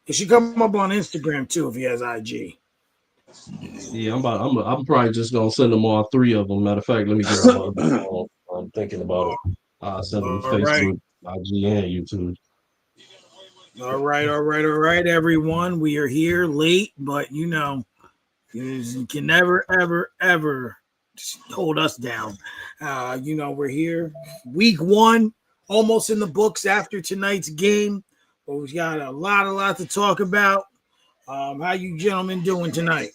It should come up on Instagram too if he has IG. Yeah, I'm probably just gonna send them all three of them. Matter of fact, let me get on my other phone. I'm thinking about it. I'll send them to All right. Facebook, IG, and YouTube. All right, everyone. We are here late, but you can never, ever hold us down. We're here. Week 1, almost in the books after tonight's game, but we've got a lot to talk about. How you gentlemen doing tonight?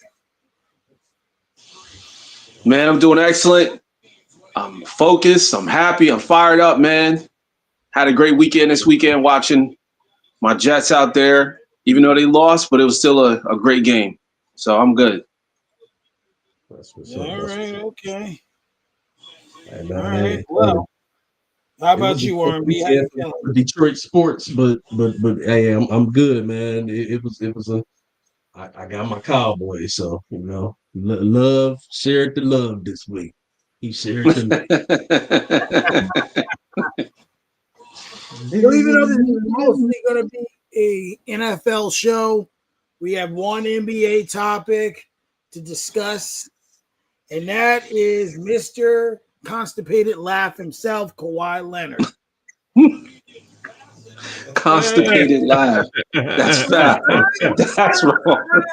Man, I'm doing excellent. I'm focused. I'm happy. I'm fired up, man. Had a great weekend this weekend watching my Jets out there, even though they lost, but it was still a great game. So I'm good. That's what's All up. right, okay. All right. Well, how about you, R&B? How you feeling? Detroit sports, but hey, I'm good, man. It was I got my Cowboys, so love shared the love this week. He shared the So even though this is mostly going to be a NFL show, we have one NBA topic to discuss, and that is Mr. Constipated Laugh himself, Kawhi Leonard. Constipated laugh. That's fat. That's wrong.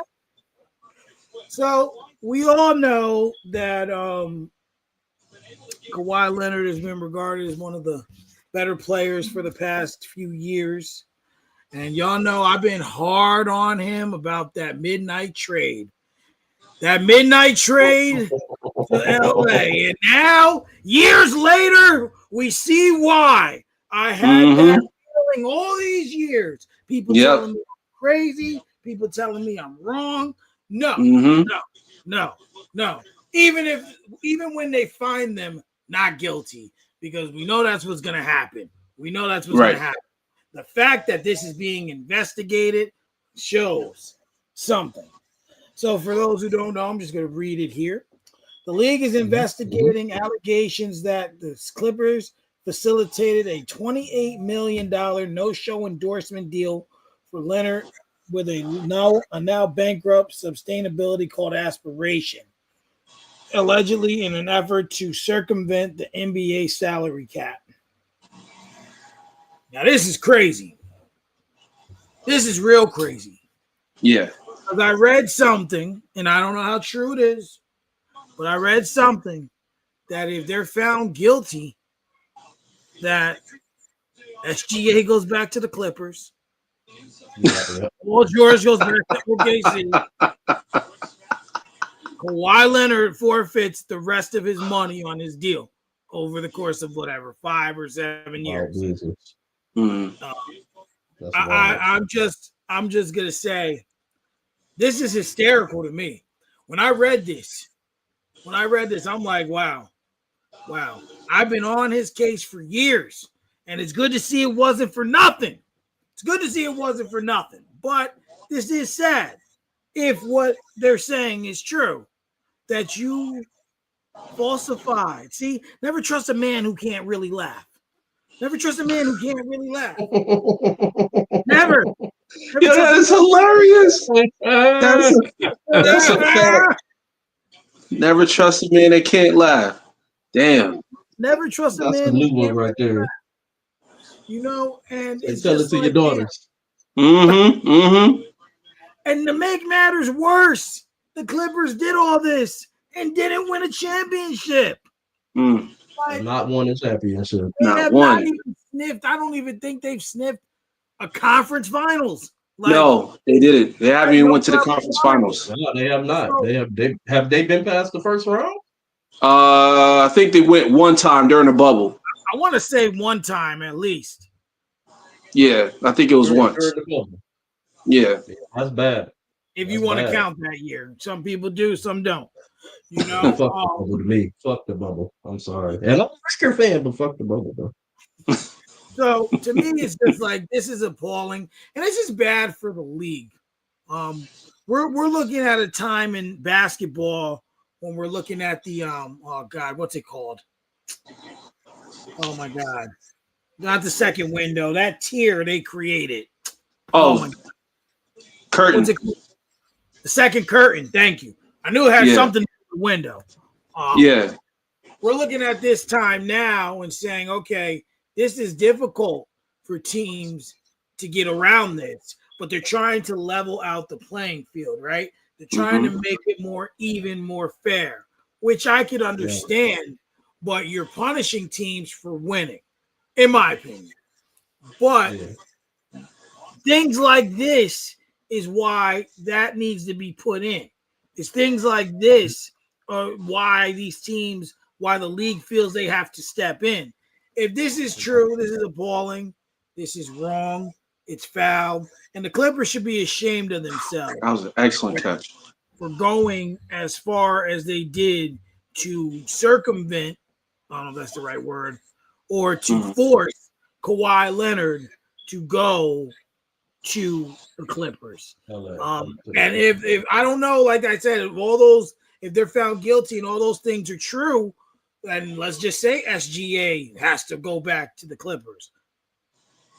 So we all know that Kawhi Leonard has been regarded as one of the better players for the past few years. And y'all know I've been hard on him about that midnight trade. That midnight trade to LA. And now, years later, we see why. I had that feeling all these years. People telling me I'm crazy. People telling me I'm wrong. No. Even when they find them not guilty, because we know that's what's going to happen. We know that's what's going to happen. The fact that this is being investigated shows something. So for those who don't know, I'm just going to read it here. The league is investigating allegations that the Clippers facilitated a $28 million no-show endorsement deal for Leonard with a now bankrupt sustainability called Aspiration, allegedly in an effort to circumvent the NBA salary cap. Now, this is crazy. This is real crazy. Yeah. Because I read something, and I don't know how true it is, but I read something that if they're found guilty, that SGA goes back to the Clippers. Paul George goes back to OKC. Kawhi Leonard forfeits the rest of his money on his deal over the course of whatever 5 or 7 years. I'm just gonna say this is hysterical to me. When I read this, I'm like, wow. I've been on his case for years, and it's good to see it wasn't for nothing. But this is sad if what they're saying is true, that you falsified. See, never trust a man who can't really laugh. Never. Never. Yeah, that is hilarious. That's a fact. Never trust a man that can't laugh. Damn. Never trust a man. That's a new one right there. And it's tell it to your daughters. And to make matters worse, the Clippers did all this and didn't win a championship. Not won a championship. Not even sniffed. I don't even think they've sniffed a conference finals. No, they didn't. They haven't even went to the conference finals. No, they have not. Have they been past the first round? I think they went one time during the bubble. I want to say one time at least. Yeah, I think it was once. Yeah, that's bad. If you want to count that year, some people do, some don't. Fuck the bubble to me. Fuck the bubble. I'm sorry, and I'm a Lakers fan, but fuck the bubble, though. So to me, it's just like this is appalling, and it's just bad for the league. We're looking at a time in basketball when we're looking at the what's it called? Oh my God, not the second window. That tier they created. Oh my God. Curtain. What's it called? The second curtain. Thank you. I knew it had something in the window. We're looking at this time now and saying, okay, this is difficult for teams to get around this, but they're trying to level out the playing field, right? They're trying to make it more even, more fair, which I could understand, but you're punishing teams for winning, in my opinion. But things like this is why that needs to be put in. It's things like this are why these teams, why the league feels they have to step in. If this is true, this is appalling. This is wrong. It's foul. And the Clippers should be ashamed of themselves. That was an excellent catch. For going as far as they did to circumvent, I don't know if that's the right word, or to force Kawhi Leonard to go to the Clippers. And if I don't know, like I said, if they're found guilty and all those things are true, then let's just say SGA has to go back to the Clippers.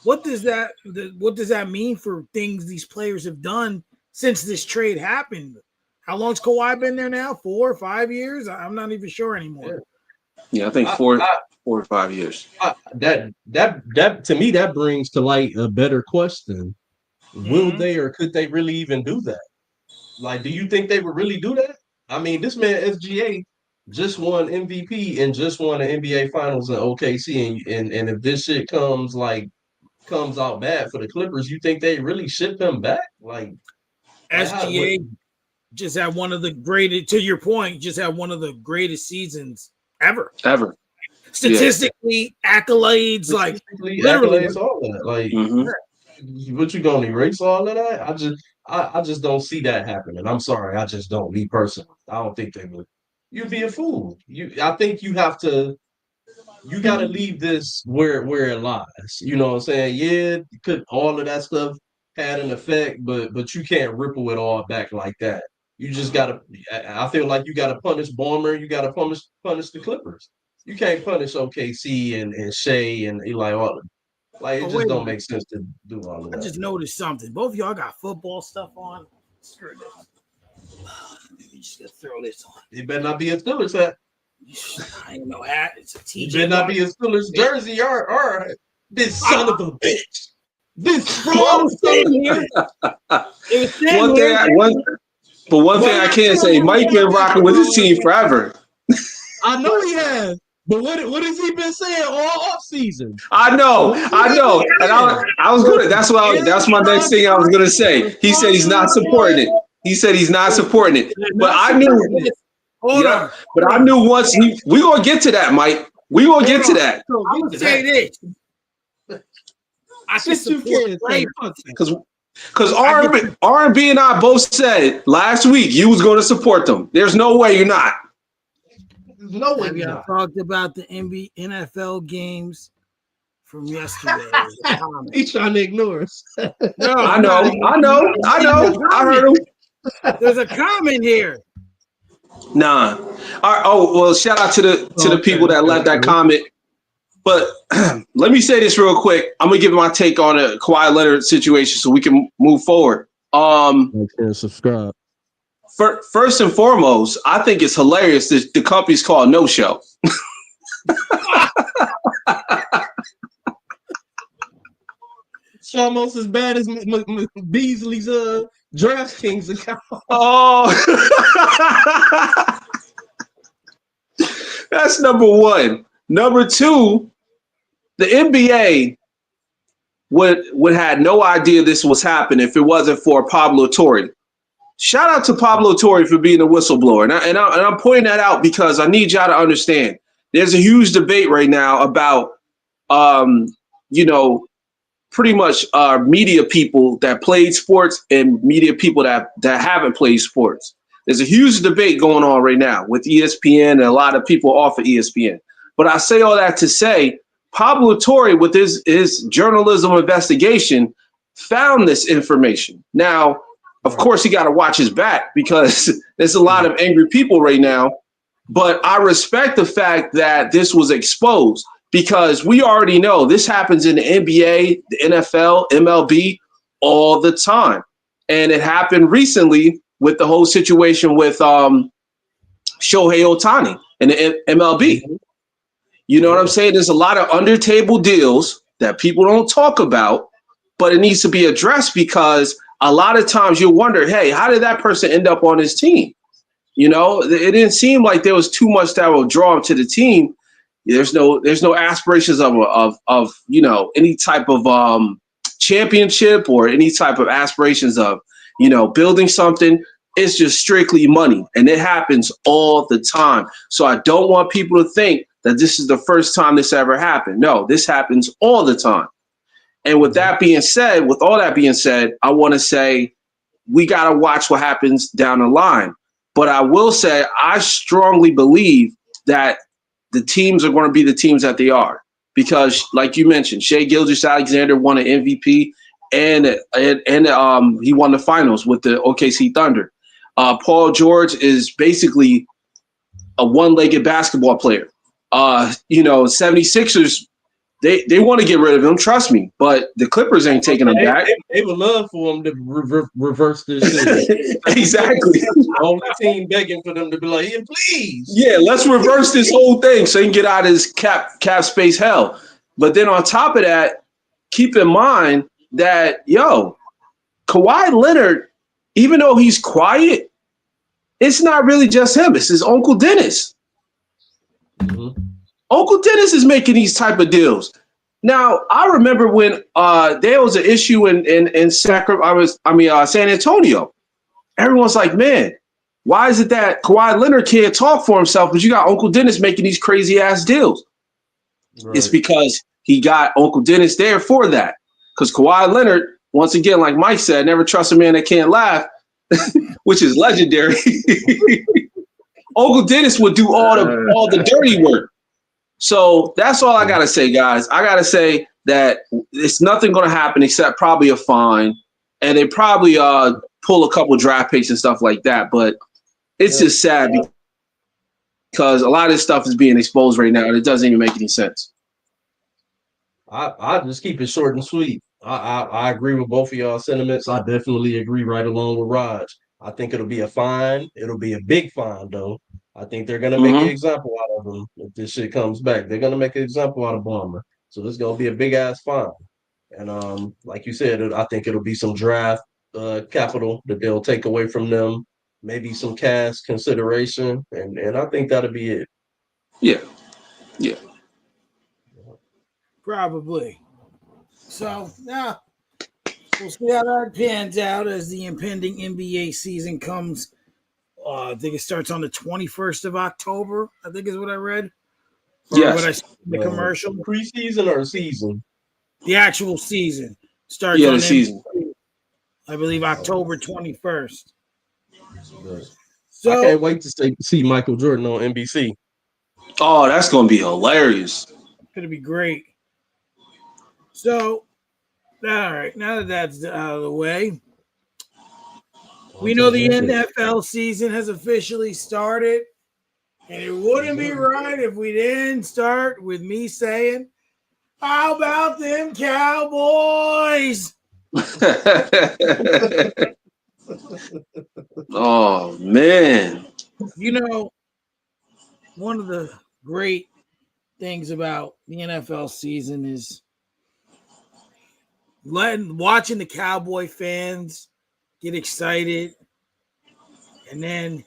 What does that mean for things these players have done since this trade happened? How long's Kawhi been there now? 4 or 5 years? I'm not even sure anymore. Yeah, I think 4 or 5 years. That to me, that brings to light a better question. Will they or could they really even do that? Like, do you think they would really do that? I mean, this man SGA just won MVP and just won the NBA Finals in OKC, and if this shit comes out bad for the Clippers, you think they really ship him back? Like SGA just had one of the greatest. To your point, just had one of the greatest seasons ever. Statistically, accolades, like literally accolades, all of that. Like, what you gonna erase all of that? I just don't see that happening. I'm sorry, I just don't. Me personally, I don't think they would. You'd be a fool. I think you have to. You got to leave this where it lies. You know what I'm saying? Yeah, could all of that stuff had an effect, but you can't ripple it all back like that. You just got to. I feel like you got to punish Ballmer. You got to punish the Clippers. You can't punish OKC and Shea and Eli all. Like, it just don't make sense to do all of that. I just noticed something. Both of y'all got football stuff on. Screw this. You just gotta throw this on. It better not be a Steelers hat. I ain't no hat. It's a TJ. It better not be a Steelers jersey or this son of a bitch. This strong son here. One thing I can say, Mike been rocking with his team forever. I know he has. But what has he been saying all off season? I know. And I was gonna. That's my next thing I was gonna say. He said he's not supporting it. But I knew. But I knew once we gonna get to that, Mike. We gonna get to that. I'm gonna say this. I can support players because R&B and I both said last week you was going to support them. There's no way you're not. No way. We talked about the NFL games from yesterday. He's trying to ignore us. No, I know. I heard him. There's a comment here. Nah. All right. Oh, well, shout out to the people that left that comment. But let me say this real quick. I'm gonna give my take on the Kawhi Leonard situation so we can move forward. Like and subscribe. First and foremost, I think it's hilarious that the company's called No Show. It's almost as bad as Beasley's DraftKings account. Oh, that's number one. Number two, the NBA would have no idea this was happening if it wasn't for Pablo Torre. Shout out to Pablo Torre for being a whistleblower. And I'm pointing that out because I need y'all to understand. There's a huge debate right now about, pretty much media people that played sports and media people that haven't played sports. There's a huge debate going on right now with ESPN and a lot of people off of ESPN. But I say all that to say, Pablo Torre, with his journalism investigation, found this information. Now, of course, he got to watch his back because there's a lot of angry people right now. But I respect the fact that this was exposed because we already know this happens in the NBA, the NFL, MLB all the time. And it happened recently with the whole situation with Shohei Ohtani in the MLB. You know what I'm saying? There's a lot of under-table deals that people don't talk about, but it needs to be addressed because a lot of times you wonder, hey, how did that person end up on his team? You know, it didn't seem like there was too much that would draw him to the team. There's no aspirations of you know, any type of championship or any type of aspirations of, you know, building something. It's just strictly money, and it happens all the time. So I don't want people to think that this is the first time this ever happened. No, this happens all the time. And with that being said, with all that being said, I want to say we got to watch what happens down the line. But I will say I strongly believe that the teams are going to be the teams that they are because, like you mentioned, Shai Gilgeous-Alexander won an MVP and he won the finals with the OKC Thunder. Paul George is basically a one-legged basketball player. You know, 76ers, they want to get rid of him, trust me, but the Clippers ain't taking him back. They would love for him to reverse this shit. Exactly. The whole team begging for them to be like, yeah, please. Yeah, let's reverse this whole thing so he can get out of his cap space hell. But then on top of that, keep in mind that, Kawhi Leonard, even though he's quiet, it's not really just him. It's his Uncle Dennis. Mm-hmm. Uncle Dennis is making these type of deals. Now, I remember when there was an issue in San Antonio. Everyone's like, man, why is it that Kawhi Leonard can't talk for himself, but you got Uncle Dennis making these crazy-ass deals? Right. It's because he got Uncle Dennis there for that. Because Kawhi Leonard, once again, like Mike said, never trust a man that can't laugh, which is legendary. Uncle Dennis would do all the dirty work. So that's all I got to say, guys. I got to say that it's nothing going to happen except probably a fine. And they probably pull a couple draft picks and stuff like that. But it's just sad because a lot of this stuff is being exposed right now, and it doesn't even make any sense. I just keep it short and sweet. I agree with both of y'all sentiments. I definitely agree right along with Raj. I think it'll be a fine. It'll be a big fine, though. I think they're going to make an example out of him if this shit comes back. They're going to make an example out of Ballmer. So this is going to be a big-ass fine. And like you said, I think it'll be some draft capital that they'll take away from them, maybe some cash consideration, and I think that'll be it. Yeah. Probably. So, now we'll see how that pans out as the impending NBA season comes. I think it starts on the 21st of October, I think is what I read. Yes. What I saw in the commercial. Preseason or season? The actual season starts on the season. I believe October 21st. So I can't wait to see Michael Jordan on NBC. Oh, that's going to be hilarious. It's going to be great. So, all right, now that that's out of the way, we know the NFL season has officially started, and it wouldn't be right if we didn't start with me saying, how about them Cowboys? Oh, man. You know, one of the great things about the NFL season is watching the Cowboy fans get excited and then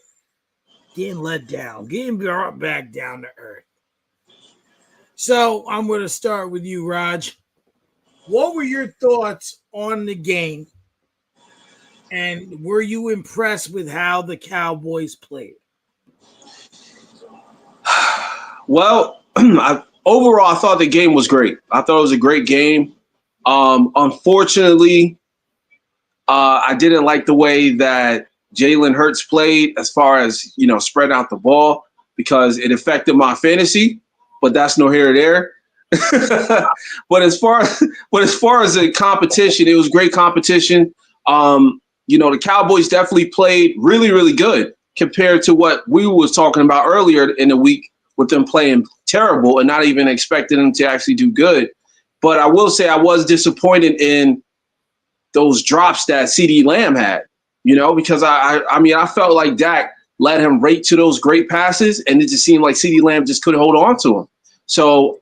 getting let down, getting brought back down to earth. So I'm going to start with you, Raj. What were your thoughts on the game? And were you impressed with how the Cowboys played? Well, overall, I thought the game was great. I thought it was a great game. Unfortunately, I didn't like the way that Jalen Hurts played as far as, spread out the ball because it affected my fantasy, but that's no here or there. But as far as the competition, it was great competition. The Cowboys definitely played really, really good compared to what we was talking about earlier in the week with them playing terrible and not even expecting them to actually do good. But I will say I was disappointed in those drops that CeeDee Lamb had, because I felt like Dak let him rate to those great passes, and it just seemed like CeeDee Lamb just couldn't hold on to him. So,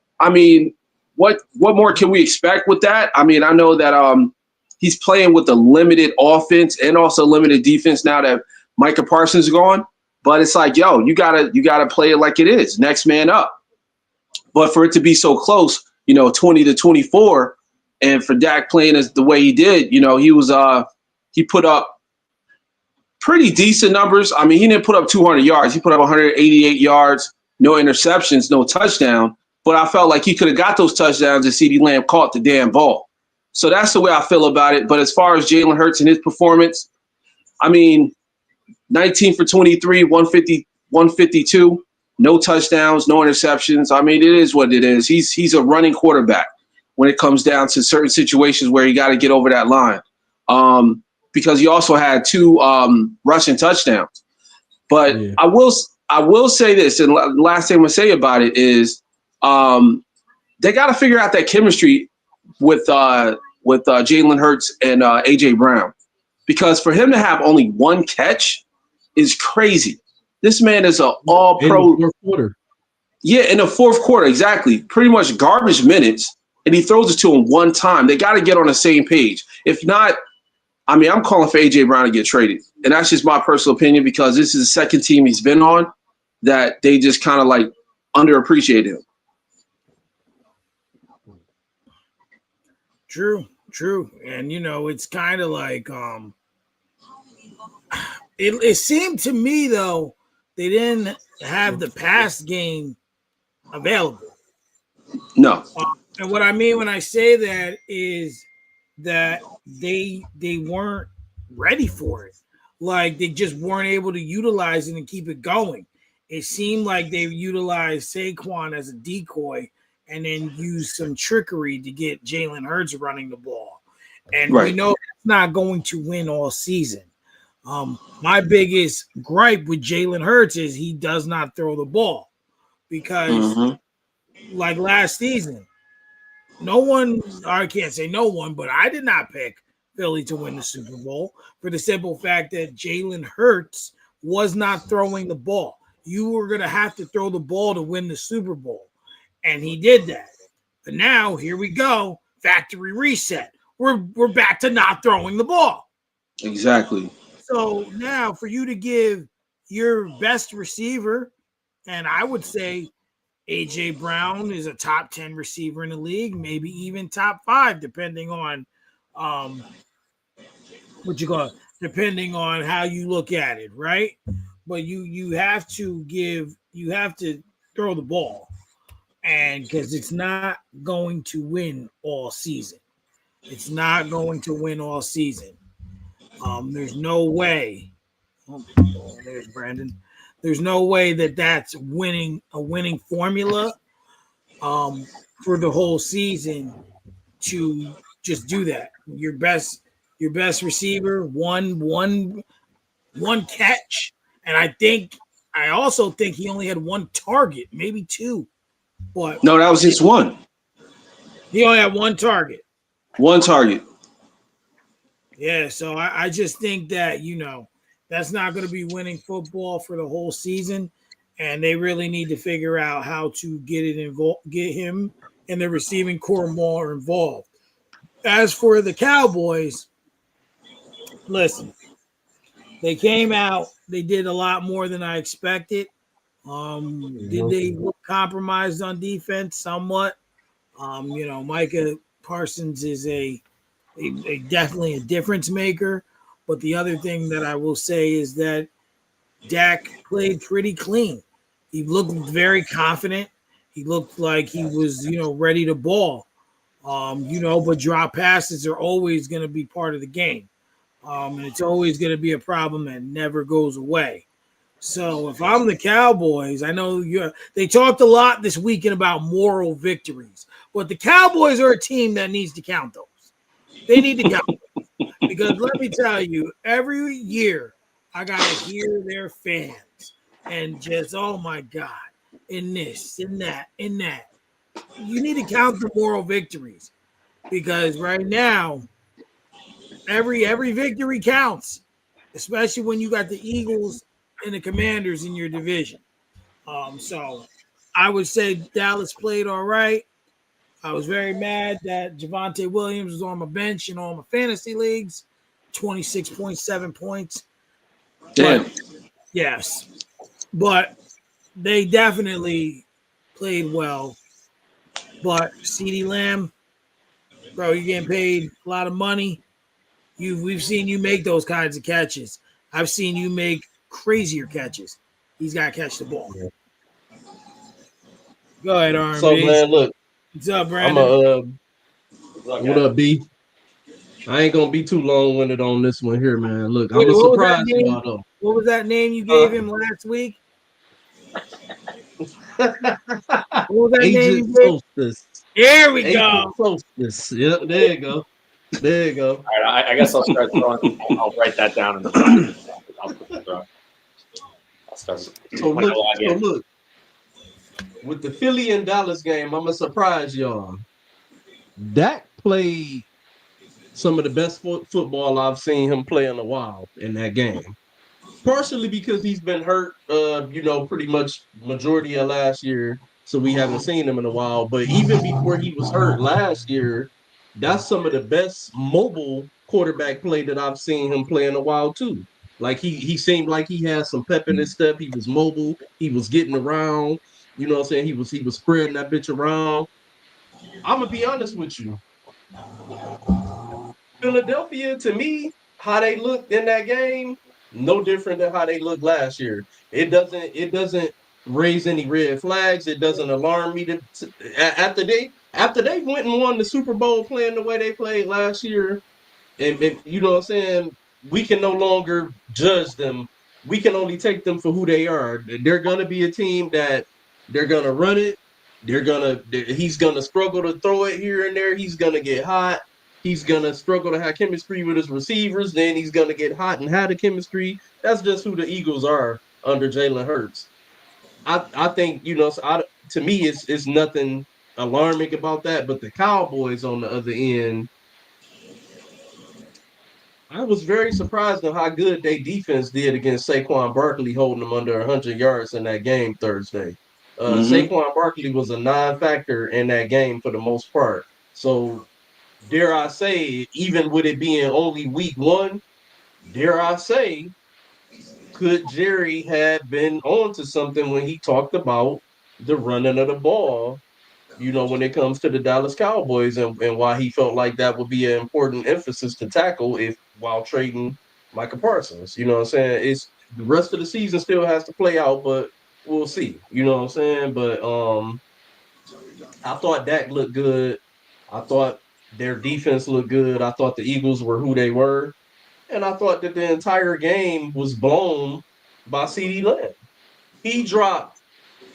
what more can we expect with that? I know that he's playing with a limited offense and also limited defense now that Micah Parsons is gone. But it's like, yo, you gotta play it like it is. Next man up. But for it to be so close, 20-24, and for Dak playing as the way he did, he put up pretty decent numbers. He didn't put up 200 yards. He put up 188 yards, no interceptions, no touchdown. But I felt like he could have got those touchdowns if CeeDee Lamb caught the damn ball. So that's the way I feel about it. But as far as Jalen Hurts and his performance, 19 for 23, 150, 152, no touchdowns, no interceptions. It is what it is. He's a running quarterback when it comes down to certain situations where you got to get over that line. Because he also had 2 rushing touchdowns. But yeah. I will say this, and the last thing I'm gonna say about it is they got to figure out that chemistry with Jalen Hurts and AJ Brown, because for him to have only 1 catch is crazy. This man is an all-pro. In the 4th quarter. Yeah, in the 4th quarter, exactly. Pretty much garbage minutes, and he throws it to him 1 time. They got to get on the same page. If not, I'm calling for AJ Brown to get traded, and that's just my personal opinion, because this is the second team he's been on that they just kind of like underappreciated him. True. And, it's kind of like it seemed to me, though, they didn't have the pass game available. No. And what I mean when I say that is that they weren't ready for it. Like, they just weren't able to utilize it and keep it going. It seemed like they utilized Saquon as a decoy and then use some trickery to get Jalen Hurts running the ball. And we know it's not going to win all season. My biggest gripe with Jalen Hurts is he does not throw the ball, because like last season, I can't say no one, but I did not pick Philly to win the Super Bowl for the simple fact that Jalen Hurts was not throwing the ball. You were going to have to throw the ball to win the Super Bowl. And he did that. But now, here we go. Factory reset. We're back to not throwing the ball. Exactly. So now for you to give your best receiver, and I would say A.J. Brown is a top 10 receiver in the league, maybe even top 5, depending on depending on how you look at it, right? But you have to throw the ball. And because it's not going to win all season. It's not going to win all season. There's no way. Oh, there's Brandon. There's no way that's a winning formula for the whole season to just do that. Your best receiver, one catch. And I also think he only had 1 target, maybe 2. But no, that was just 1. He only had 1 target. 1 target. Yeah, so I just think that, that's not going to be winning football for the whole season, and they really need to figure out how to get him and the receiving core more involved. As for the Cowboys, listen, they came out, they did a lot more than I expected. Did they look compromised on defense somewhat? Micah Parsons is a definitely a difference maker. But the other thing that I will say is that Dak played pretty clean. He looked very confident. He looked like he was, ready to ball. But drop passes are always going to be part of the game. And it's always going to be a problem that never goes away. So if I'm the Cowboys, I know they talked a lot this weekend about moral victories, but the Cowboys are a team that needs to count those. They need to count those. Because let me tell you, every year I got to hear their fans and just, oh my God, in this, in that, in that. You need to count the moral victories, because right now every victory counts, especially when you got the Eagles and the Commanders in your division. So I would say Dallas played all right. I was very mad that Javonte Williams was on my bench in all my fantasy leagues, 26.7 points. Damn. But yes, but they definitely played well. But CeeDee Lamb, bro, you're getting paid a lot of money. We've seen you make those kinds of catches. I've seen you make crazier catches. He's got to catch the ball. Yeah. Go ahead, So R&B. man, look, What's up, I'm Brandon? what up, B? I ain't gonna be too long-winded on this one here, man. Look, I'm Wait, gonna what was that surprise name? y'all though. What was that name you gave him last week? What was that name Agent you gave? Solstice. There we Agent go. Solstice. Yep, there you go. There you go. All right, I guess I'll start throwing. I'll write that down in the document. I'll start. So look, with the Philly and Dallas game, I'm gonna surprise y'all. Dak played some of the best football I've seen him play in a while in that game. Partially because he's been hurt, pretty much majority of last year, so we haven't seen him in a while. But even before he was hurt last year, that's some of the best mobile quarterback play that I've seen him play in a while too. Like he seemed like he had some pep in his step. He was mobile. He was getting around. You know what I'm saying? He was spreading that bitch around. I'm gonna be honest with you. Philadelphia, to me, how they looked in that game, no different than how they looked last year. It doesn't raise any red flags. It doesn't alarm me after they went and won the Super Bowl playing the way they played last year. And you know what I'm saying? We can no longer judge them. We can only take them for who they are. They're gonna be a team that they're gonna run it. He's gonna struggle to throw it here and there. He's gonna get hot. He's gonna struggle to have chemistry with his receivers. Then he's gonna get hot and have the chemistry. That's just who the Eagles are under Jalen Hurts. I think to me it's nothing alarming about that. But the Cowboys on the other end, I was very surprised at how good their defense did against Saquon Barkley, holding them under 100 yards in that game Thursday. Saquon Barkley was a non-factor in that game for the most part. So, dare I say, even with it being only week one, dare I say, could Jerry have been onto something when he talked about the running of the ball, when it comes to the Dallas Cowboys and why he felt like that would be an important emphasis to tackle while trading Micah Parsons. You know what I'm saying? It's the rest of the season still has to play out, but we'll see. You know what I'm saying? But I thought Dak looked good. I thought their defense looked good. I thought the Eagles were who they were. And I thought that the entire game was blown by CeeDee Lamb. He dropped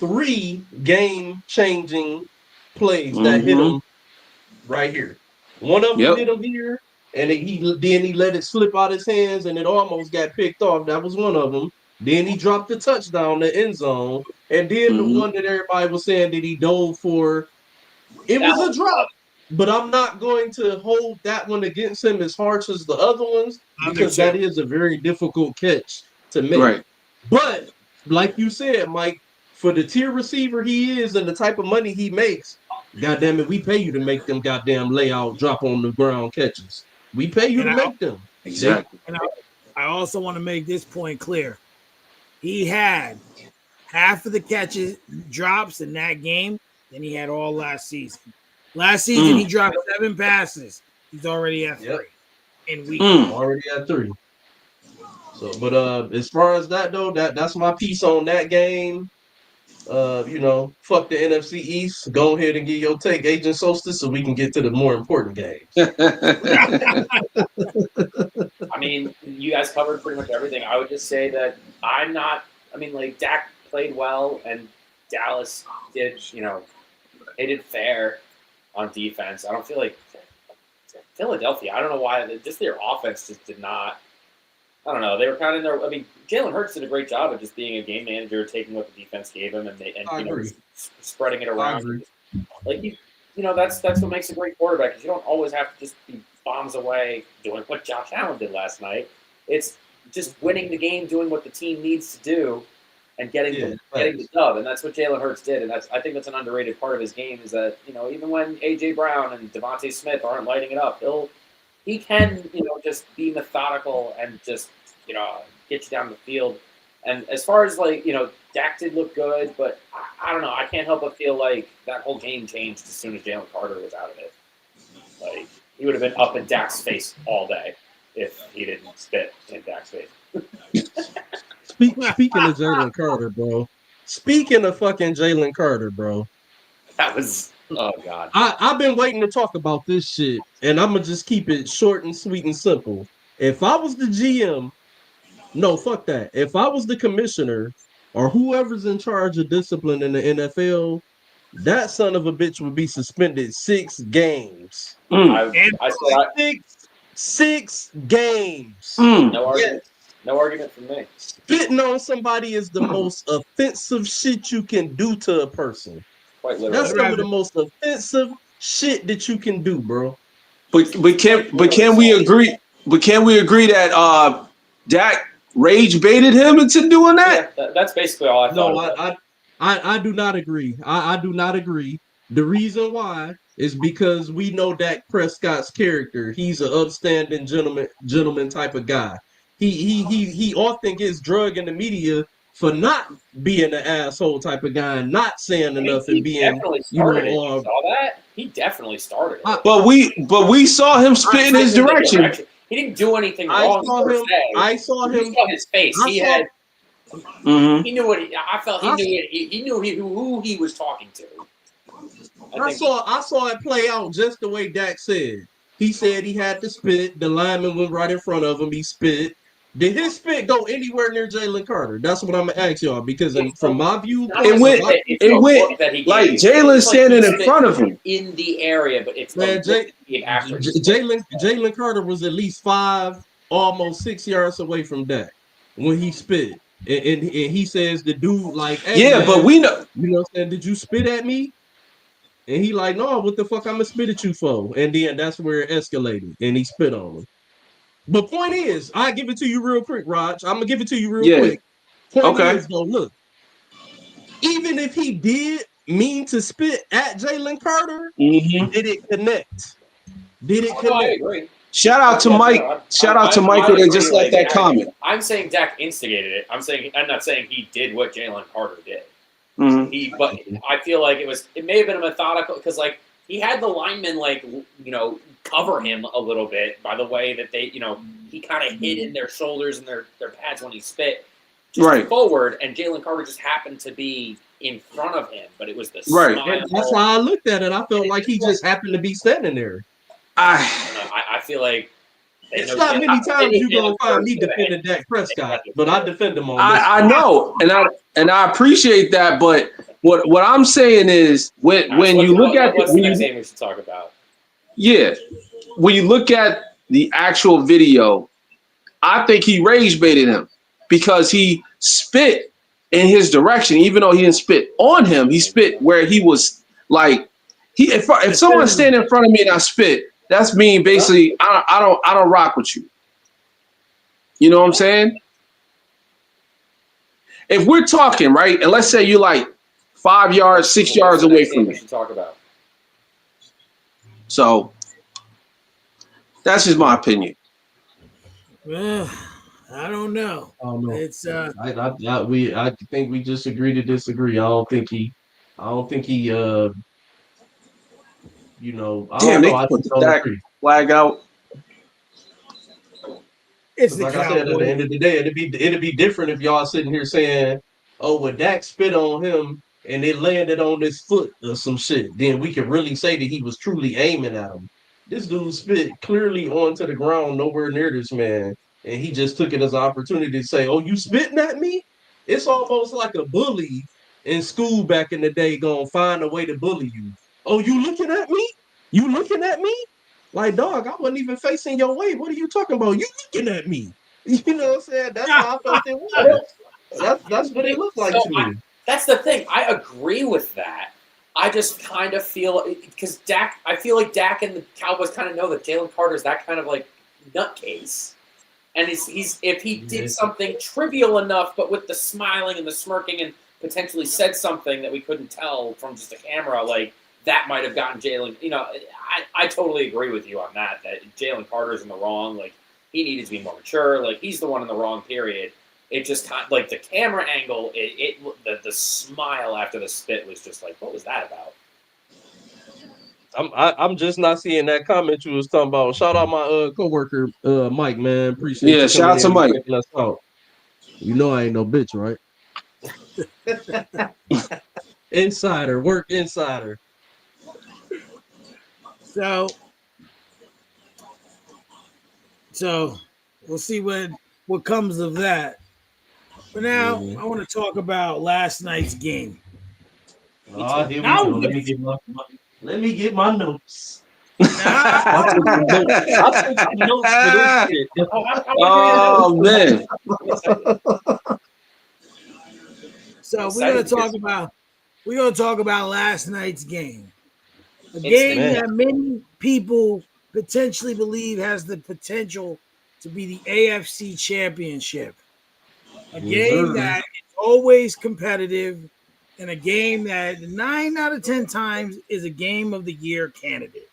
3 game-changing plays that hit him right here. One of them hit him here, and he let it slip out his hands, and it almost got picked off. That was one of them. Then he dropped the touchdown, the end zone, and then the one that everybody was saying that he dove for. It was a drop, but I'm not going to hold that one against him as harsh as the other ones because that is a very difficult catch to make. Right. But like you said, Mike, for the tier receiver he is and the type of money he makes, goddamn it, we pay you to make them goddamn layout, drop on the ground catches. We pay you to make them. Exactly. And I also want to make this point clear. He had half of the catches drops in that game than he had all last season. Last season, he dropped 7 passes. He's already at 3 in week. Already at 3. So, but as far as that though, that's my piece on that game. Fuck the NFC East. Go ahead and get your take, Agent Solstice, so we can get to the more important games. I mean, you guys covered pretty much everything. I would just say that Dak played well, and Dallas did, they did fair on defense. I don't feel like Philadelphia, I don't know why, just their offense just did not. I don't know. They were kind of in there. I mean, Jalen Hurts did a great job of just being a game manager, taking what the defense gave him, and spreading it around. Like that's what makes a great quarterback. Because you don't always have to just be bombs away, doing what Josh Allen did last night. It's just winning the game, doing what the team needs to do, and getting the dub. And that's what Jalen Hurts did. And I think that's an underrated part of his game is that, even when A.J. Brown and Devontae Smith aren't lighting it up, he can, just be methodical and just, get you down the field. And as far as, Dak did look good, but I don't know. I can't help but feel like that whole game changed as soon as Jalen Carter was out of it. Like, he would have been up in Dak's face all day if he didn't spit in Dak's face. Speaking of Jalen Carter, bro. Speaking of fucking Jalen Carter, bro. That was, oh, God. I've been waiting to talk about this shit, and I'm going to just keep it short and sweet and simple. If I was the GM, no, fuck that. If I was the commissioner or whoever's in charge of discipline in the NFL, that son of a bitch would be suspended 6 games. Six games. No argument. Yes. No argument from me. Spitting on somebody is the most offensive shit you can do to a person. Quite literally. That's some of the most offensive shit that you can do, bro. But can we agree? But can we agree that Dak rage baited him into doing that? Yeah, that's basically all I thought. No, I do not agree. I do not agree. The reason why is because we know Dak Prescott's character. He's an upstanding gentleman type of guy. He often gets drugged in the media for not being an asshole type of guy and not saying enough and being definitely started it. You saw that? He definitely started it. But we saw him spit in his direction. He didn't do anything wrong. I saw him. You saw his face. He knew what he knew who he was talking to. I saw it play out just the way Dak said. He said he had to spit. The lineman went right in front of him. He spit. Did his spit go anywhere near Jalen Carter? That's what I'm gonna ask y'all because from my view, it went like Jalen standing in front of him in the area, but it's Jalen Carter was at least 5, almost 6 yards away from Dak when he spit, and he says the dude like, hey, yeah, man, but we know, you know what I'm saying? Did you spit at me? And he like, no, what the fuck I'm gonna spit at you for? And then that's where it escalated, and he spit on him. But point is, I give it to you real quick, Raj. I'm gonna give it to you real quick. Point is, though, look, even if he did mean to spit at Jalen Carter, did it connect? Did it connect? Shout out to Mike. Shout out to Michael that just left that comment. I'm saying Dak instigated it. I'm not saying he did what Jalen Carter did. But I feel like it may have been a methodical because he had the linemen cover him a little bit by the way that they he kind of hid in their shoulders and their pads when he spit forward, and Jalen Carter just happened to be in front of him, but it was the right. And that's how I looked at it. I felt like he just happened to be standing there. I feel like it's not many times you're gonna find me defending Dak Prescott, but I defend him on this. I know, and I appreciate that, but what I'm saying is when you look at what's the next game we should talk about? Yeah, when you look at the actual video, I think he rage baited him because he spit in his direction, even though he didn't spit on him. He spit where he was like if someone's standing in front of me and I spit, that's mean basically I don't rock with you. You know what I'm saying? If we're talking, right, and let's say you're like 5 yards, 6 yards away from me. We should talk about. So that's just my opinion. Well, I don't know. It's I think we just agree to disagree. I don't think he Damn, they put the Dak flag out. It's the like I said, at the end of the day, it'd be different if y'all sitting here saying, "Oh, well, Dak spit on him and it landed on his foot or some shit." Then we can really say that he was truly aiming at him. This dude spit clearly onto the ground, nowhere near this man, and he just took it as an opportunity to say, "Oh, you spitting at me?" It's almost like a bully in school back in the day gonna find a way to bully you. Oh, you looking at me? You looking at me? Like, dog, I wasn't even facing your way. What are you talking about? You looking at me? You know what I'm saying? That's how I felt it was. That's what it looked like to me. That's the thing. I agree with that. I just kind of feel because I feel like Dak and the Cowboys kind of know that Jalen Carter's that kind of like nutcase, and he's if he did something trivial enough, but with the smiling and the smirking and potentially said something that we couldn't tell from just a camera, like that might have gotten Jalen. I totally agree with you on that. That Jalen Carter's in the wrong. Like he needed to be more mature. Like he's the one in the wrong. Period. It just kind of, like the camera angle. The smile after the spit was just like, what was that about? I'm just not seeing that comment you was talking about. Shout out my coworker Mike, man. Appreciate you shout out to Mike. Checking us out. You know I ain't no bitch, right? Insider, work insider. So we'll see what comes of that. But now I want to talk about last night's game. Here we go. Let me get my notes. Now, I took some notes for this shit. Oh man! So we're gonna talk about last night's game. A game that many people potentially believe has the potential to be the AFC Championship. A game that is always competitive, and a game that 9 out of 10 times is a game of the year candidate.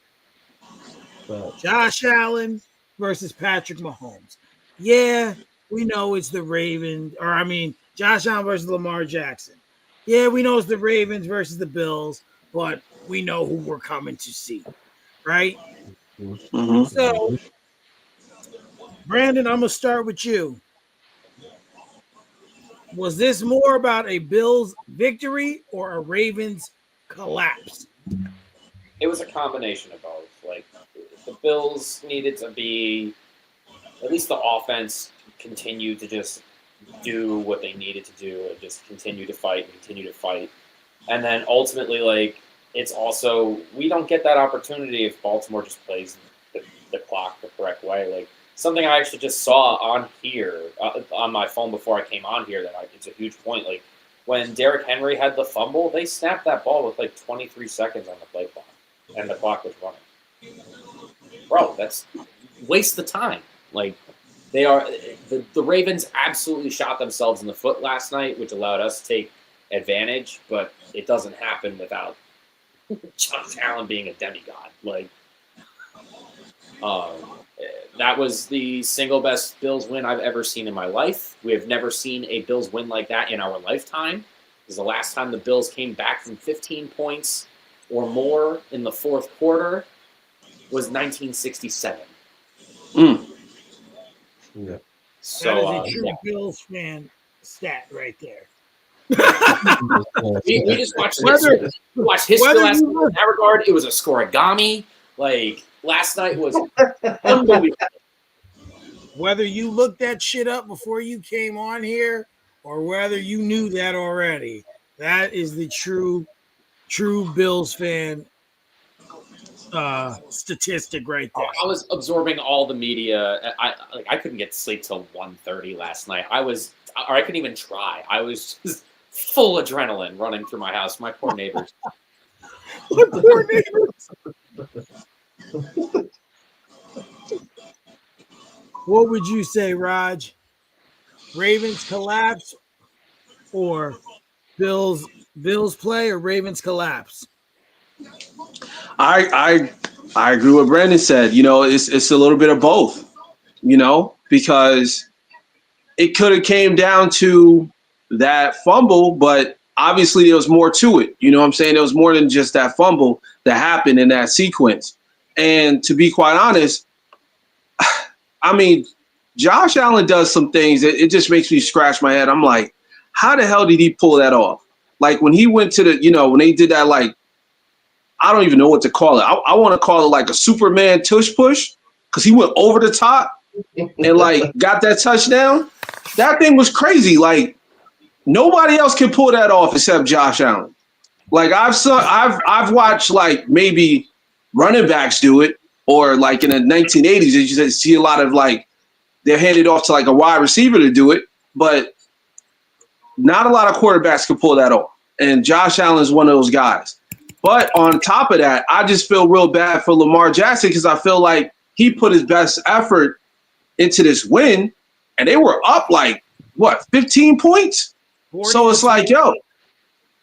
Josh Allen versus Patrick Mahomes. Yeah, we know it's the Ravens, Josh Allen versus Lamar Jackson. Yeah, we know it's the Ravens versus the Bills, but we know who we're coming to see, right? Mm-hmm. So, Brandon, I'm going to start with you. Was this more about a Bills victory or a Ravens collapse? It was a combination of both. Like the Bills needed to be, at least the offense continued to just do what they needed to do and just continue to fight. And then ultimately, like, it's also, we don't get that opportunity if Baltimore just plays the clock the correct way. Like, something I actually just saw on here, on my phone before I came on here, it's a huge point. Like, when Derrick Henry had the fumble, they snapped that ball with like 23 seconds on the play clock, and the clock was running. Bro, that's waste the time. Like, they are the Ravens absolutely shot themselves in the foot last night, which allowed us to take advantage, but it doesn't happen without Josh Allen being a demigod. Like, that was the single best Bills win I've ever seen in my life. We have never seen a Bills win like that in our lifetime. Because the last time the Bills came back from 15 points or more in the fourth quarter was 1967. Yeah. So, that is a true Bills fan stat right there. we just watched history. Last night in that regard. It was a scoregami. Like, last night was unbelievable. Whether you looked that shit up before you came on here or whether you knew that already, that is the true Bills fan statistic right there. I was absorbing all the media. I couldn't get to sleep till 1:30 last night. I couldn't even try. I was just full adrenaline running through my house. My poor neighbors. My poor neighbors. What would you say, Raj? Ravens collapse or Bills play or Ravens collapse? I agree with what Brandon said. You know, it's a little bit of both. You know, because it could have came down to that fumble, but obviously there was more to it. You know what I'm saying? There was more than just that fumble that happened in that sequence. And to be quite honest, I mean, Josh Allen does some things. It just makes me scratch my head. I'm like, how the hell did he pull that off? Like when he went to when they did that, like, I don't even know what to call it. I want to call it like a Superman tush push because he went over the top and like got that touchdown. That thing was crazy. Like nobody else can pull that off except Josh Allen. Like I've watched like maybe running backs do it, or like in the 1980s, you see a lot of like they're handed off to like a wide receiver to do it, but not a lot of quarterbacks can pull that off. And Josh Allen is one of those guys. But on top of that, I just feel real bad for Lamar Jackson because I feel like he put his best effort into this win, and they were up like, 15 points? So it's like, yo,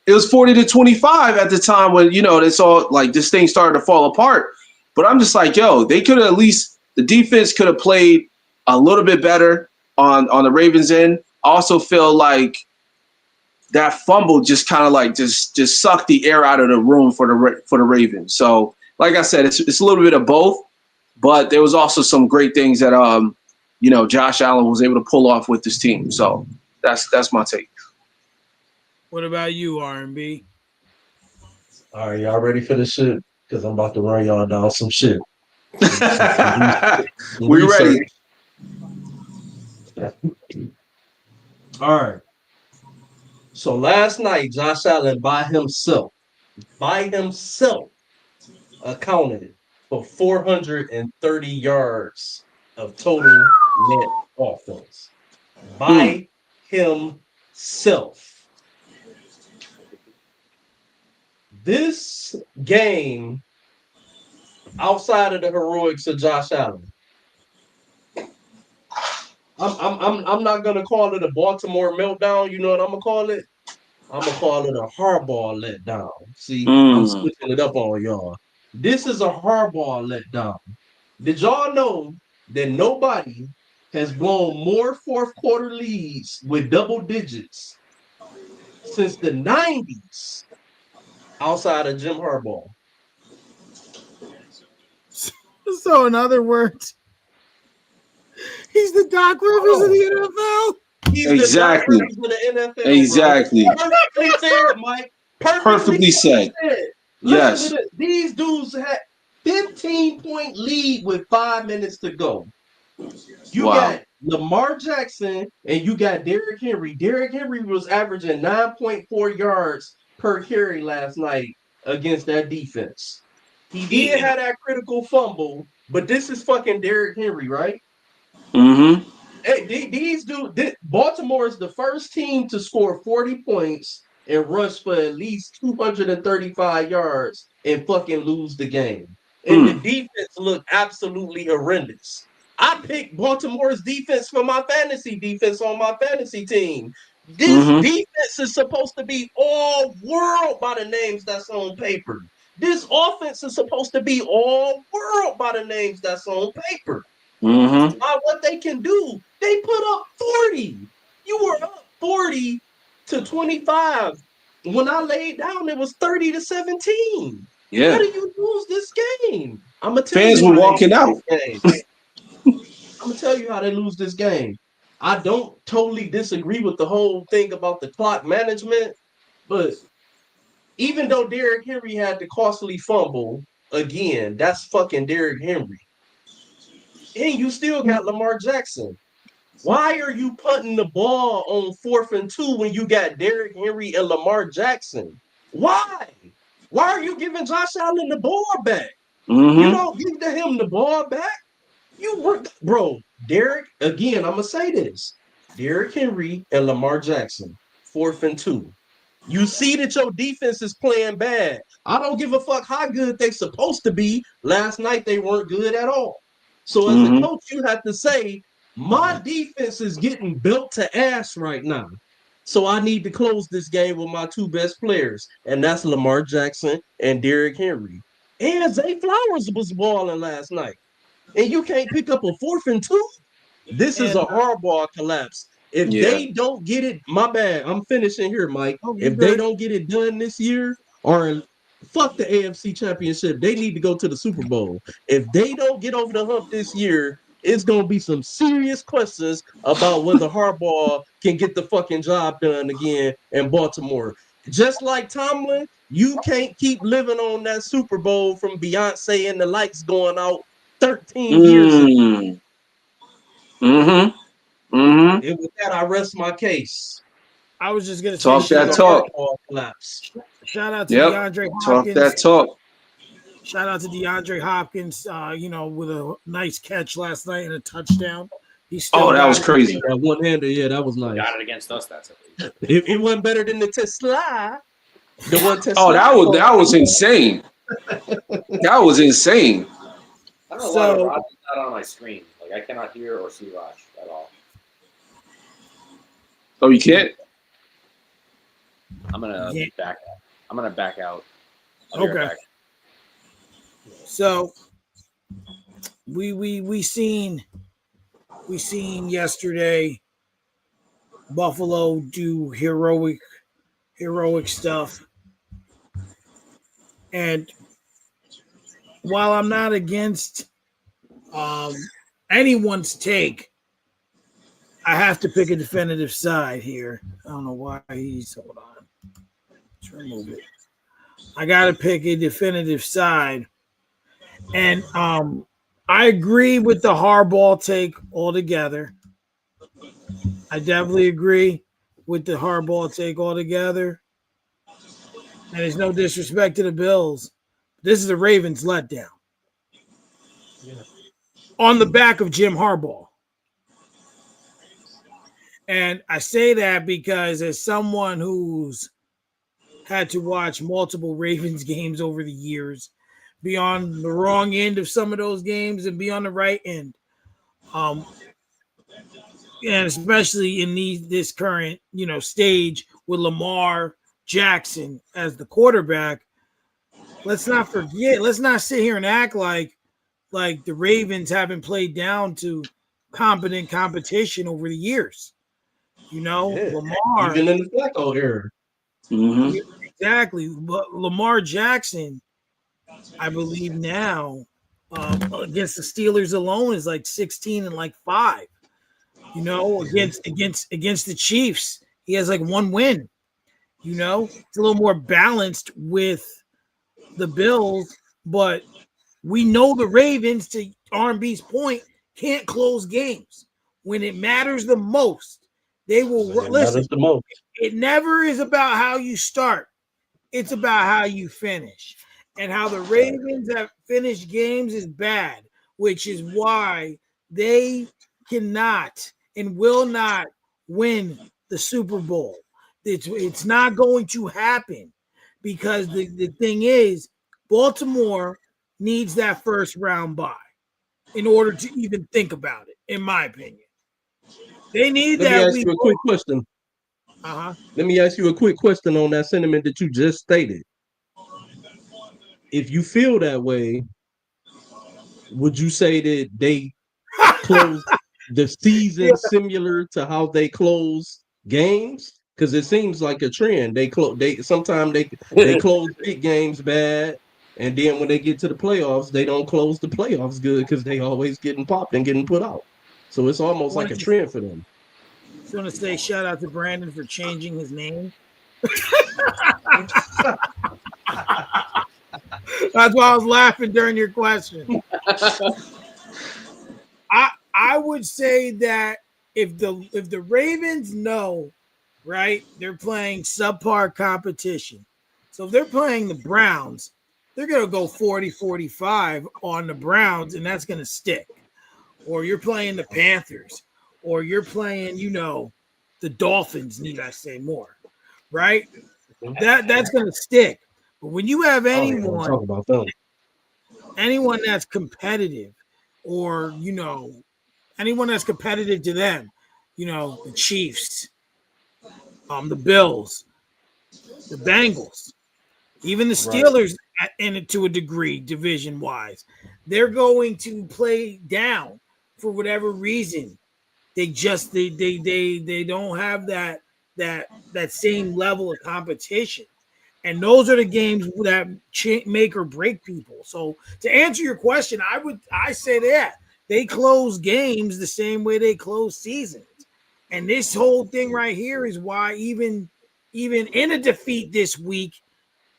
it was 40-25 at the time when, it's all like this thing started to fall apart. But I'm just like, yo, they could have at least, the defense could have played a little bit better on the Ravens end. I also feel like that fumble just kind of like just sucked the air out of the room for the Ravens. So, like I said, it's a little bit of both, but there was also some great things that Josh Allen was able to pull off with this team. So that's my take. What about you, R&B? All right, y'all ready for this shit? Because I'm about to run y'all down some shit. We ready. All right. So last night, Josh Allen by himself accounted for 430 yards of total net offense. By himself. This game, outside of the heroics of Josh Allen, I'm not gonna call it a Baltimore meltdown. You know what I'm gonna call it? I'm gonna call it a Harbaugh letdown. See, I'm switching it up on y'all. This is a Harbaugh letdown. Did y'all know that nobody has blown more fourth quarter leads with double digits since the 90s outside of Jim Harbaugh? So, in other words, he's the Doc Rivers of the NFL. He's exactly. The Doc Rivers of the NFL. Exactly. Bro. Perfectly said, Mike. Perfectly said. Yes. These dudes had 15-point lead with 5 minutes to go. You got Lamar Jackson and you got Derrick Henry. Derrick Henry was averaging 9.4 yards per carry last night against that defense. He did have that critical fumble, but this is fucking Derrick Henry, right? Mm-hmm. Hey, these dudes, Baltimore is the first team to score 40 points and rush for at least 235 yards and fucking lose the game. And the defense looked absolutely horrendous. I picked Baltimore's defense for my fantasy defense on my fantasy team. This defense is supposed to be all world by the names that's on paper. This offense is supposed to be all world by the names that's on paper. By what they can do, they put up 40. You were up 40-25. When I laid down, it was 30-17. Yeah. How do you lose this game? I'm gonna tell fans you were walking out. I'm gonna tell you how they lose this game. I don't totally disagree with the whole thing about the clock management, but even though Derrick Henry had the costly fumble again, that's fucking Derrick Henry. And you still got Lamar Jackson. Why are you punting the ball on 4th and 2 when you got Derrick Henry and Lamar Jackson? Why? Why are you giving Josh Allen the ball back? You don't give him the ball back. Bro, Derrick, again, I'm going to say this. Derrick Henry and Lamar Jackson, 4th and 2. You see that your defense is playing bad. I don't give a fuck how good they're supposed to be. Last night, they weren't good at all. So as a coach, you have to say, my defense is getting built to ass right now. So I need to close this game with my two best players, and that's Lamar Jackson and Derrick Henry. And Zay Flowers was balling last night. And you can't pick up a 4th and 2? This is a Harbaugh collapse. If they don't get it, my bad, I'm finishing here, Mike. If they don't get it done this year, or fuck the AFC Championship, they need to go to the Super Bowl. If they don't get over the hump this year, it's going to be some serious questions about whether Harbaugh can get the fucking job done again in Baltimore. Just like Tomlin, you can't keep living on that Super Bowl from Beyonce and the lights going out 13 years ago. And with that, I rest my case. I was just gonna say, talk that talk. Shout out to DeAndre Hopkins. Talk that talk. Shout out to DeAndre Hopkins. With a nice catch last night and a touchdown. That was crazy. That one-hander, yeah, that was nice. Got it against us. That's it wasn't better than the Tesla. The one test. Oh, that was insane. That was insane. I don't know why Raj is not on my screen. Like I cannot hear or see Raj at all. Oh, you can't? I'm gonna back out. I'm gonna back out. I'll be right Okay. back. So we seen yesterday Buffalo do heroic stuff. And while I'm not against anyone's take, I have to pick a definitive side here. I don't know why he's hold on. Let's remove it. I gotta pick a definitive side. And I agree with the Harbaugh take altogether. I definitely agree with the Harbaugh take altogether. And there's no disrespect to the Bills. This is the Ravens letdown. Yeah. On the back of Jim Harbaugh. And I say that because as someone who's had to watch multiple Ravens games over the years, be on the wrong end of some of those games and be on the right end. And especially in this current, stage with Lamar Jackson as the quarterback, let's not forget, let's not sit here and act like the Ravens haven't played down to competent competition over the years. Lamar. Even in the Flacco era. Mm-hmm. Exactly. But Lamar Jackson, I believe now, against the Steelers alone is like 16 and like 5. Against the Chiefs, he has like 1 win. It's a little more balanced with the Bills, but we know the Ravens, to R&B's point, can't close games. When it matters the most, they will listen. The most. It never is about how you start. It's about how you finish. And how the Ravens have finished games is bad, which is why they cannot and will not win the Super Bowl. It's not going to happen because the thing is, Baltimore needs that first round bye in order to even think about it, in my opinion. They need that. Let me ask you a quick question. Let me ask you a quick question on that sentiment that you just stated. If you feel that way, would you say that they close the season similar to how they close games? Because it seems like a trend. Sometimes they close big games bad, and then when they get to the playoffs, they don't close the playoffs good because they always getting popped and getting put out. So it's almost like a trend for them. I just want to say shout out to Brandon for changing his name. That's why I was laughing during your question. I would say that if the Ravens know, right, they're playing subpar competition. So if they're playing the Browns, they're going to go 40-45 on the Browns, and that's going to stick. Or you're playing the Panthers, or you're playing, the Dolphins, need I say more, right? That's going to stick. But when you have anyone that's competitive, or anyone that's competitive to them, the Chiefs, the Bills, the Bengals, even the Steelers, in it to a degree, division wise, they're going to play down for whatever reason. They just they don't have that same level of competition. And those are the games that make or break people. So to answer your question, I say that they close games the same way they close seasons. And this whole thing right here is why even in a defeat this week,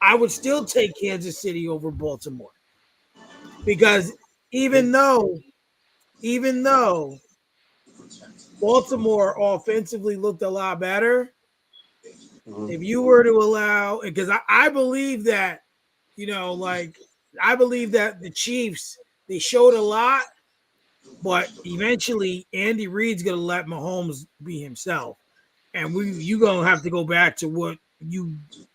I would still take Kansas City over Baltimore. Because even though Baltimore offensively looked a lot better, if you were to allow, because I believe that, I believe that the Chiefs, they showed a lot, but eventually Andy Reid's going to let Mahomes be himself. And you going to have to go back to what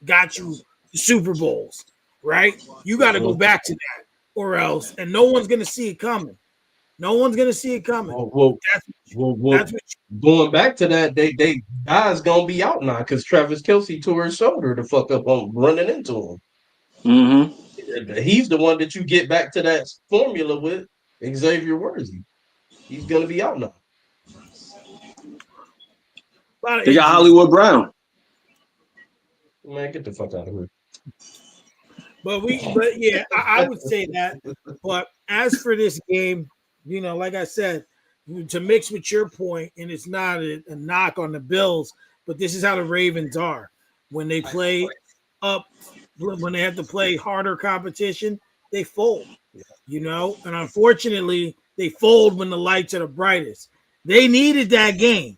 got you the Super Bowls, right? You got to go back to that, or else, and no one's gonna see it coming. No one's gonna see it coming. That's what going back to that, they guys gonna be out now because Travis Kelce tore his shoulder the fuck up on running into him. Mm-hmm. He's the one that you get back to that formula with, Xavier Worthy. He's gonna be out now. They got Hollywood Brown. Man, get the fuck out of here. But yeah, I would say that. But as for this game, you know, like I said, to mix with your point, and it's not a knock on the Bills, but this is how the Ravens are when they play up, when they have to play harder competition, they fold. You know, and unfortunately, they fold when the lights are the brightest. They needed that game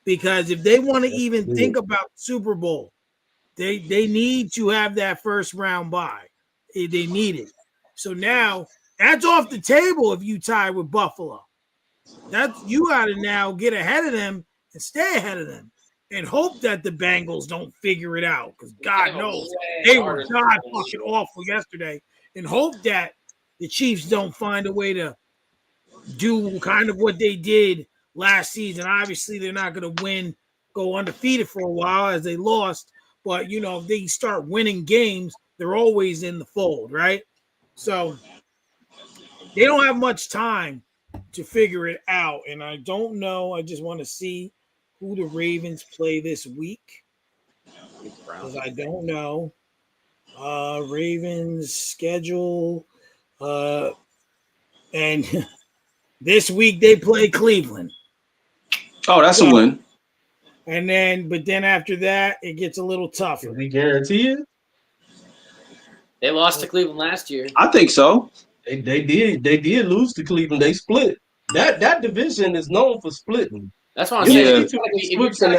because if they want to even think about Super Bowl, they need to have that first round bye. They need it. So now that's off the table if you tie with Buffalo. That's you got to now get ahead of them and stay ahead of them and hope that the Bengals don't figure it out because God knows they were god fucking awful yesterday. And hope that the Chiefs don't find a way to do kind of what they did last season. Obviously, they're not going to go undefeated for a while as they lost. But, you know, if they start winning games, they're always in the fold, right? So they don't have much time to figure it out. And I don't know. I just want to see who the Ravens play this week because I don't know. Ravens schedule. And this week they play Cleveland. Oh, that's a win. And then after that, it gets a little tougher. Can we guarantee it? They lost to Cleveland last year. I think so. They did lose to Cleveland. They split. That division is known for splitting. That's what I'm saying. If you're trying to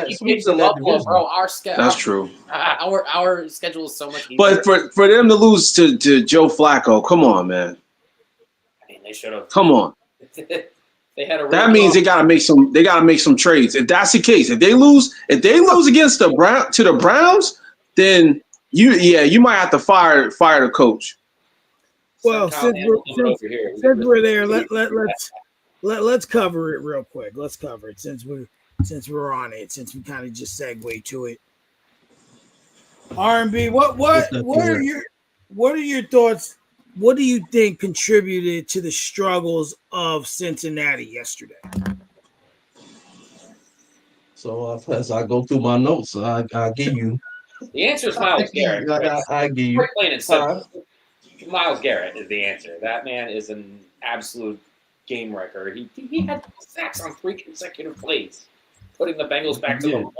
keep pace in that division, bro, that's true. Our schedule is so much easier. But for them to lose to Joe Flacco, come on, man. I mean, they should have. Come on. They had a. That means they gotta make some. They gotta make some trades. If that's the case, if they lose against the Browns, then you might have to fire the coach. Well, since we're there, let's cover it real quick. Let's cover it since we're on it. Since we kind of just segue to it. R&B, what are your thoughts? What do you think contributed to the struggles of Cincinnati yesterday? So as I go through my notes, I give you. The answer is Myles Garrett. I give you. Plain and simple. Myles Garrett is the answer. That man is an absolute game wrecker. He had sacks on 3 consecutive plays, putting the Bengals back to the 1.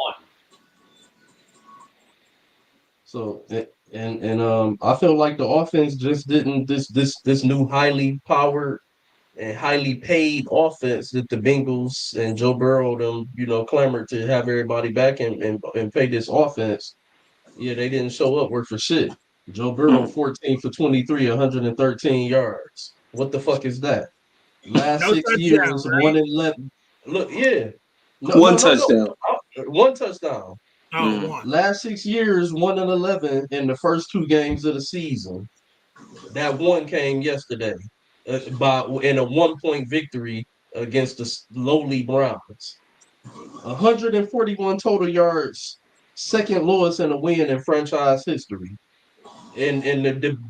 So and I feel like the offense just didn't this new highly powered and highly paid offense that the Bengals and Joe Burrow them clamored to have everybody back and pay this offense. Yeah, they didn't show up worth for shit. Joe Burrow 14 for 23, 113 yards. What the fuck is that? Last 6 years, right? 1-11. Look, yeah. One touchdown. One touchdown. Oh, Last 6 years, 1-11 in the first 2 games of the season. That one came yesterday in a 1-point victory against the lowly Browns. 141 total yards, second lowest in a win in franchise history. And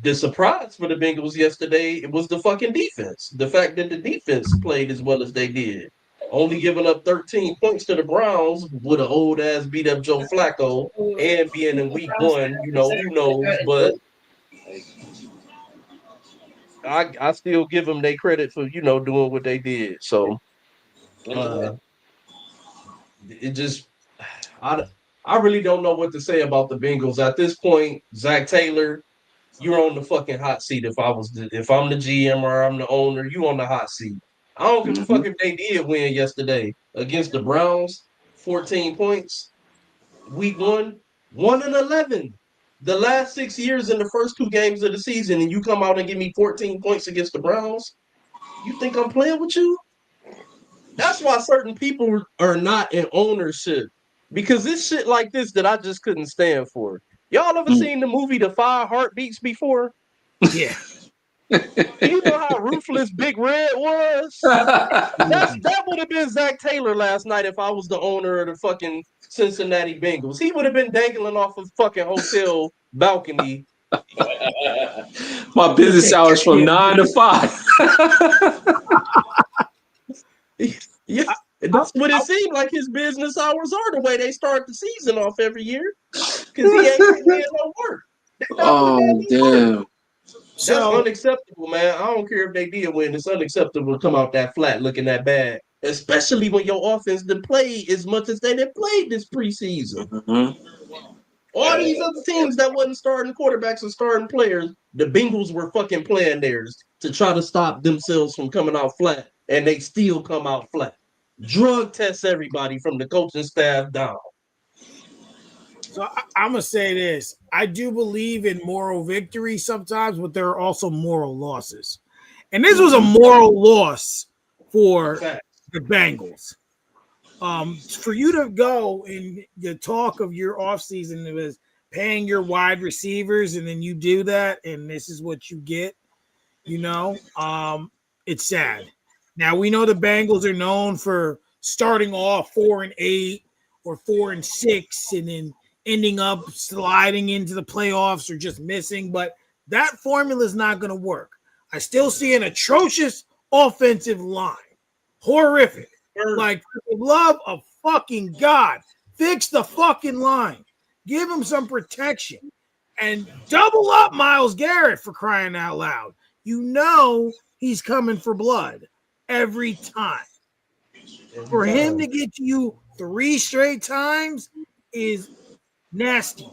the surprise for the Bengals yesterday, it was the fucking defense. The fact that the defense played as well as they did. Only giving up 13 points to the Browns with an old ass beat up Joe Flacco and being in week 1, who knows, but I still give them their credit for, doing what they did. So it just I really don't know what to say about the Bengals. At this point, Zach Taylor, you're on the fucking hot seat. If I'm the GM or I'm the owner, you on the hot seat. I don't give a fuck if they did win yesterday against the Browns, 14 points. Week 1, 1-11. The last 6 years in the first 2 games of the season, and you come out and give me 14 points against the Browns? You think I'm playing with you? That's why certain people are not in ownership. Because it's shit like this that I just couldn't stand for. Y'all ever seen the movie The Five Heartbeats before? Yeah. You know how ruthless Big Red was? That would have been Zach Taylor last night if I was the owner of the fucking Cincinnati Bengals. He would have been dangling off a fucking hotel balcony. My business hours from 9 to 5. Yeah, that's what it seemed like his business hours are, the way they start the season off every year. Because he ain't putting in no work. Oh, damn. That's unacceptable, man. I don't care if they did win. It's unacceptable to come out that flat looking that bad. Especially when your offense didn't play as much as they didn't play this preseason. Mm-hmm. All these other teams that wasn't starting quarterbacks and starting players, the Bengals were fucking playing theirs to try to stop themselves from coming out flat, and they still come out flat. Drug test everybody from the coaching staff down. So I'm going to say this. I do believe in moral victory sometimes, but there are also moral losses. And this was a moral loss for the Bengals. For you to go in the talk of your offseason, it was paying your wide receivers, and then you do that, and this is what you get, it's sad. Now, we know the Bengals are known for starting off 4-8 or 4-6 and then ending up sliding into the playoffs or just missing, but that formula is not going to work. I still see an atrocious offensive line. Horrific. Like, for the love of fucking God, fix the fucking line. Give him some protection. And double up Myles Garrett, for crying out loud. You know he's coming for blood every time. For him to get to you 3 straight times is nasty,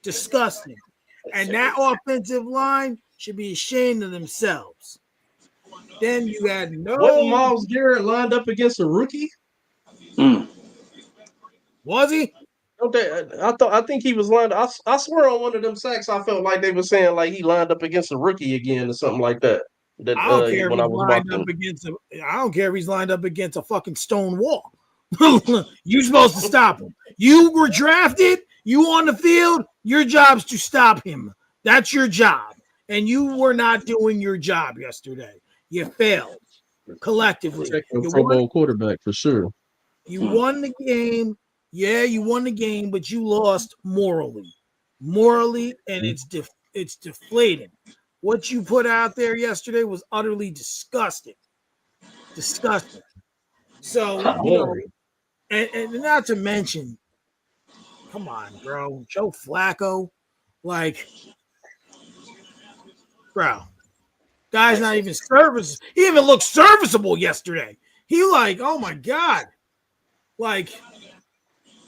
disgusting. And that offensive line should be ashamed of themselves. Then you had Wasn't Myles Garrett lined up against a rookie? Was he? Okay, I think he was lined up. I swear on one of them sacks, I felt like they were saying like he lined up against a rookie again or something like that. I don't care when I was lined up against I don't care if he's lined up against a fucking stone wall. You're supposed to stop him. You were drafted. You on the field. Your job's to stop him. That's your job. And you were not doing your job yesterday. You failed collectively. You Pro Bowl quarterback for sure. You won the game. Yeah, you won the game, but you lost morally. And it's deflating. What you put out there yesterday was utterly disgusting. Disgusting. So, and not to mention, come on, bro, Joe Flacco, like, bro, guy's not even service. He even looked serviceable yesterday. He like, oh my God, like,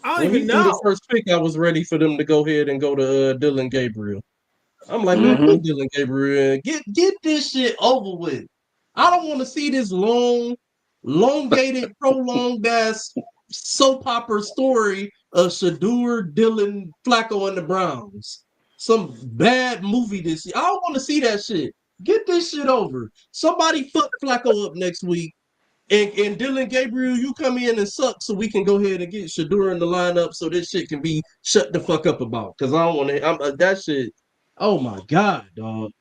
I don't even know. The first pick, I was ready for them to go ahead and go to Dylan Gabriel. I'm like, man, put Dylan Gabriel. Get this shit over with. I don't want to see this elongated, prolonged ass soap opera story of Shadur, Dylan, Flacco, and the Browns. Some bad movie this year. I don't want to see that shit. Get this shit over. Somebody fuck Flacco up next week. And Dylan Gabriel, you come in and suck so we can go ahead and get Shadur in the lineup so this shit can be shut the fuck up about. Because I don't want to. That shit. Oh my God, dog.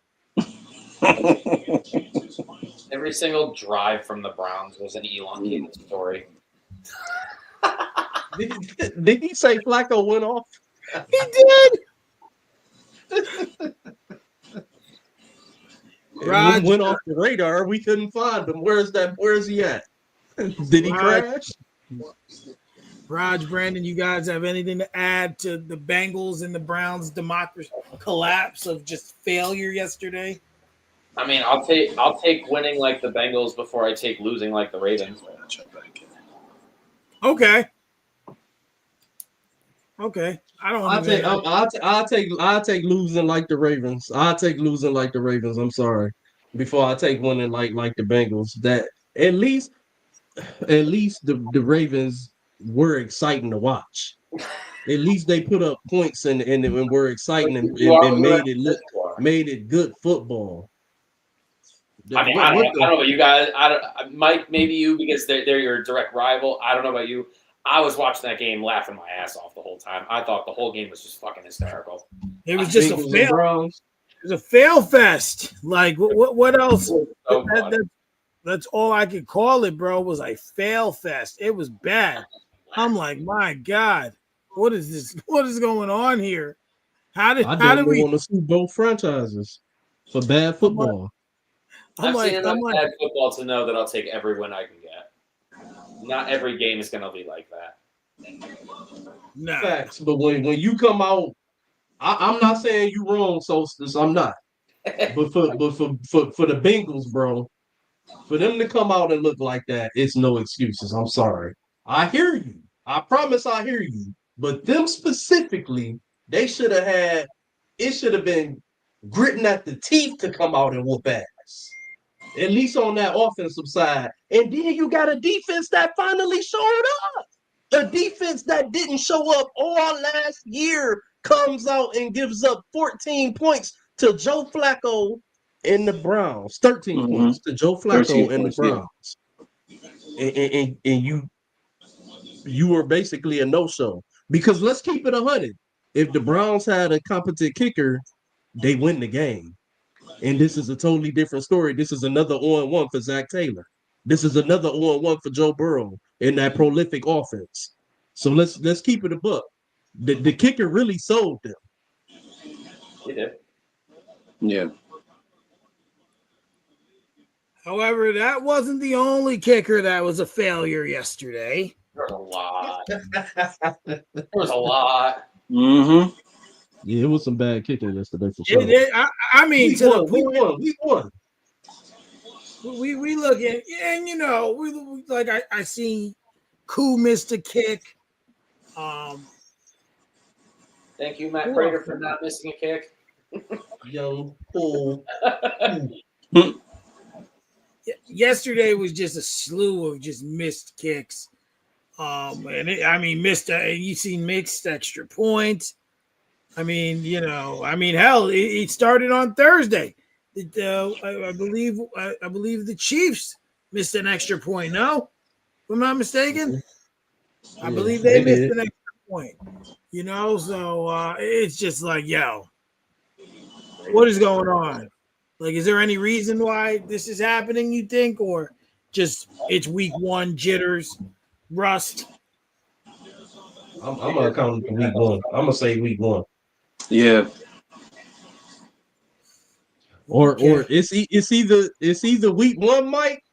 Every single drive from the Browns was an elongated story. Did he say Flacco went off? He did. Raj went off the radar. We couldn't find him. Where is he at? Did he crash? Raj, Brandon, you guys have anything to add to the Bengals and the Browns' democracy collapse of just failure yesterday? I mean, I'll take winning like the Bengals before I take losing like the Ravens. Okay. I don't. I'll take losing like the Ravens. I'll take losing like the Ravens. I'm sorry. Before I take winning like the Bengals. That at least the Ravens were exciting to watch. At least they put up points and were exciting and made it good football. I mean, I don't know about you guys. Mike, maybe you because they're your direct rival. I don't know about you. I was watching that game laughing my ass off the whole time. I thought the whole game was just fucking hysterical. It was just a Bengals and fail. Browns. It was a fail fest. Like what else? So That's all I could call it, bro. Was a fail fest. It was bad. I'm like, my God, what is this? What is going on here? How did we want to see both franchises for bad football? I'm I've like, seen enough bad football to know that I'll take every win I can get. Not every game is going to be like that. nah. Facts, but when you come out, I'm not saying you wrong, Solstice. I'm not. But for the Bengals, bro, for them to come out and look like that, it's no excuses. I'm sorry. I hear you. I promise I hear you. But them specifically, they should have had. It should have been gritting at the teeth to come out and whoop ass. At least on that offensive side. And then you got a defense that finally showed up. A defense that didn't show up all last year comes out and gives up 14 points to Joe Flacco and the Browns. 13 points to Joe Flacco and the Browns. Yeah. And you were basically a no-show. Because let's keep it 100. If the Browns had a competent kicker, they win the game. And this is a totally different story. This is another 0-1 for Zach Taylor. This is another 0-1 for Joe Burrow in that prolific offense. So let's keep it a buck. The kicker really sold them. He did. Yeah. However, that wasn't the only kicker that was a failure yesterday. There was a lot. There was a lot. Mm-hmm. Yeah, it was some bad kicking yesterday for sure. I mean, we to won, the point we won. We look at, and you know, we like I see Koo missed a kick. Thank you, Matt Prater, for not missing a kick. Young Paul. Yesterday was just a slew of just missed kicks. Missed. You see mixed extra points. I mean, hell, it started on Thursday. I believe the Chiefs missed an extra point. No, if I'm not mistaken. I believe they missed an extra point. So it's just like, yo, what is going on? Like, is there any reason why this is happening, you think, or just it's week one jitters, rust? I'm gonna count it for week one. I'm gonna say week one. Yeah. Or it's either week one, Mike,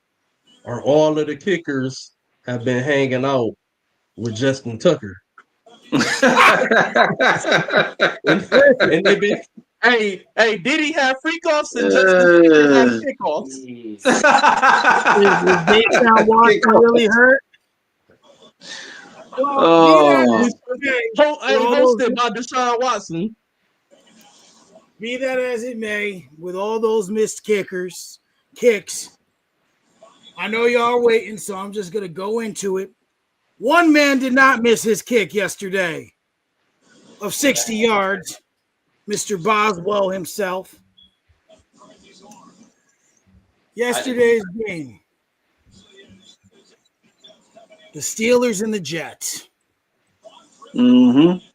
or all of the kickers have been hanging out with Justin Tucker. and they've been, hey, did he have freak offs and Justin Tucker have kickoffs? Is Deshaun Watson really hurt? Hosted by Deshaun Watson. Be that as it may, with all those missed kicks, I know y'all are waiting, so I'm just going to go into it. One man did not miss his kick yesterday of 60 yards, Mr. Boswell himself. Yesterday's game, the Steelers and the Jets. Mm-hmm.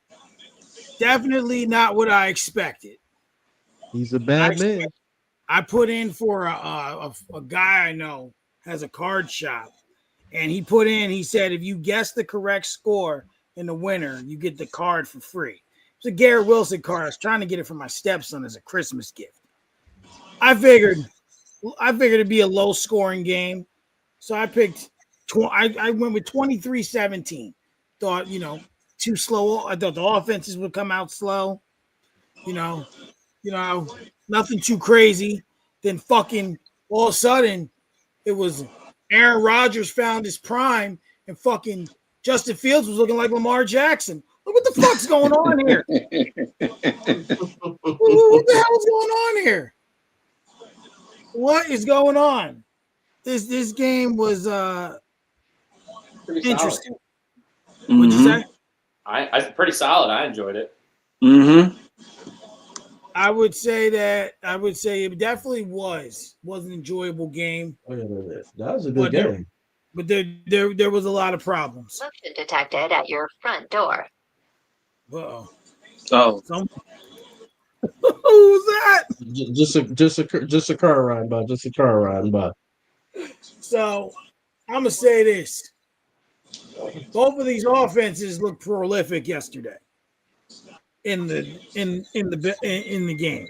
Definitely not what I expected. He's a bad man. I put in for a guy I know has a card shop, and he said, if you guess the correct score in the winner, you get the card for free. It's a Garrett Wilson card. I was trying to get it for my stepson as a Christmas gift. I figured it'd be a low scoring game, so I picked. I went with 23-17. Thought, too slow. I thought the offenses would come out slow. Nothing too crazy. Then fucking all of a sudden, it was Aaron Rodgers found his prime, and fucking Justin Fields was looking like Lamar Jackson. Look what the fuck's going on here. What the hell is going on here? What is going on? This game was interesting. Mm-hmm. What'd you say? I pretty solid. I enjoyed it. Mm-hmm. I would say it definitely was an enjoyable game. That was a good game. But there was a lot of problems. Motion detected at your front door. Uh-oh. Oh, Who was that? Just a car riding by. Just a car riding by. So I'm gonna say this: both of these offenses looked prolific yesterday in the game.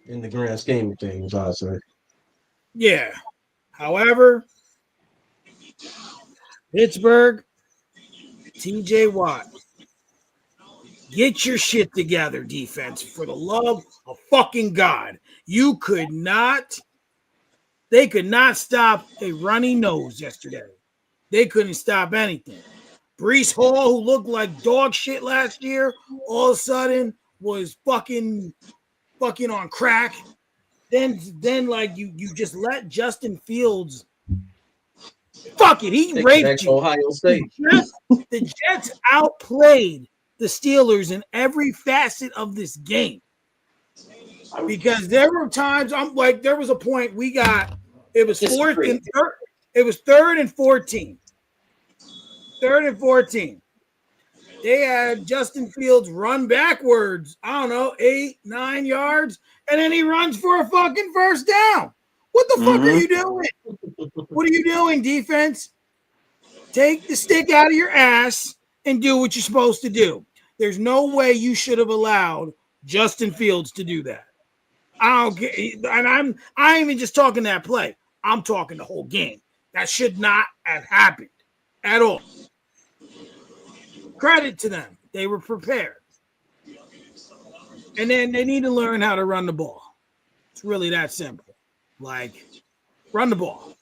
In the grand scheme of things, I say. Yeah. However, Pittsburgh, TJ Watt, get your shit together, defense. For the love of fucking God. They could not stop a runny nose yesterday. They couldn't stop anything. Breece Hall, who looked like dog shit last year, all of a sudden was fucking on crack. Then like you just let Justin Fields. Fuck it, he raped you. Ohio State. The Jets outplayed the Steelers in every facet of this game. Because there were times there was a point it was third and 14. Third and 14. They had Justin Fields run backwards, 8-9 yards, and then he runs for a fucking first down. What the fuck are you doing? What are you doing, defense? Take the stick out of your ass and do what you're supposed to do. There's no way you should have allowed Justin Fields to do that. I don't get, and I ain't even just talking that play. I'm talking the whole game. That should not have happened at all. Credit to them. They were prepared. And then they need to learn how to run the ball. It's really that simple. Like, run the ball.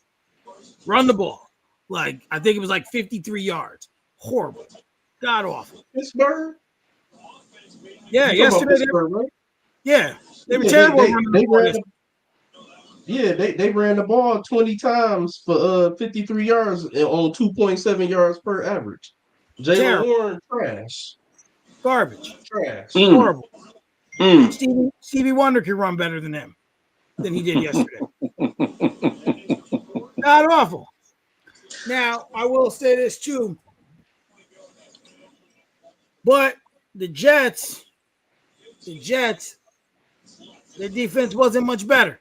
Run the ball. Like, I think it was like 53 yards. Horrible. God awful. Pittsburgh? Yeah, yesterday. Right? Yeah. They were terrible. They ran the ball 20 times for 53 yards on 2.7 yards per average. Jalen Warren, trash. Garbage. Trash. Horrible. Stevie Wonder could run better than him than he did yesterday. God awful. Now, I will say this too. But the Jets, their defense wasn't much better.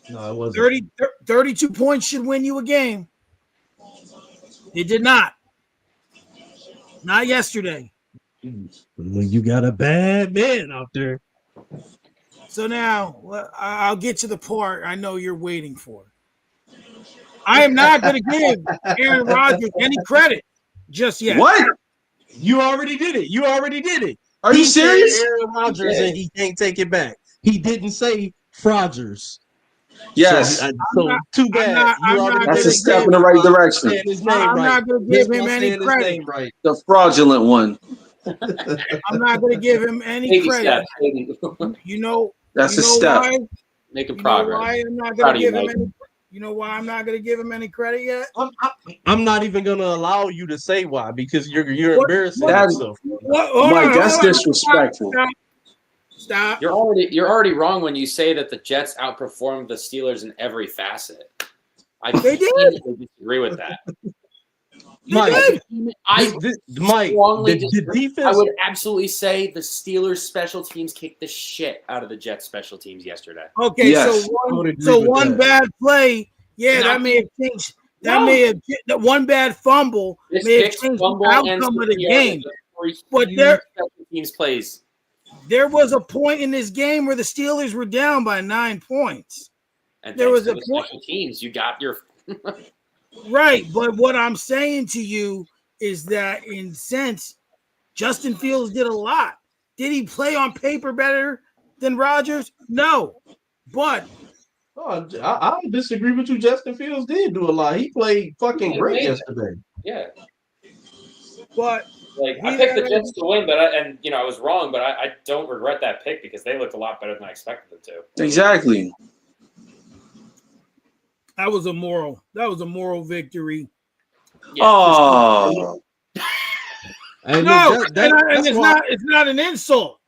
No, it wasn't. 32 points should win you a game. It did not. Not yesterday. When you got a bad man out there. So now, I'll get to the part I know you're waiting for. I am not going to give Aaron Rodgers any credit just yet. What? You already did it. Are you serious? Aaron Rodgers and he can't take it back. He didn't say Frogers. Yes. So too bad. That's a step in the right direction. I'm not going to give him any credit. Right. The fraudulent one. I'm not going to give him any credit. You know, that's a step. Why? Making progress. Why I'm not going to give him any. You know why I'm not going to give him any credit yet? I'm not even going to allow you to say why because you're embarrassing yourself. Mike, that's disrespectful. Stop. You're already wrong when you say that the Jets outperformed the Steelers in every facet. They did. Disagree with that. Mike, the defense. I would absolutely say the Steelers special teams kicked the shit out of the Jets special teams yesterday. Okay, yes. so one bad play, that may have changed. That one bad fumble may have changed the outcome of the game. But special teams plays. There was a point in this game where the Steelers were down by 9 points. And there was a point. Special teams, you got your right. But what I'm saying to you is that, in sense, Justin Fields did a lot. Did he play on paper better than Rodgers? No, but I disagree with you. Justin Fields did do a lot. He played fucking great yesterday. Yeah, but. I picked the Jets to win, but I was wrong. But I don't regret that pick because they looked a lot better than I expected them to. Exactly. That was a moral victory. Yeah. Oh. No, it's not an insult.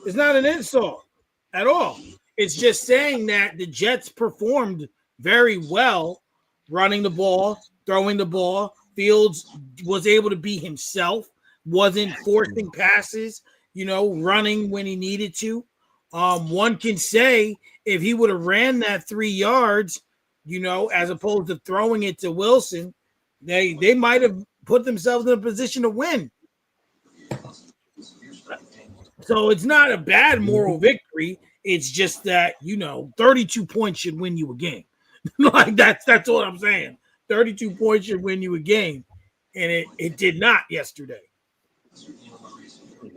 It's not an insult at all. It's just saying that the Jets performed very well running the ball, throwing the ball. Fields was able to be himself, wasn't forcing passes, running when he needed to. One can say if he would have ran that 3 yards, as opposed to throwing it to Wilson, they might have put themselves in a position to win. So it's not a bad moral victory. It's just that, 32 points should win you a game. Like that's what I'm saying. 32 points should win you a game. And it did not yesterday.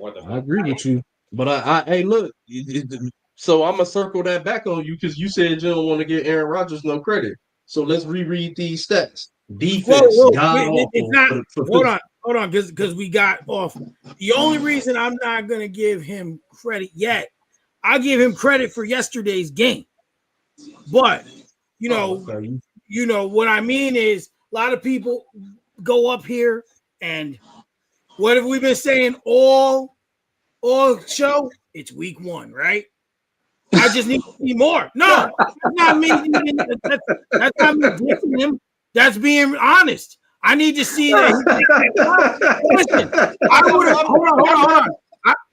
I agree with you. But hey, look, so I'm going to circle that back on you because you said you don't want to give Aaron Rodgers no credit. So let's reread these stats. Defense, it's not. Hold on, because we got off. The only reason I'm not going to give him credit yet, I'll give him credit for yesterday's game. But, what I mean is a lot of people go up here and what have we been saying all show? It's week 1, right? I just need to see more. No, that's not me. That's not me dissing him. That's being honest. I need to see that. Listen, I would have.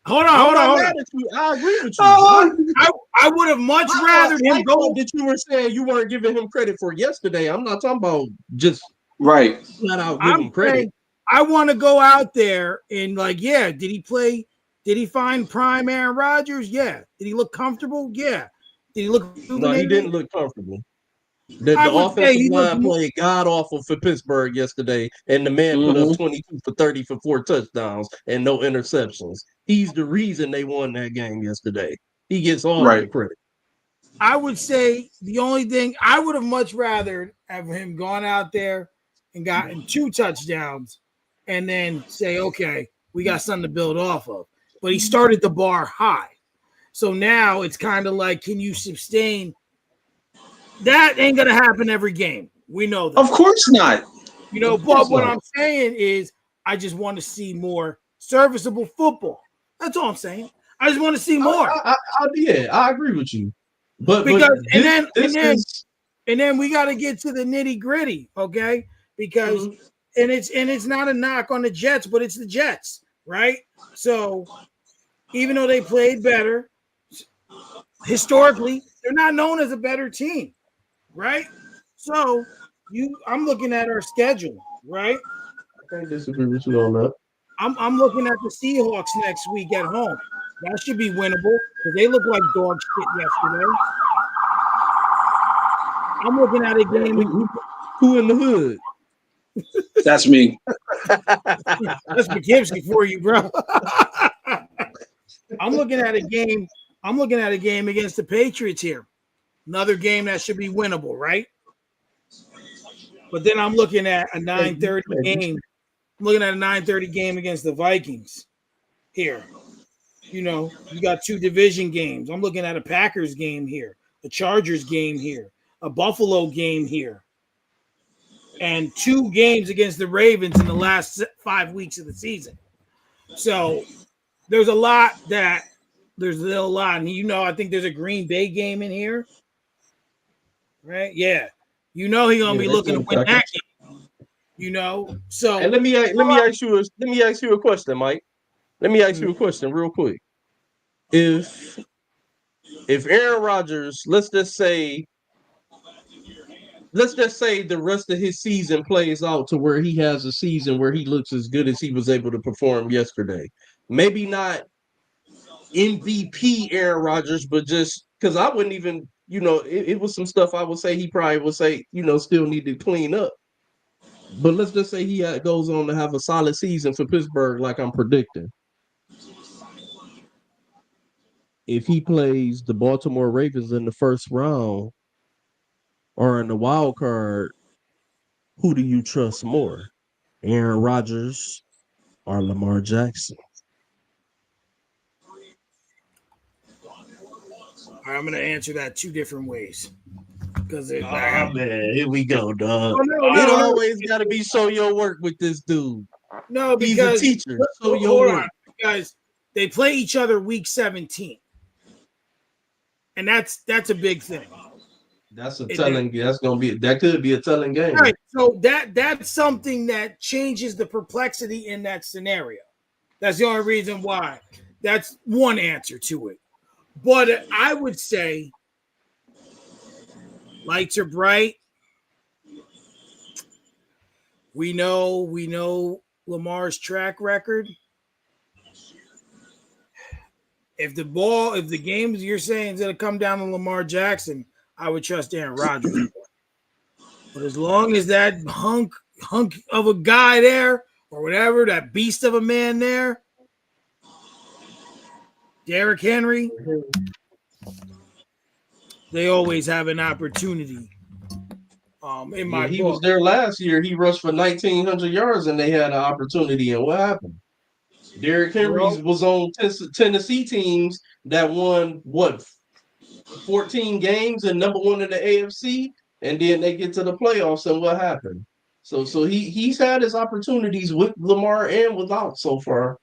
Hold on. I agree with you. I would have much rather him go. That you were saying you weren't giving him credit for yesterday. I'm not talking about just right. Flat out give him credit. I want to go out there and did he play? Did he find prime Aaron Rodgers? Yeah. Did he look comfortable? Yeah. Did he look? No, he didn't look comfortable. The offensive line played god awful for Pittsburgh yesterday, and the man put up 22 for 30 for 4 touchdowns and no interceptions. He's the reason they won that game yesterday. He gets all the credit. I would say the only thing I would have much rather have him gone out there and gotten 2 touchdowns and then say, okay, we got something to build off of. But he started the bar high. So now it's kind of like, can you sustain? That ain't going to happen every game. We know that. Of course not. But what I'm saying is I just want to see more serviceable football. That's all I'm saying. I just want to see more. I agree with you. But then we got to get to the nitty gritty, okay? Because and it's not a knock on the Jets, but it's the Jets, right? So even though they played better, historically, they're not known as a better team, right? So I'm looking at our schedule, right? I can't disagree with you on that. I'm looking at the Seahawks next week at home. That should be winnable because they look like dog shit yesterday. I'm looking at a game. Who in the hood? That's me. That's Poughkeepsie for you, bro. I'm looking at a game. I'm looking at a game against the Patriots here. Another game that should be winnable, right? But then I'm looking at a 9:30 game. I'm looking at a 9:30 game against the Vikings here. You got 2 division games. I'm looking at a Packers game here, a Chargers game here, a Buffalo game here, and 2 games against the Ravens in the last 5 weeks of the season. So there's a lot. And I think there's a Green Bay game in here, right? Yeah, he's gonna be looking to win that game. So and let me ask you a question, Mike. Let me ask you a question real quick. If Aaron Rodgers, let's just say the rest of his season plays out to where he has a season where he looks as good as he was able to perform yesterday. Maybe not MVP Aaron Rodgers, but just because I wouldn't even, it was some stuff I would say he probably would say, still need to clean up. But let's just say he goes on to have a solid season for Pittsburgh like I'm predicting. If he plays the Baltimore Ravens in the first round or in the wild card, who do you trust more? Aaron Rodgers or Lamar Jackson? I'm going to answer that 2 different ways. Because man, here we go, dog. It always got to be show your work with this dude. No, because he's a teacher. Show your work. Guys, they play each other week 17. And that's a big thing. That's a telling. That could be a telling game. Right. So that's something that changes the perplexity in that scenario. That's the only reason why. That's one answer to it. But I would say lights are bright. We know Lamar's track record. If the games you're saying is gonna come down to Lamar Jackson, I would trust Aaron Rodgers. But as long as that hunk of a guy there, or whatever, that beast of a man there, Derrick Henry, they always have an opportunity. He was there last year. He rushed for 1,900 yards, and they had an opportunity. And what happened? Derrick Henry was on Tennessee teams that won 14 games and number one in the AFC, and then they get to the playoffs, and what happened? So he's had his opportunities with Lamar and without so far.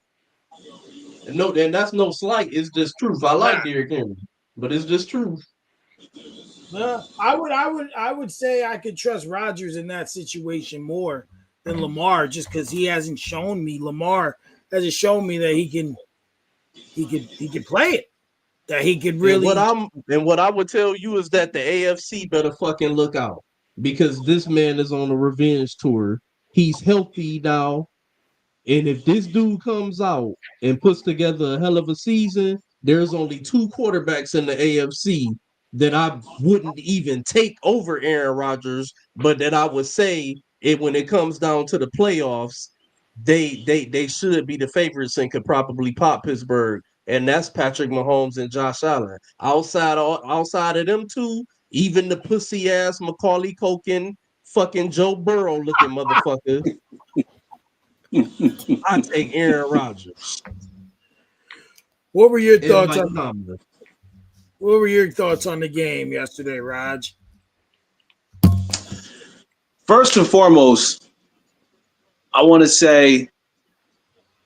And that's no slight. It's just truth. I like Derrick Henry, but it's just truth. I would say I could trust Rodgers in that situation more than Lamar, just because he hasn't shown me. Lamar hasn't shown me that he can play it. That he could really. And what I would tell you is that the AFC better fucking look out, because this man is on a revenge tour. He's healthy now, and if this dude comes out and puts together a hell of a season, there's only 2 quarterbacks in the AFC that I wouldn't even take over Aaron Rodgers, but that I would say when it comes down to the playoffs, they should be the favorites and could probably pop Pittsburgh, and that's Patrick Mahomes and Josh Allen. Outside of them two, even the pussy ass Macaulay Culkin, fucking Joe Burrow looking motherfucker, I take Aaron Rodgers. What were your thoughts on? What were your thoughts on the game yesterday, Raj? First and foremost, I want to say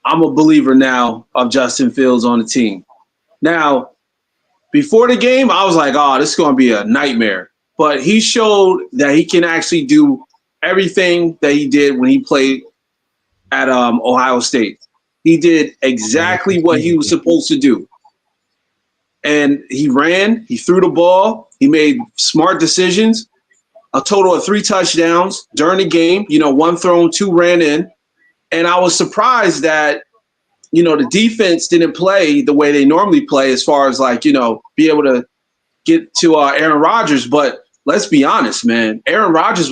I'm a believer now of Justin Fields on the team. Now, before the game, I was like, oh, this is going to be a nightmare. But he showed that he can actually do everything that he did when he played at Ohio State. He did exactly what he was supposed to do. And he ran, he threw the ball, he made smart decisions, a total of 3 touchdowns during the game, 1 thrown, 2 ran in. And I was surprised that, the defense didn't play the way they normally play as far as be able to get to Aaron Rodgers. But let's be honest, man, Aaron Rodgers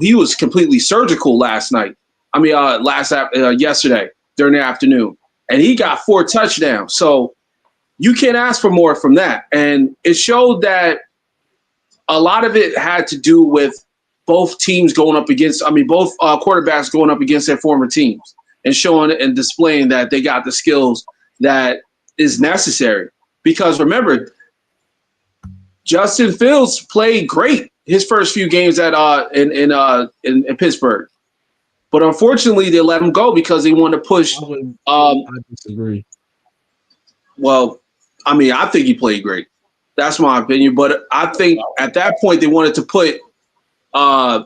he was completely surgical last night. Yesterday during the afternoon, and he got 4 touchdowns. So you can't ask for more from that. And it showed that a lot of it had to do with both teams both quarterbacks going up against their former teams and showing and displaying that they got the skills that is necessary. Because remember, Justin Fields played great his first few games in Pittsburgh. But unfortunately, they let him go because they wanted to push. I disagree. Well, I think he played great. That's my opinion. But I think at that point they wanted to put, they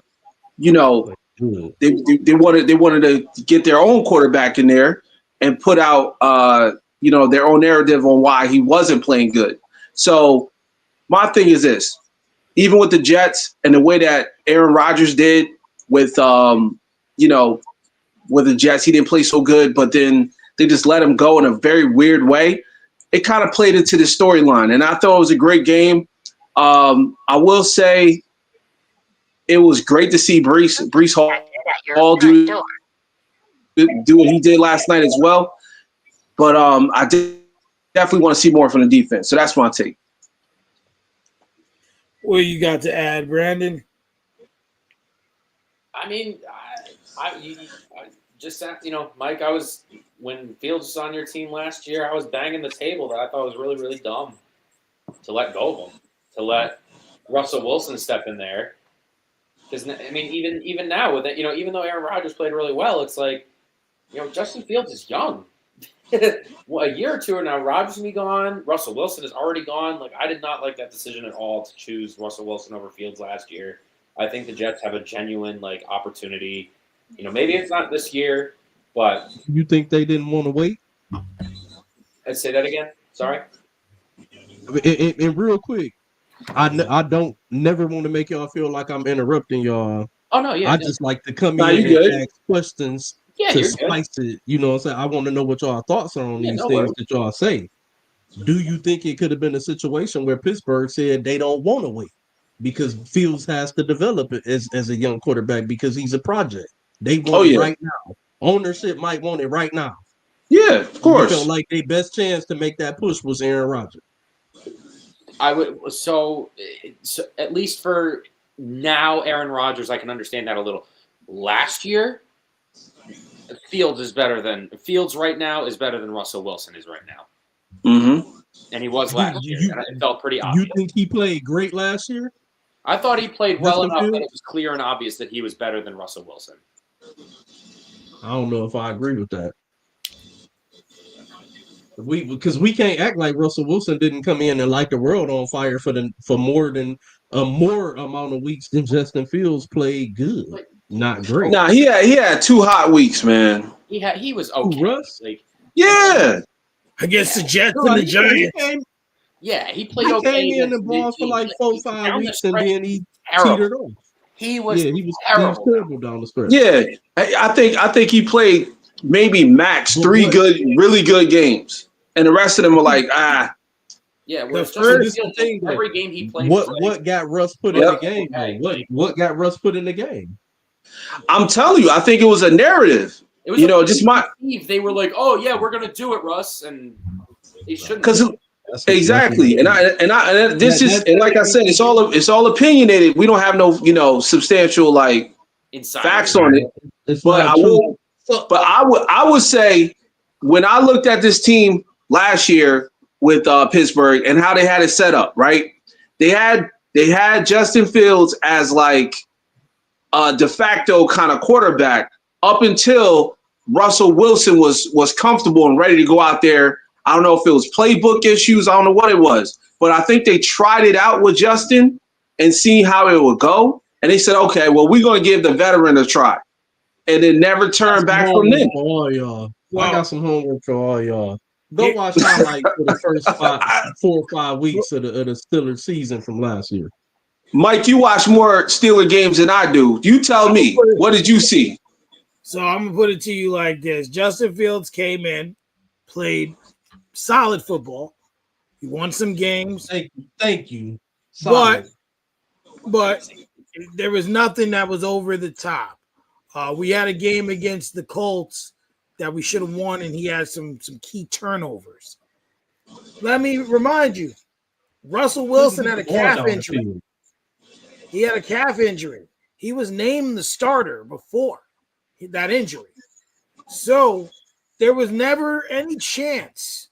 wanted to get their own quarterback in there and put out, their own narrative on why he wasn't playing good. So my thing is this: even with the Jets and the way that Aaron Rodgers did with, with the Jets, he didn't play so good, but then they just let him go in a very weird way. It kind of played into the storyline, and I thought it was a great game. I will say it was great to see Breece Hall do what he did last night as well. But I definitely want to see more from the defense. So that's my take. What you got to add, Brandon? Mike, when Fields was on your team last year, I was banging the table that I thought was really, really dumb to let go of him, to let Russell Wilson step in there. Because, even now with it, even though Aaron Rodgers played really well, it's like, Justin Fields is young. Well, a year or two now, Rodgers will be gone. Russell Wilson is already gone. Like, I did not like that decision at all to choose Russell Wilson over Fields last year. I think the Jets have a genuine opportunity. Maybe it's not this year, but You think they didn't want to wait? I'd say that again. Sorry. And real quick, I don't never want to make y'all feel like I'm interrupting y'all. Oh no, yeah. I just like to come Nah, in you and good. ask questions Yeah, to you're good. spice it. You know what I'm saying? I want to know what y'all thoughts are on Yeah, these no things worries. that y'all say. Do you think it could have been a situation where Pittsburgh said they don't want to wait because Fields has to develop it as a young quarterback because he's a project? They want it right now. Ownership might want it right now. Yeah, of You course. felt like their best chance to make that push was Aaron Rodgers. I would so at least for now, Aaron Rodgers, I can understand that a little. Last year, Fields right now is better than Russell Wilson is right now, and he was last year. And it felt pretty obvious. You think he played great last year? I thought he played well Justin enough that Fields? it was clear and obvious that he was better than Russell Wilson. I don't know if I agree with that. Because we can't act like Russell Wilson didn't come in and light the world on fire for more than a more amount of weeks than Justin Fields played good, not great. Nah, he had 2 hot weeks, man. He was okay. Russ? Yeah. Against the Jets and the Giants. He played He okay. came in and ball for like 4-5 weeks and then he teetered off. He was he was terrible. terrible down the stretch. Yeah. I think he played maybe max 3 really good games. And the rest of them were like, Yeah, every game he played. What got Russ put in the game? What got Russ put in the game? I'm telling you, I think it was a narrative. It was just my. They were like, "Oh yeah, we're gonna do it, Russ," and they shouldn't. Because exactly, and this is like I said, it's all opinionated. We don't have no substantial facts on it. But I would say when I looked at this team last year with Pittsburgh and how they had it set up, right? They had Justin Fields as like a de facto kind of quarterback up until Russell Wilson was comfortable and ready to go out there. I don't know if it was playbook issues. I don't know what it was, but I think they tried it out with Justin and see how it would go. And they said, okay, well, we're going to give the veteran a try. And it never turned back from then. For all y'all. I got some homework for all y'all. Go watch highlights for the first 4 or 5 weeks of the Steelers season from last year. Mike, you watch more Steelers games than I do. You tell me, what did you see? So I'm going to put it to you like this. Justin Fields came in, played solid football. He won some games. Thank you. Solid. But there was nothing that was over the top. We had a game against the Colts that we should have won, and he had some key turnovers. Let me remind you, Russell Wilson had a calf injury. He had a calf injury. He was named the starter before that injury. So there was never any chance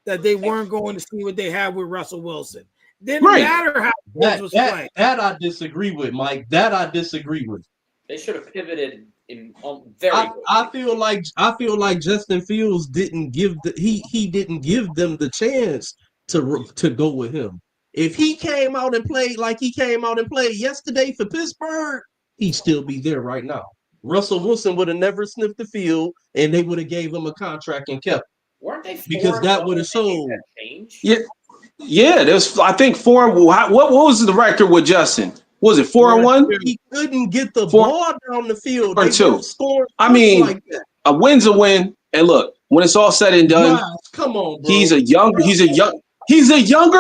that they weren't going to see what they had with Russell Wilson. Didn't matter how Fields was playing. That I disagree with, Mike. That I disagree with. They should have pivoted in I feel like Justin Fields didn't give he didn't give them the chance to go with him. If he came out and played like he came out and played yesterday for Pittsburgh, he'd still be there right now. Russell Wilson would have never sniffed the field, and they would have gave him a contract and kept him. Weren't they? Because that would have shown. Yeah. There's I think 4. What was the record with Justin? Was it 4-1? He couldn't get the ball down the field. 4-2. I mean, a win's a win. And look, when it's all said and done, come on, bro. He's a younger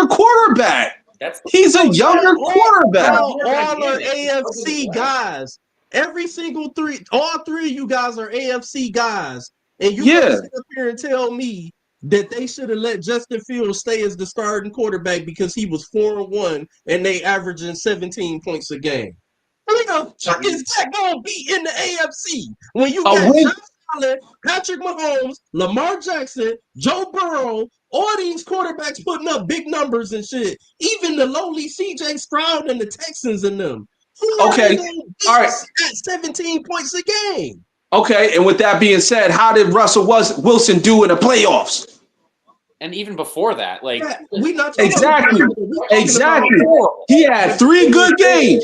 quarterback. He's a younger quarterback. All are AFC guys. Every single all 3 of you guys are AFC guys. And you can sit up here and tell me that they should have let Justin Fields stay as the starting quarterback because he was 4-1 and they averaging 17 points a game. What the fuck is that going to be in the AFC when you got Josh Allen, Patrick Mahomes, Lamar Jackson, Joe Burrow, all these quarterbacks putting up big numbers and shit. Even the lowly CJ Stroud and the Texans and them. Okay, all right. At 17 points a game. Okay, and with that being said, how did Russell Wilson do in the playoffs? And even before that, like we not talking exactly, about, exactly. He had 3 good games.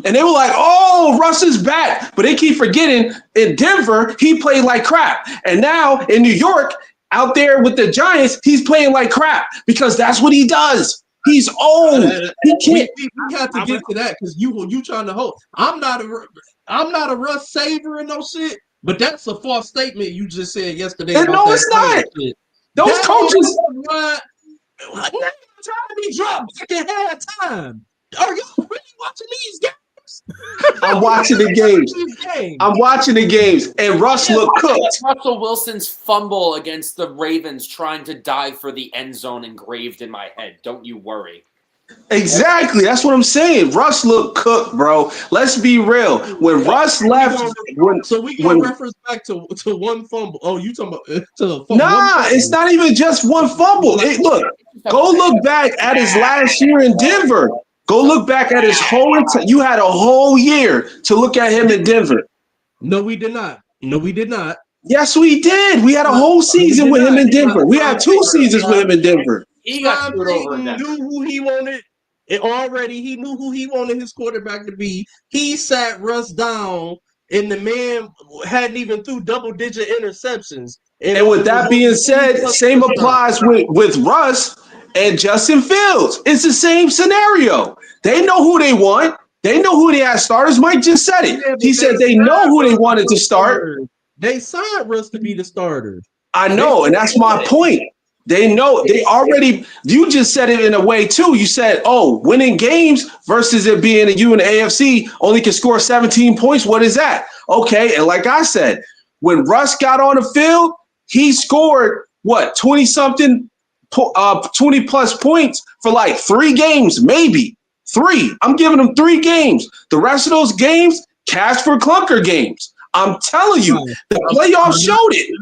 And they were like, "Oh, Russ is back," but they keep forgetting in Denver he played like crap, and now in New York, out there with the Giants, he's playing like crap because that's what he does. He's old. He can't. We have to get to that because you trying to hold. I'm not a Russ saver and no shit. But that's a false statement you just said yesterday. And no, it's not. Shit. Those that coaches. Trying to be dropped back in halftime. Are you really watching these games? I'm watching the games. I'm watching the games, and Russ looked cooked. Russell Wilson's fumble against the Ravens trying to dive for the end zone engraved in my head. Don't you worry. Exactly. That's what I'm saying. Russ looked cooked, bro. Let's be real. When Russ left, we can reference back to one fumble. Oh, you talking about it's not even just one fumble. Go look back at his last year in Denver. Go look back at his whole. You had a whole year to look at him in Denver. No, we did not. Yes, we did. We had a whole season with him in Denver. We had 2 seasons with him in Denver. He got screwed over in Denver. Knew who he wanted. He knew who he wanted his quarterback to be. He sat Russ down, and the man hadn't even threw double-digit interceptions. And with that being said, same applies with Russ and Justin Fields. It's the same scenario. They know who they want. They know who they had starters. Mike just said it. He said they know who they wanted to start. They signed Russ to be the starter. I know, and that's my point. They know. They already – you just said it in a way, too. You said, winning games versus it being you in the AFC only can score 17 points. What is that? Okay, and like I said, when Russ got on the field, he scored, 20-something, 20-plus points for like 3 games, maybe. 3. I'm giving him 3 games. The rest of those games, cash for clunker games. I'm telling you, the playoffs showed it.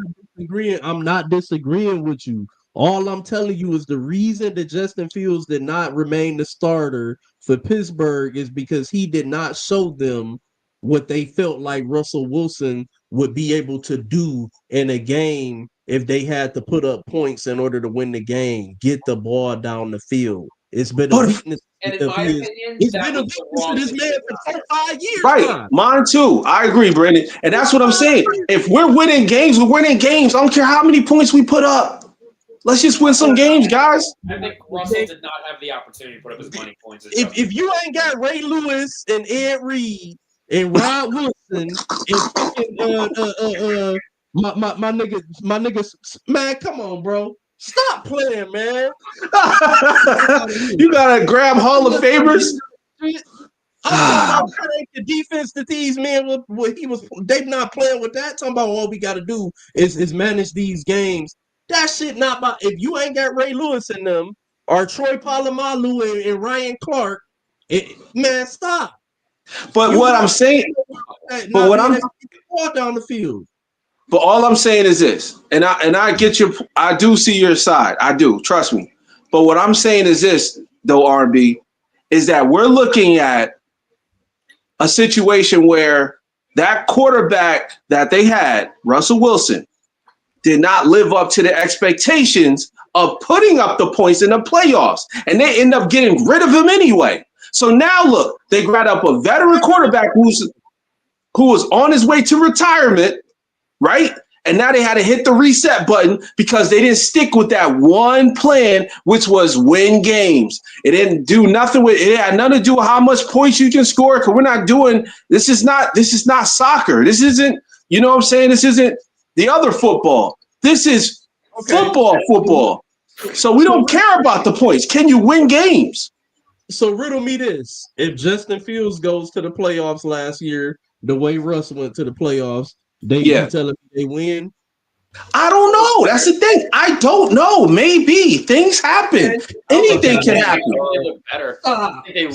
I'm not disagreeing with you. All I'm telling you is the reason that Justin Fields did not remain the starter for Pittsburgh is because he did not show them what they felt like Russell Wilson would be able to do in a game if they had to put up points in order to win the game, get the ball down the field. It's been a weakness. And in my opinion, it's been a weakness for this man for 5 years. Right. Mine too. I agree, Brandon. And that's what I'm saying. If we're winning games, we're winning games. I don't care how many points we put up. Let's just win some games, guys. I think Russell did not have the opportunity to put up as many points. If you ain't got Ray Lewis and Ed Reed and Rod Wilson and my niggas, man, come on, bro. Stop playing, man. You gotta grab Hall of Famers. I'm the defense that these men they not playing with that. Talking about what we gotta do is manage these games. That shit not about if you ain't got Ray Lewis in them or Troy Polamalu and Ryan Clark, man, stop. But what I'm saying, down the field. But all I'm saying is this, and I get I do see your side. I do, trust me. But what I'm saying is this, though, R&B, is that we're looking at a situation where that quarterback that they had, Russell Wilson, did not live up to the expectations of putting up the points in the playoffs. And they end up getting rid of him anyway. So now look, they grabbed up a veteran quarterback who was on his way to retirement, right? And now they had to hit the reset button because they didn't stick with that one plan, which was win games. It didn't do nothing with it. Had nothing to do with how much points you can score. Because we're not doing this is not soccer. This isn't, you know what I'm saying? This isn't the other football. This is football. So we don't care about the points. Can you win games? So riddle me this. If Justin Fields goes to the playoffs last year, the way Russ went to the playoffs, you telling me they win? I don't know. That's the thing. I don't know. Maybe. Things happen. Anything can happen.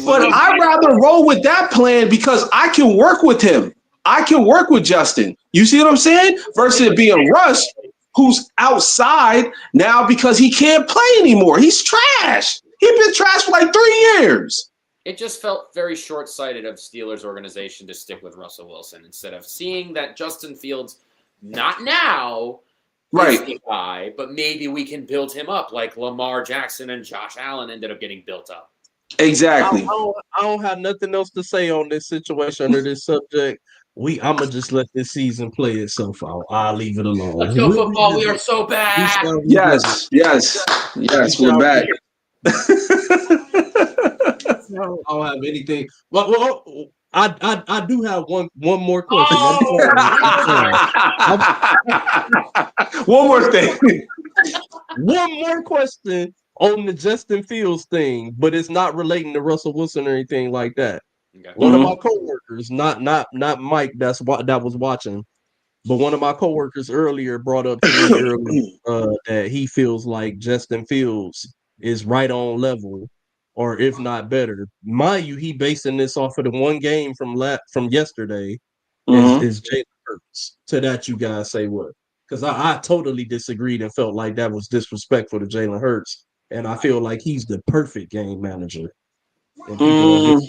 But I'd rather roll with that plan because I can work with him. I can work with Justin. You see what I'm saying? Versus it being Russ, who's outside now because he can't play anymore. He's trash. He's been trash for like 3 years. it just felt very short-sighted of Steelers organization to stick with Russell Wilson instead of seeing that Justin Fields, not now, is the guy, but maybe we can build him up like Lamar Jackson and Josh Allen ended up getting built up. Exactly. I don't have nothing else to say on this situation or this subject. I'm gonna just let this season play itself out. I'll leave it alone. Let's go football. We are so bad. Yes, we're back. I don't have anything. Well, I do have one more question. One more thing. One more question on the Justin Fields thing, but it's not relating to Russell Wilson or anything like that. Okay. One of my coworkers, not Mike, that was watching, but one of my coworkers earlier brought up to me that he feels like Justin Fields is right on level, or if not better. Mind you, he basing this off of the one game from yesterday. Is Jalen Hurts. To that, you guys say what? Because I totally disagreed and felt like that was disrespectful to Jalen Hurts, and I feel like he's the perfect game manager. And people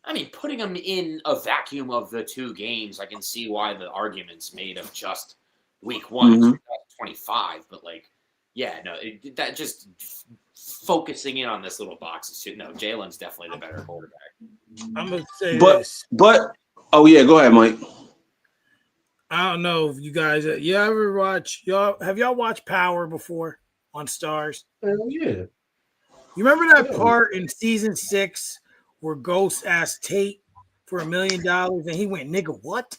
I mean, putting him in a vacuum of the two games, I can see why the argument's made of just week 1 of 2025. But that just focusing in on this little box is too. No, Jalen's definitely the better quarterback. I'm gonna say this. But oh yeah, go ahead, Mike. I don't know if you guys have y'all watched Power before on Stars? Hell yeah. You remember that part in season 6 where Ghost asked Tate for $1 million and he went, "Nigga, what?"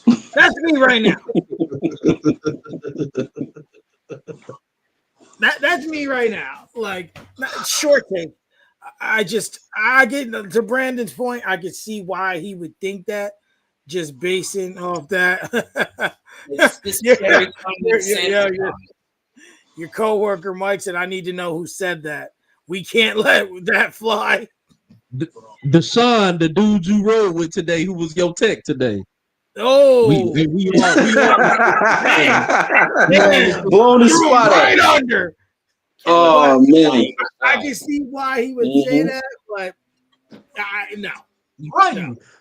That's me right now. That's me right now. Like, short take. I get to Brandon's point. I could see why he would think that, just basing off that. Your coworker Mike said, "I need to know who said that. We can't let that fly." Deshaun, the dude you rode with today, who was your tech today. Oh, blowing the spot right under. Oh man, I can see why he would say that, but no.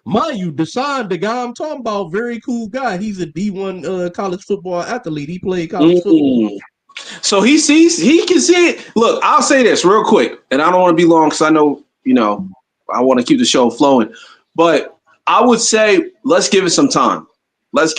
Mind you, Deshaun, the guy I'm talking about, very cool guy. He's a D1 college football athlete. He played college football. So he can see it. Look, I'll say this real quick, and I don't want to be long because I know, I want to keep the show flowing. But I would say let's give it some time. But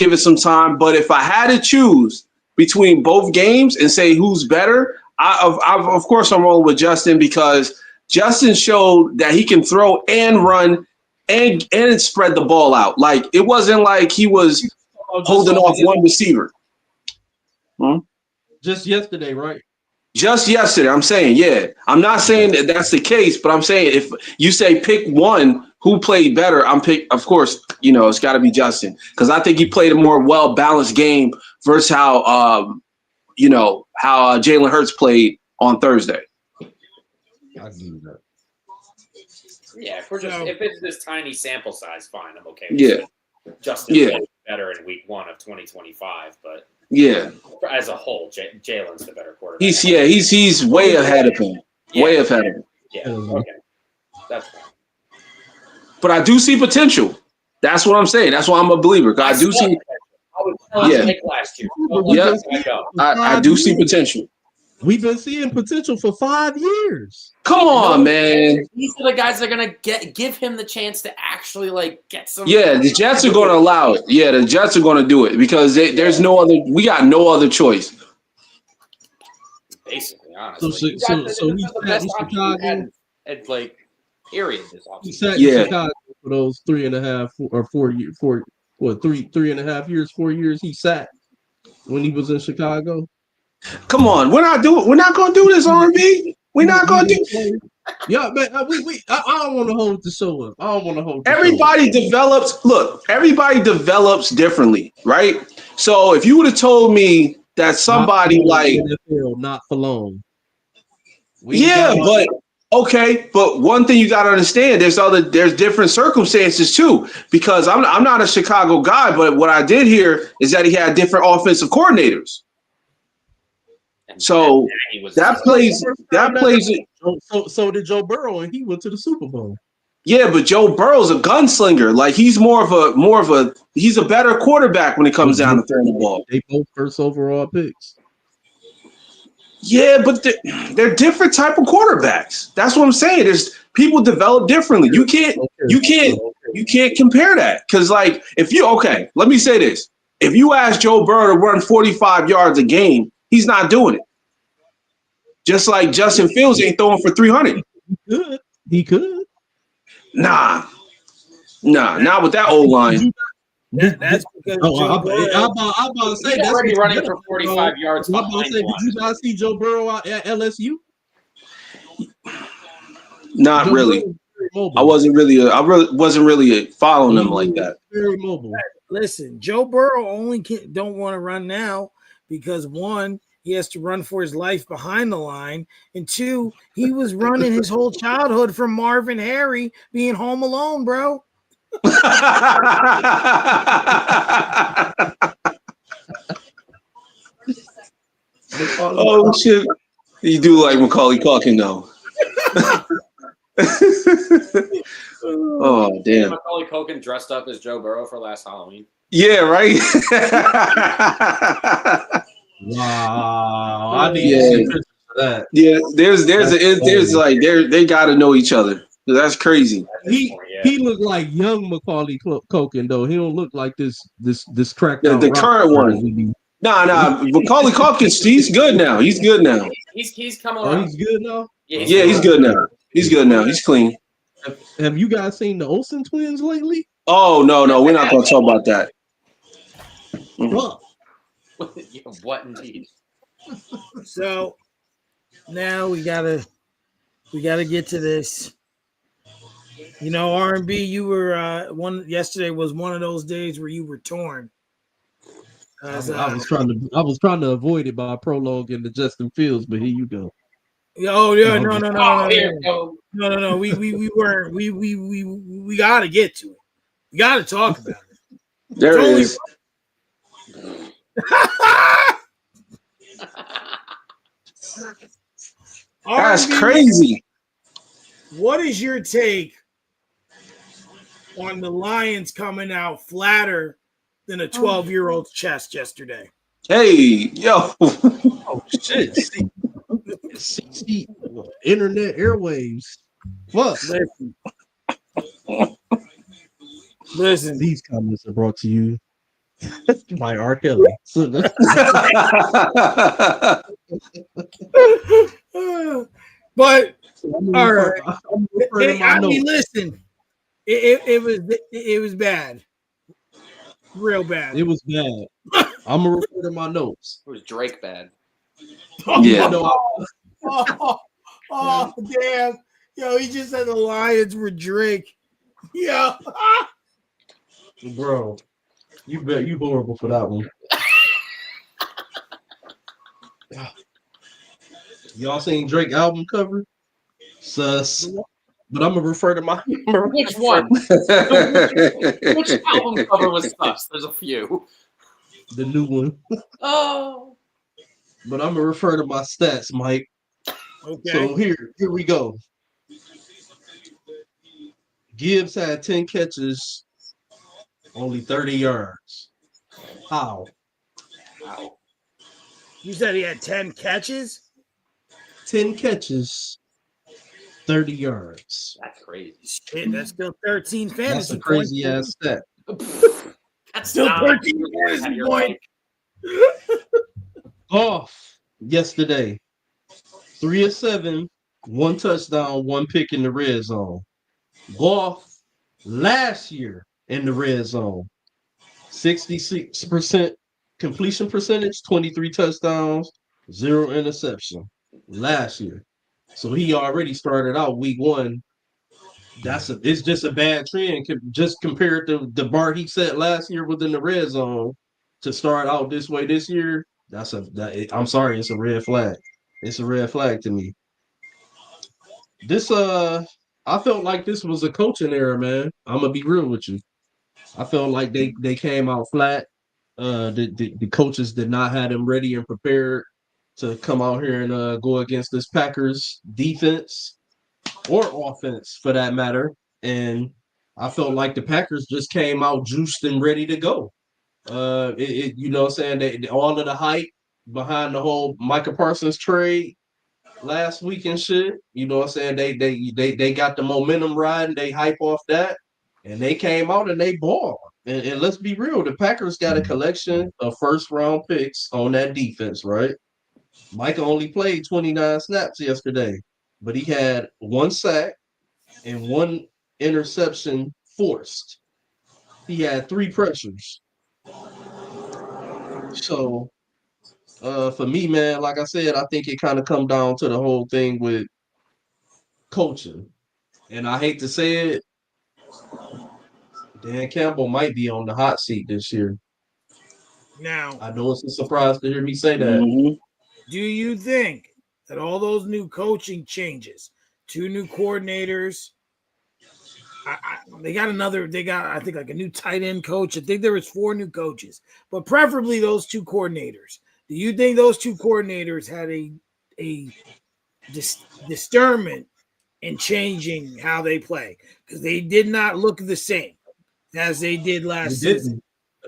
if I had to choose between both games and say who's better, of course I'm rolling with Justin because Justin showed that he can throw and run and spread the ball out. Like it wasn't like he was holding off one receiver. Just yesterday, right? Just yesterday, I'm saying, yeah. I'm not saying that that's the case, but I'm saying if you say pick one who played better, of course, it's got to be Justin because I think he played a more well-balanced game versus how Jalen Hurts played on Thursday. I do that. Yeah, if it's this tiny sample size, fine, I'm okay with it. Justin played better in week 1 of 2025, but as a whole, Jalen's the better quarterback. He's way ahead of him. Way ahead of him. Yeah, okay. That's fine. But I do see potential. That's what I'm saying. That's why I'm a believer. I do see. I was telling Nick last year. I do see potential. We've been seeing potential for 5 years. Come on, man. These are the guys that are going to give him the chance to actually get some. Yeah, the Jets are going to allow it. Yeah, the Jets are going to do it because there's no other. We got no other choice. Basically, honestly. So he's sat in Chicago. Period. This offseason. He sat in Chicago for those 3.5 or 4 years. 3.5 years, 4 years. He sat when he was in Chicago. Come on, we're not going to do this, R&B. We're not going to do. Yeah, man. I don't want to hold the show up. I don't want to hold. Everybody develops. Look, everybody develops differently, right? So if you would have told me that somebody NFL, not for long. But one thing you got to understand, there's different circumstances too. Because I'm not a Chicago guy, but what I did hear is that he had different offensive coordinators. So that plays it. So did Joe Burrow, and he went to the Super Bowl. Yeah, but Joe Burrow's a gunslinger. Like he's he's a better quarterback when it comes down to throwing the ball. They both first overall picks. Yeah, but they're different type of quarterbacks. That's what I'm saying. There's people develop differently. You can't compare that. Because like let me say this. If you ask Joe Burrow to run 45 yards a game, he's not doing it. Just like Justin Fields ain't throwing for 300. He could. Nah, not with that old line. That's because Joe Burrow. I'm about to say He's already running for 45 yards. I'm about to say, did you not see Joe Burrow at LSU? Not really. I wasn't really following him like that. Very mobile. Listen, Joe Burrow only don't want to run now because one, he has to run for his life behind the line, and two, he was running his whole childhood from Marvin Harry being home alone, bro. Oh shit! You do like Macaulay Culkin though. Oh damn! Macaulay Culkin dressed up as Joe Burrow for last Halloween. Yeah, right. Wow, I need to see pictures of that. Yeah, they got to know each other. That's crazy. He looked like young Macaulay Culkin though. He don't look like this cracked out. The current one. Nah. Macaulay Culkin, he's good now. He's good now. He's coming around. around. He's good now. Yeah, he's good now. He's good now. He's clean. Have you guys seen the Olsen twins lately? Oh no, we're not going to talk about that. What indeed? So now we gotta get to this. You know, R&B, you were yesterday was one of those days where you were torn. I was trying to avoid it by prologuing the Justin Fields, but here you go. Oh yeah, no. We weren't. We gotta get to it. We gotta talk about it. There it is. That's crazy. What is your take on the Lions coming out flatter than a 12-year-old's chest yesterday? Hey, yo. Oh shit. See, internet airwaves. What? Listen. These comments are brought to you by R. Kelly. But all right. I mean, listen. It was bad. Real bad. It was bad. I'm gonna refer to my notes. It was Drake bad. Yeah. Oh, damn. Yo, he just said the Lions were Drake. Yeah. Bro, you bet you horrible for that one. Y'all seen Drake album cover? Sus. But I'm gonna refer to my Which one? Which album cover was sus? There's a few. The new one. Oh. But I'm gonna refer to my stats, Mike. Okay. So here we go. Gibbs had 10 catches, only 30 yards. How? Wow. You said he had 10 catches? 10 catches, 30 yards. That's crazy. Shit, that's still 13 fantasy That's a crazy points. ass stat. That's still 13 fantasy points. Goff yesterday, 3 of 7, 1 touchdown, 1 pick in the red zone. Goff last year in the red zone, 66% completion percentage, 23 touchdowns, 0 interception last year. So he already started out week 1. It's just a bad trend just compared to the bar he set last year within the red zone to start out this way this year. I'm sorry, it's a red flag. It's a red flag to me. I felt like this was a coaching error, man. I'm gonna be real with you. I felt like they came out flat. The coaches did not have them ready and prepared. to come out here and go against this Packers defense or offense for that matter. And I felt like the Packers just came out juiced and ready to go. You know what I'm saying? All of the hype behind the whole Micah Parsons trade last week and shit. You know what I'm saying? They got the momentum riding, they hype off that, and they came out and they balled. And let's be real, the Packers got a collection of first round picks on that defense, right? Micah only played 29 snaps yesterday, but he had one sack and one interception forced. He had 3 pressures. So for me, man, like I said, I think it kind of come down to the whole thing with coaching. And I hate to say it, Dan Campbell might be on the hot seat this year. Now, I know it's a surprise to hear me say that. Mm-hmm. do you think that all those new coaching changes, 2 new coordinators, they got I think like a new tight end coach. I think there was 4 new coaches, but preferably those 2 coordinators. Do you think those 2 coordinators had a discernment in changing how they play? Because they did not look the same as they did last season.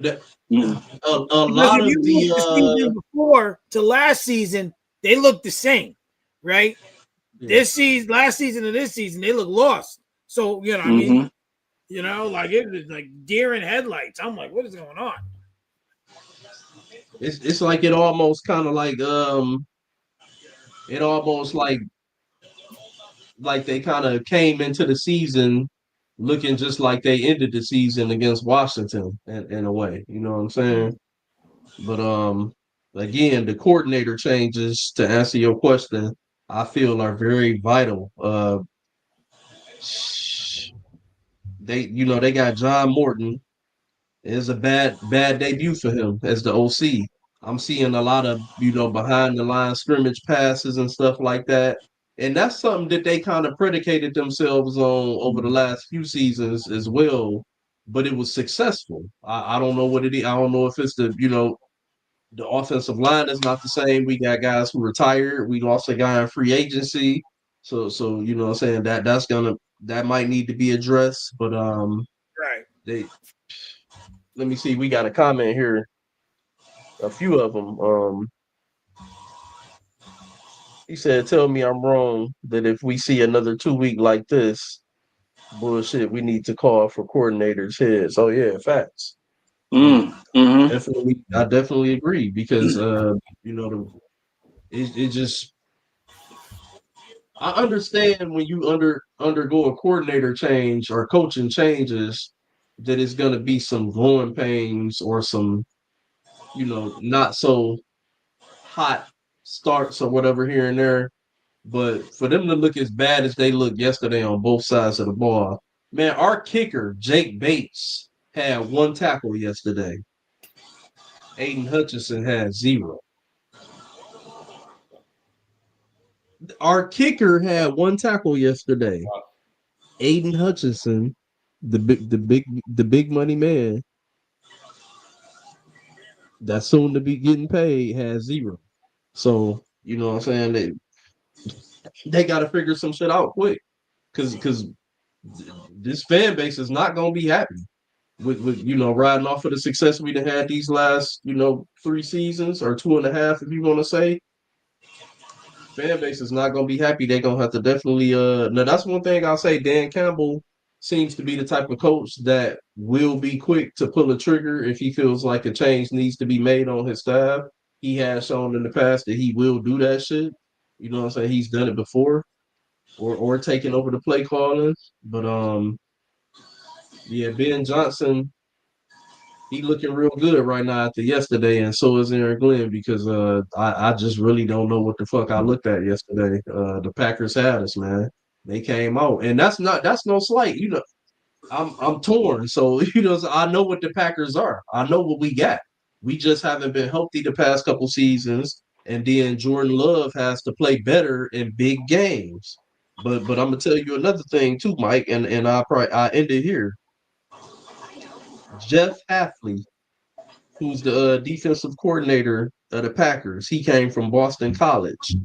A Because lot if of you look the season before to last season, they look the same, right? This season, last season and this season, they look lost. So, you know, I mean, you know, like it was like deer in headlights. I'm like, what is going on? it's like it almost kind of like it almost like they kind of came into the season looking just like they ended the season against Washington in a way. You know what I'm saying? But again, the coordinator changes to answer your question, I feel are very vital. They got John Morton. It's a bad debut for him as the OC. I'm seeing a lot of, behind the line scrimmage passes and stuff like that. And that's something that they kind of predicated themselves on over the last few seasons as well. But it was successful. I don't know what it is. I don't know if it's the offensive line is not the same. We got guys who retired. We lost a guy in free agency. So you know what I'm saying, that might need to be addressed. But Right. let me see. We got a comment here. A few of them. He said, "Tell me I'm wrong. That if we see another 2 week like this bullshit, we need to call for coordinators' heads." Oh yeah, facts. I definitely agree because it just I understand when you undergo a coordinator change or coaching changes that it's gonna be some growing pains or some not so hot starts or whatever here and there. But for them to look as bad as they looked yesterday on both sides of the ball, man, our kicker, Jake Bates, had 1 tackle yesterday. Aiden Hutchinson had 0. Our kicker had 1 tackle yesterday. Aiden Hutchinson, the big money man, that's soon to be getting paid, has 0. So, you know what I'm saying? They got to figure some shit out quick because this fan base is not going to be happy with riding off of the success we done had these last 3 seasons or 2.5 if you want to say. Fan base is not going to be happy. They're going to have to definitely now that's one thing I'll say. Dan Campbell seems to be the type of coach that will be quick to pull a trigger if he feels like a change needs to be made on his staff. He has shown in the past that he will do that shit. You know what I'm saying? He's done it before or taking over the play calling. But yeah, Ben Johnson, he looking real good right now after yesterday, and so is Aaron Glenn because I just really don't know what the fuck I looked at yesterday. The Packers had us, man. They came out, and that's no slight. I'm torn, so so I know what the Packers are. I know what we got. We just haven't been healthy the past couple seasons, and then Jordan Love has to play better in big games. But I'm gonna tell you another thing too, Mike, and I end it here. Jeff Hafley, who's the defensive coordinator of the Packers. He came from Boston College.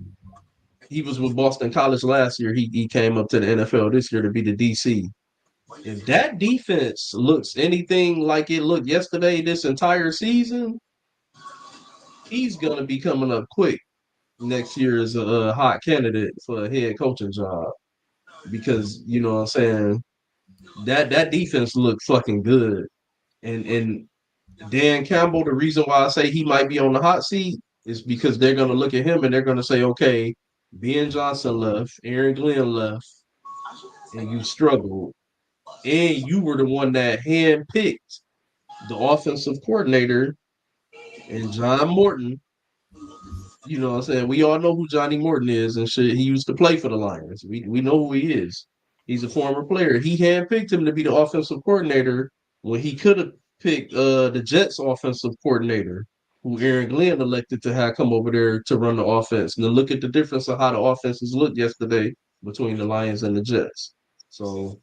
He was with Boston College last year. He came up to the NFL this year to be the DC. If that defense looks anything like it looked yesterday this entire season, he's going to be coming up quick next year as a hot candidate for a head coaching job because, you know what I'm saying, that defense looked fucking good. And Dan Campbell, the reason why I say he might be on the hot seat is because they're going to look at him and they're going to say, okay, Ben Johnson left, Aaron Glenn left, and you struggled. And you were the one that handpicked the offensive coordinator and John Morton. You know what I'm saying? We all know who Johnny Morton is and shit. He used to play for the Lions. We know who he is. He's a former player. He handpicked him to be the offensive coordinator when he could have picked the Jets offensive coordinator, who Aaron Glenn elected to have come over there to run the offense. And then look at the difference of how the offenses looked yesterday between the Lions and the Jets. So,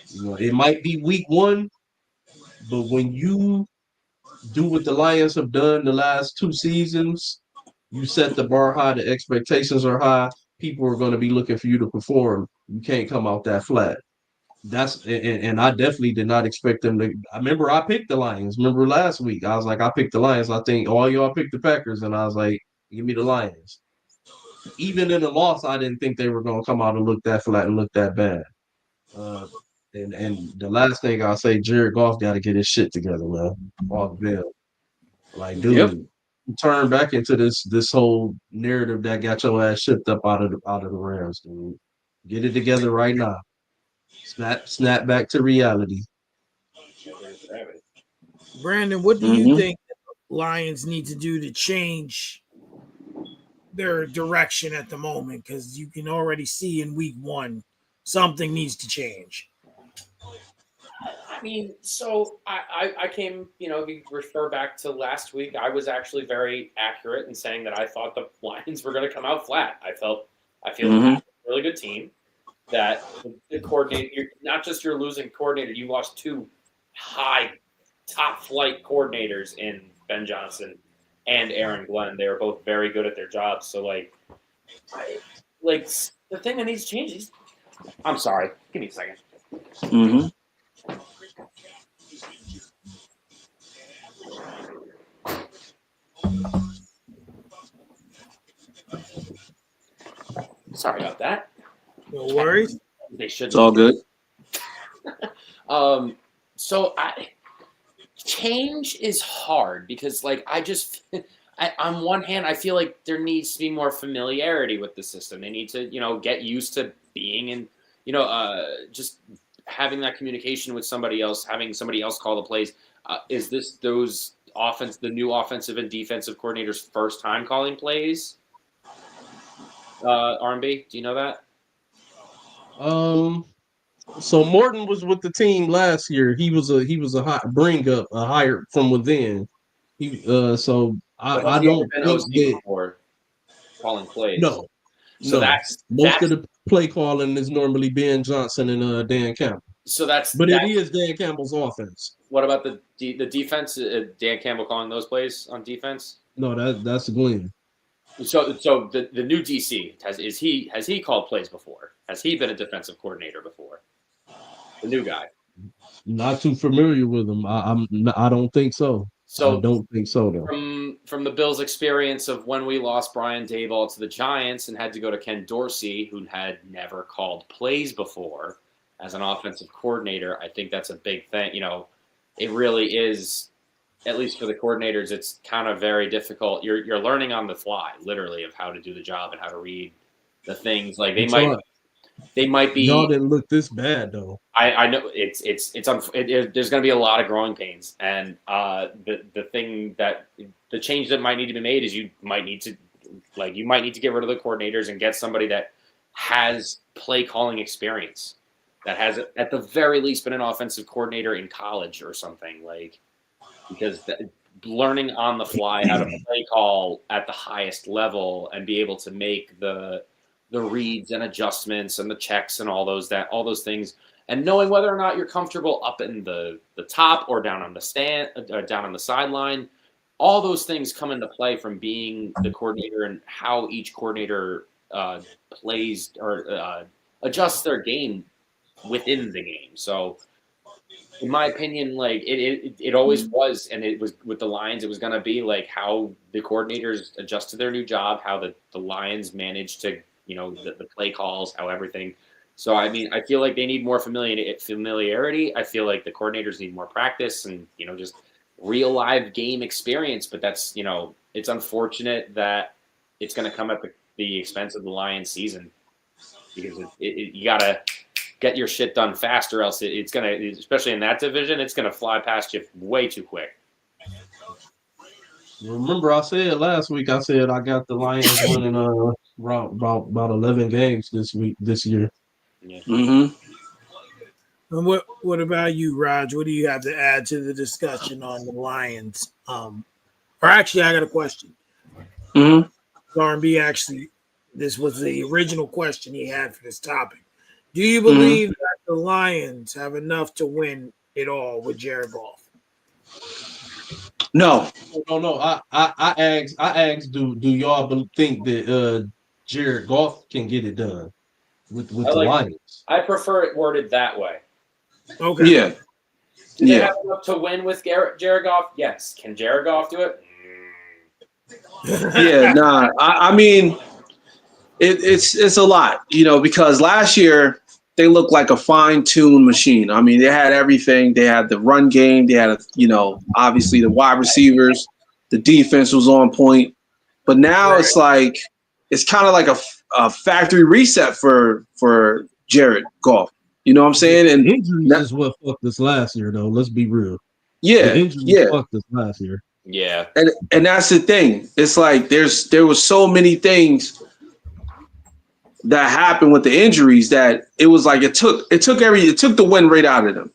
you know, it might be week one, but when you do what the Lions have done the last 2 seasons, you set the bar high, the expectations are high. People are going to be looking for you to perform. You can't come out that flat. And I definitely did not expect them to. I remember I picked the Lions. Remember last week, I was like, I picked the Lions. I think all y'all picked the Packers, and I was like, give me the Lions. Even in the loss, I didn't think they were going to come out and look that flat and look that bad. And the last thing I'll say, Jared Goff got to get his shit together, man. Off Bill. Like, dude, turn back into this whole narrative that got your ass shipped up out of the Rams, dude. Get it together right now. Snap back to reality. Brandon, what do you think the Lions need to do to change their direction at the moment? Because you can already see in week one something needs to change. I mean, so I came, if you refer back to last week, I was actually very accurate in saying that I thought the Lions were going to come out flat. I feel a really good team. That the coordinator, not just your losing coordinator, you lost two high top flight coordinators in Ben Johnson and Aaron Glenn. They were both very good at their jobs. So the thing that needs to change is, I'm sorry, give me a second. Mm-hmm. Sorry about that. No worries. They should. It's all good. Change is hard because, on one hand, I feel like there needs to be more familiarity with the system. They need to, get used to being in, just having that communication with somebody else, having somebody else call the plays. Is this the new offensive and defensive coordinators' first time calling plays? R&B, do you know that? So Morton was with the team last year. He was a hot bring up, a hire from within. I don't think OC before calling plays. No. So most of the play calling is normally Ben Johnson and Dan Campbell. It is Dan Campbell's offense. What about the defense? Dan Campbell calling those plays on defense? No, that's Glenn. So the new DC has he called plays before? Has he been a defensive coordinator before? The new guy. Not too familiar with him. I don't think so. I don't think so though. From the Bills' experience of when we lost Brian Daboll to the Giants and had to go to Ken Dorsey, who had never called plays before as an offensive coordinator, I think that's a big thing. It really is. At least for the coordinators, it's kind of very difficult. You're learning on the fly, literally, of how to do the job and how to read the things. Like they might be. Y'all didn't look this bad though. I know there's going to be a lot of growing pains, and the change that might need to be made is you might need to get rid of the coordinators and get somebody that has play calling experience, that has at the very least been an offensive coordinator in college or something because learning on the fly how to play call at the highest level and be able to make the reads and adjustments and the checks and all those things, and knowing whether or not you're comfortable up in the top or down on the stand, down on the sideline, all those things come into play from being the coordinator and how each coordinator plays or adjusts their game within the game. So, in my opinion, like it always was, and it was with the Lions, it was going to be like how the coordinators adjust to their new job, how the Lions manage to, the play calls, how everything. So, I mean, I feel like they need more familiarity. I feel like the coordinators need more practice and, just real live game experience. But that's, it's unfortunate that it's going to come at the expense of the Lions season, because you got to get your shit done faster, else it's going to, especially in that division, it's going to fly past you way too quick. Remember, I said last week, I said I got the Lions winning about 11 games this year. Yeah. Mm-hmm. And what about you, Raj? What do you have to add to the discussion on the Lions? Or actually, I got a question. Mm-hmm. R&B actually, this was the original question he had for this topic. Do you believe that the Lions have enough to win it all with Jared Goff? No. I asked, do y'all think that Jared Goff can get it done with the Lions? I prefer it worded that way. Okay. Yeah. Do they have enough to win with Jared Goff? Yes. Can Jared Goff do it? Yeah, nah. I mean, it's a lot, because last year they looked like a fine-tuned machine. I mean, they had everything. They had the run game. They had, obviously the wide receivers. The defense was on point. But now it's like it's kind of like a factory reset for Jared Goff. You know what I'm saying? And injuries is what fucked us last year, though. Let's be real. Yeah, the injuries fucked us last year. Yeah, and that's the thing. It's like there was so many things that happened with the injuries that it was like it took the win rate out of them.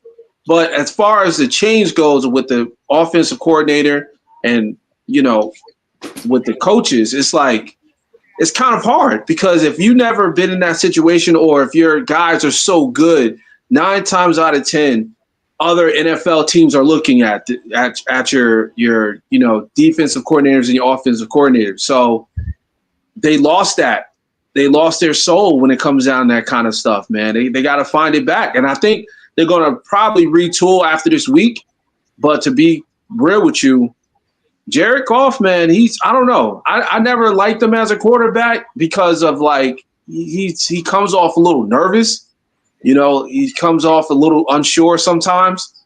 But as far as the change goes with the offensive coordinator and with the coaches, it's like it's kind of hard, because if you never been in that situation, or if your guys are so good, 9 times out of 10, other NFL teams are looking at your defensive coordinators and your offensive coordinators. So they lost that. They lost their soul when it comes down to that kind of stuff, man. They got to find it back. And I think they're going to probably retool after this week. But to be real with you, Jared Goff, man, I don't know. I never liked him as a quarterback because of he comes off a little nervous. He comes off a little unsure sometimes.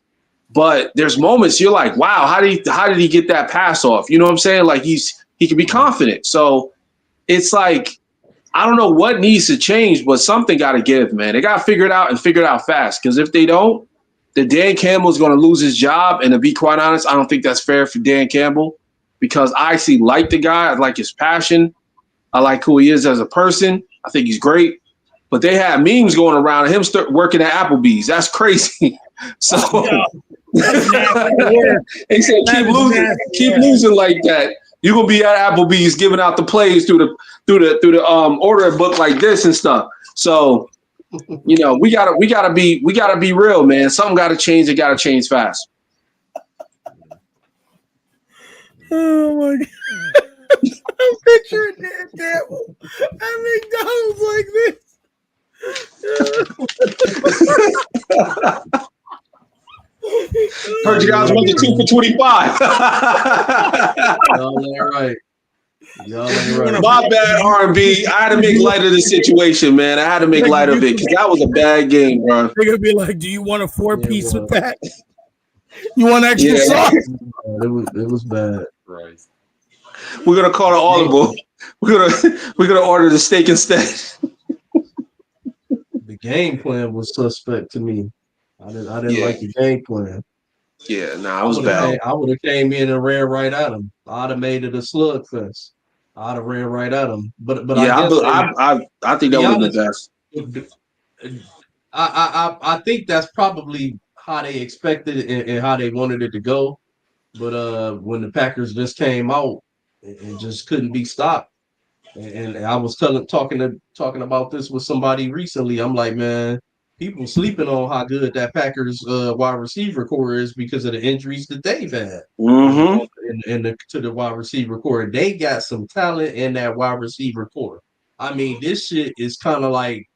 But there's moments you're like, wow, how did he get that pass off? You know what I'm saying? Like he can be confident. So it's like, I don't know what needs to change, but something got to give, man. They got to figure it out and figure it out fast. Because if they don't, then Dan Campbell is going to lose his job. And to be quite honest, I don't think that's fair for Dan Campbell, because I actually like the guy. I like his passion. I like who he is as a person. I think he's great. But they have memes going around of him start working at Applebee's. That's crazy. So they said keep losing like that. You're gonna be at Applebee's giving out the plays through the order book like this and stuff. So we gotta be real, man. Something gotta change. It gotta change fast. Oh my God. I'm picturing Dan Campbell at McDonald's like this. Heard you guys went to 2 for 25. Y'all ain't right. My bad, R&B. I had to make light of the situation, man. I had to make light of it because that was a bad game, bro. They're gonna be like, "Do you want a 4-piece with that? You want extra sauce?" It was bad. right. We're gonna call it audible. We're gonna order the steak instead. The game plan was suspect to me. I didn't like the game plan. Yeah, it was bad. I would have came in and ran right at him. I'd have made it a slugfest. I'd have ran right at him. But yeah, I think that would have been best. I think that's probably how they expected it and how they wanted it to go. But when the Packers just came out and just couldn't be stopped, and I was talking about this with somebody recently. I'm like, man, people sleeping on how good that Packers wide receiver core is because of the injuries that they've had. Mm-hmm. To the wide receiver core. They got some talent in that wide receiver core. I mean, this shit is kind of like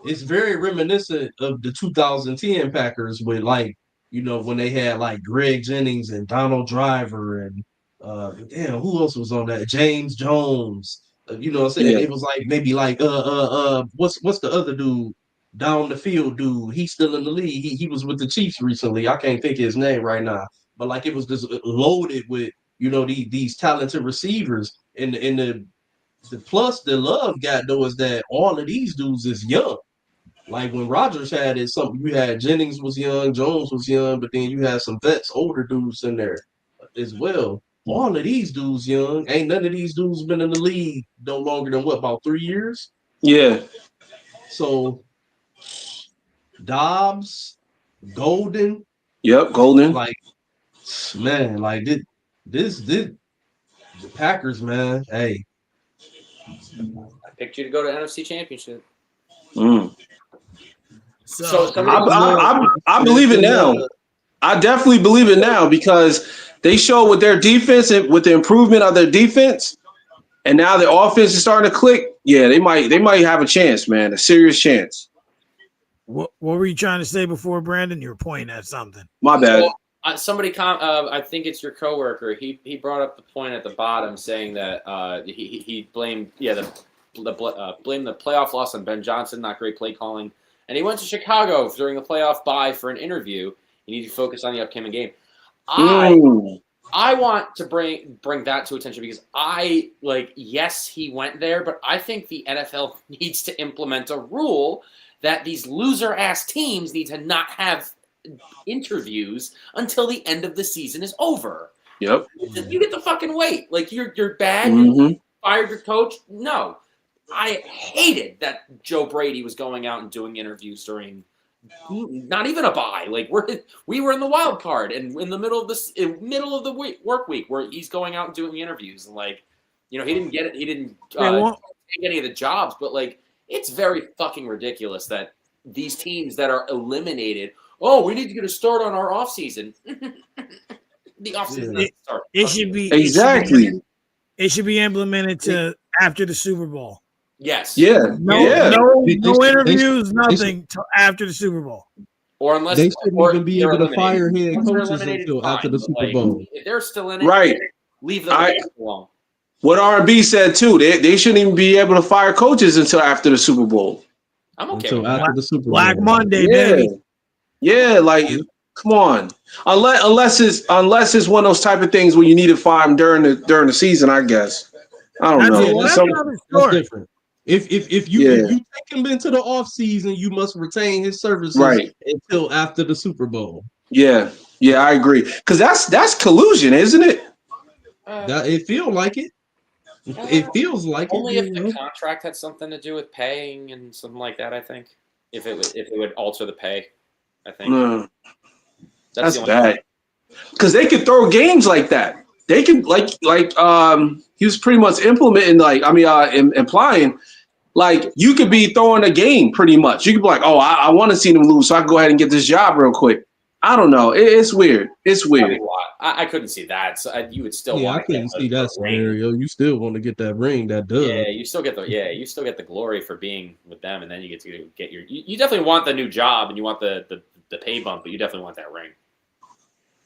it's very reminiscent of the 2010 Packers with when they had like Greg Jennings and Donald Driver and damn, who else was on that? James Jones. What I'm saying? Yeah. It was like maybe like what's the other dude down the field dude? He's still in the league. He was with the Chiefs recently. I can't think of his name right now. But like it was just loaded with these talented receivers and the plus the Love got though is that all of these dudes is young. Like when Rodgers had it, something you had Jennings was young, Jones was young, but then you had some vets, older dudes in there as well. All of these dudes young. Ain't none of these dudes been in the league no longer than about 3 years. Yeah. So Dobbs, Golden, Yep. Golden. like man, like this the Packers, man. Hey, I picked you to go to NFC Championship. Mm. So I believe it now. I definitely believe it now because they show with their defense and with the improvement of their defense, and now their offense is starting to click. Yeah, they might have a chance, man, a serious chance. What were you trying to say before, Brandon? You were pointing at something. My bad. Somebody, I think it's your coworker. He brought up the point at the bottom, saying that he blamed blamed the playoff loss on Ben Johnson, not great play calling, and he went to Chicago during the playoff bye for an interview. You need to focus on the upcoming game. I want to bring that to attention because yes, he went there, but I think the NFL needs to implement a rule that these loser-ass teams need to not have interviews until the end of the season is over. Yep. You get the fucking wait. Like you're bad. Mm-hmm. You fired your coach. No, I hated that Joe Brady was going out and doing interviews during not even a bye. Like we were in the wild card and in the middle of the work week where he's going out and doing interviews and he didn't get it. He didn't take any of the jobs, but it's very fucking ridiculous that these teams that are eliminated. Oh, we need to get a start on our offseason. The offseason doesn't start. It should be exactly. It should be implemented to after the Super Bowl. Yes. Yeah. No interviews, nothing till after the Super Bowl. Or unless they shouldn't even be able to fire head coaches until after the Super Bowl. If they're still in it, right? Leave them alone. What R&B said too. They shouldn't even be able to fire coaches until after the Super Bowl. I'm okay. Until after the Super Bowl. Black Monday, baby. Yeah, come on. Unless it's one of those type of things where you need to fire them during the season, I guess. I don't know. That's different. If you take him into the off season, you must retain his services until after the Super Bowl. Yeah, I agree. Because that's collusion, isn't it? It feels like it. It feels like only if the contract had something to do with paying and something like that. I think if it would alter the pay, I think that's bad. Because they could throw games like that. They could he was pretty much implementing implying you could be throwing a game pretty much. You could be like, oh, I want to see them lose, so I can go ahead and get this job real quick. I don't know. It's weird. It's weird. I couldn't see that. So you would still. Yeah, I couldn't see that scenario. You still want to get that ring, that dub. Yeah, you still get the glory for being with them, and then you get to get your. You definitely want the new job, and you want the pay bump, but you definitely want that ring.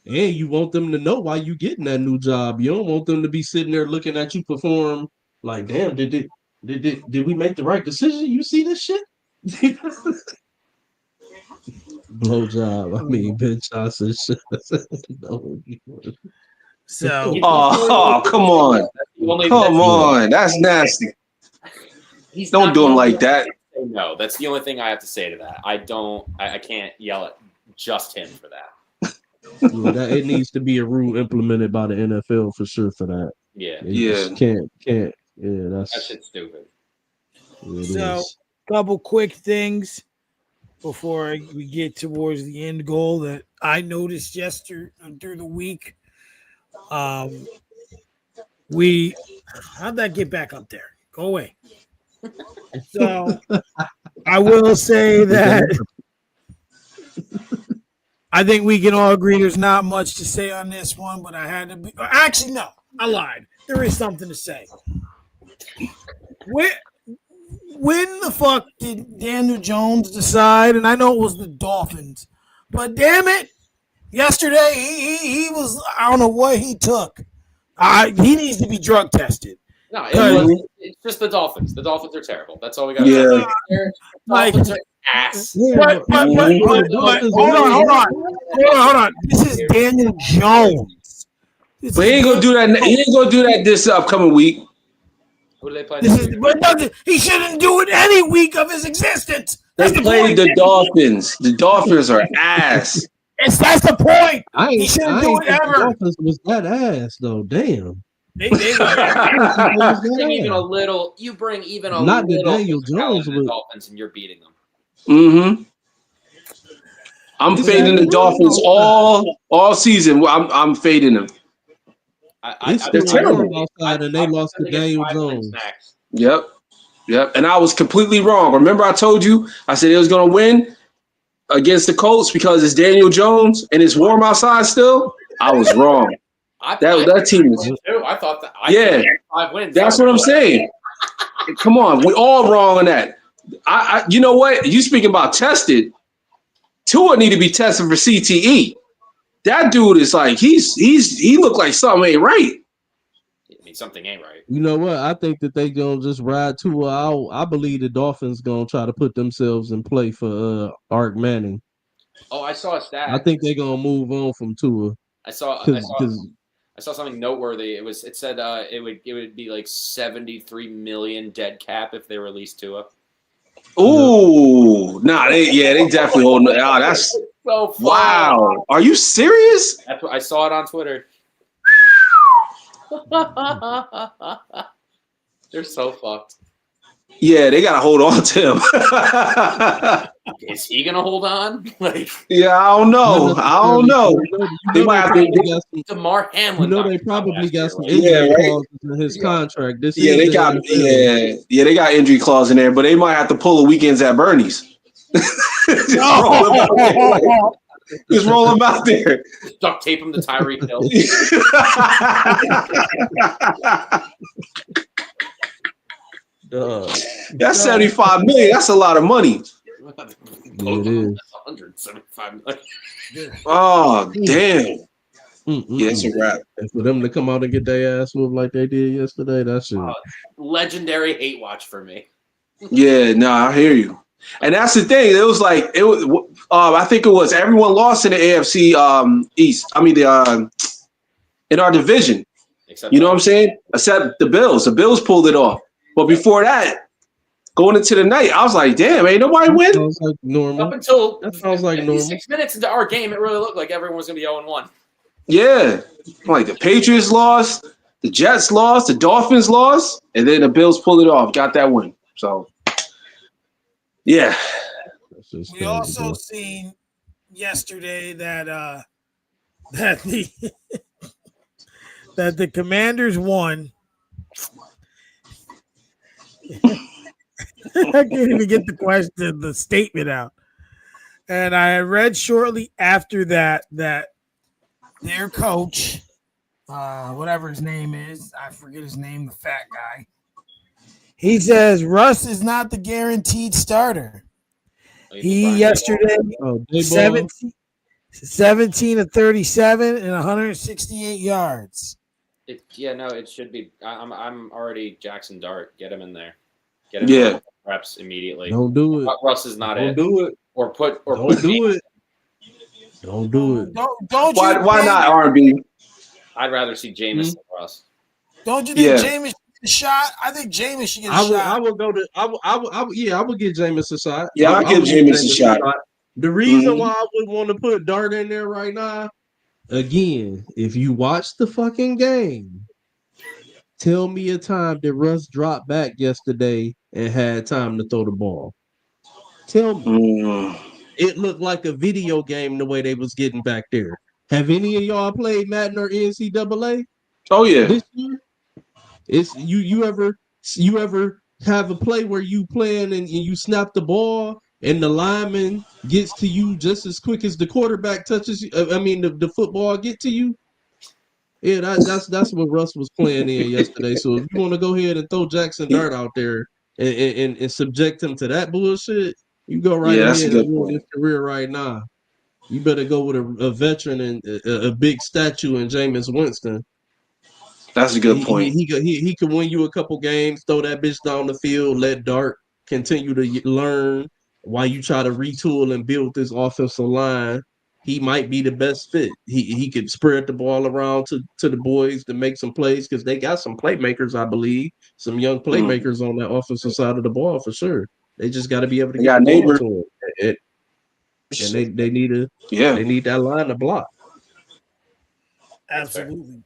And you want them to know why you getting that new job. You don't want them to be sitting there looking at you perform like, damn, did we make the right decision? You see this shit? Blow job. I mean, Ben Johnson. No. So, come on, come on, that's nasty. Don't do him like that. No, that's the only thing I have to say to that. I can't yell at just him for that. It needs to be a rule implemented by the NFL for sure for that. Yeah, can't. Yeah, that's shit's stupid. So, couple quick things before we get towards the end goal that I noticed yesterday through the week. How'd that get back up there? Go away. So I will say that I think we can all agree there's not much to say on this one, but I had to be. Actually, no, I lied. There is something to say. When the fuck did Daniel Jones decide? And I know it was the Dolphins, but damn it, yesterday he was. I don't know what he took. He needs to be drug tested. No, Because- it's just the Dolphins. The Dolphins are terrible. That's all we got. Yeah. Dolphins are ass. But hold on. This is Daniel Jones. But he ain't gonna do that. He ain't gonna do that this upcoming week. Who do they play? He shouldn't do it any week of his existence. They played the Dolphins. The Dolphins are ass. That's the point. He shouldn't do it ever. The Dolphins was that ass though. Damn. They Even a little. You bring even a Not little. the Daniel Jones to the with Dolphins, and you're beating them. Mm-hmm. I'm fading the Dolphins all season. I'm fading them. they're terrible. outside and they lost to Daniel Jones. Yep. And I was completely wrong. Remember, I told you I said it was going to win against the Colts because it's Daniel Jones and it's warm outside still. I was wrong. That team is. I thought that. 5 wins. That's what I'm saying. Come on, we all wrong on that. I you know what? You speaking about tested? Tua need to be tested for CTE. That dude is like he looked like something ain't right. I mean, something ain't right. You know what? I think that they gonna just ride Tua out. I believe the Dolphins gonna try to put themselves in play for Ark Manning. Oh, I saw a stat. I think they're gonna move on from Tua. I saw something noteworthy. It said it would be like 73 million dead cap if they released Tua. Ooh, they definitely holding it out. That's so fun. Wow. Are you serious? That's what I saw it on Twitter. They're so fucked. Yeah, they gotta hold on to him. Is he gonna hold on? Yeah, I don't know. They might have to. DeMar Hamlin. They probably got some injury clauses in his contract. They got injury clause in there, but they might have to pull the weekends at Bernie's. Just roll them out there. Duct tape him to Tyreek Hill. That's $75 million. That's a lot of money. It is. 175 million. Oh, damn. Yeah, it's a wrap. And for them to come out and get their ass whooped like they did yesterday, that's it. Legendary hate watch for me. Yeah, no, I hear you. And that's the thing. It was like I think it was everyone lost in the AFC East. I mean in our division. Except you know what I'm saying? Except the Bills. The Bills pulled it off. But before that, going into the night, I was like, damn, ain't nobody win. Sounds like normal. Up until that sounds like normal. 6 minutes into our game, it really looked like everyone was gonna be 0-1. Yeah. Like the Patriots lost, the Jets lost, the Dolphins lost, and then the Bills pulled it off, got that win. So yeah. We also seen yesterday that the that the Commanders won. I can't even get the statement out. And I read shortly after that their coach, whatever his name is, I forget his name, the fat guy. He says Russ is not the guaranteed starter. He yesterday 17 of 37 and 168 yards. It should be. I'm already Jackson Dart. Get him in there. Get him reps immediately. Don't do it. Russ is not Don't it. do it. Or don't do it. Don't do it. Don't why not R&B? I'd rather see Jameis than Russ. Don't you think Jameis should get a shot? I think Jameis should get a shot. I would go to. I would give Jameis a shot. Yeah, I'll give Jameis a shot. The reason why I would want to put Dart in there right now, again, if you watch the fucking game, tell me a time that Russ dropped back yesterday and had time to throw the ball. Tell me. It looked like a video game the way they was getting back there. Have any of y'all played Madden or NCAA? Oh yeah. This year? It's you ever have a play where you playing and you snap the ball and the lineman gets to you just as quick as the quarterback touches you. I mean, the football get to you. Yeah, that's what Russ was playing in yesterday. So if you want to go ahead and throw Jackson Dart out there and subject him to that bullshit, you go right Yeah, that's a ahead and good ruin point. his career right now. You better go with a veteran and a big statue in Jameis Winston. That's a good point. He could win you a couple games, throw that bitch down the field, let Dart continue to learn while you try to retool and build this offensive line. He might be the best fit. He could spread the ball around to the boys to make some plays because they got some playmakers, I believe, some young Mm. playmakers on that offensive side of the ball for sure. They just got to be able to They get got the ball neighbor. to him, and they need Yeah, they need that line to block. That's fair. Absolutely.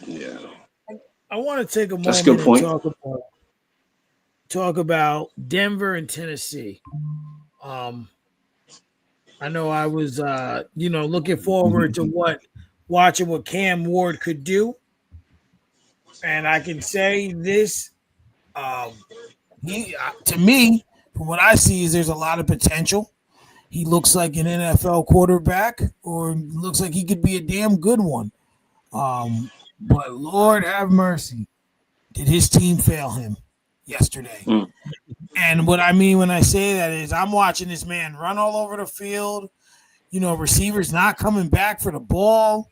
yeah, I want to take a that's a good moment and point. talk about Denver and Tennessee. Um, I know I was looking forward to watching what Cam Ward could do, and I can say this. He to me, from what I see, is there's a lot of potential. He looks like an NFL quarterback, or looks like he could be a damn good one. But Lord have mercy, did his team fail him yesterday? Mm. And what I mean when I say that is I'm watching this man run all over the field. Receivers not coming back for the ball,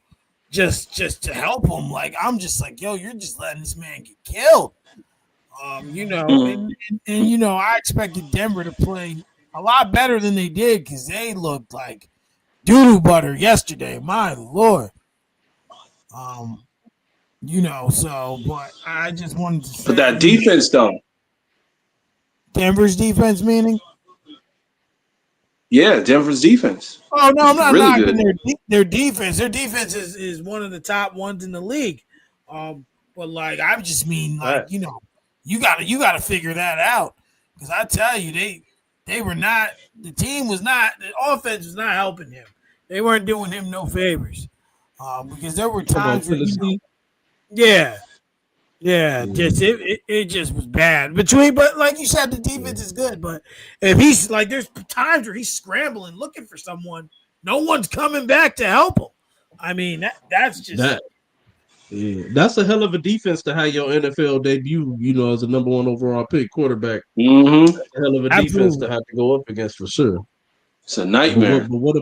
just to help him. Like I'm just like, yo, you're just letting this man get killed. Mm. I expected Denver to play a lot better than they did because they looked like doo-doo butter yesterday. My Lord. But I just wanted to But say that defense, though, Denver's defense, meaning. yeah, Denver's defense Oh no, I'm is not really knocking good. their defense. Their defense is one of the top ones in the league. But like I just mean like Right. you gotta figure that out because I tell you they were not the offense was not helping him. They weren't doing him no favors. Because there were Talk about times where Tennessee. yeah. Yeah, Yeah. it just was bad but like you said, the defense is good. But if he's like, there's times where he's scrambling, looking for someone, no one's coming back to help him. I mean, that's just That's a hell of a defense to have your NFL debut, as a number one overall pick quarterback. Mm-hmm. That's a hell of a defense to absolutely. have to go up against for sure. It's a But nightmare. what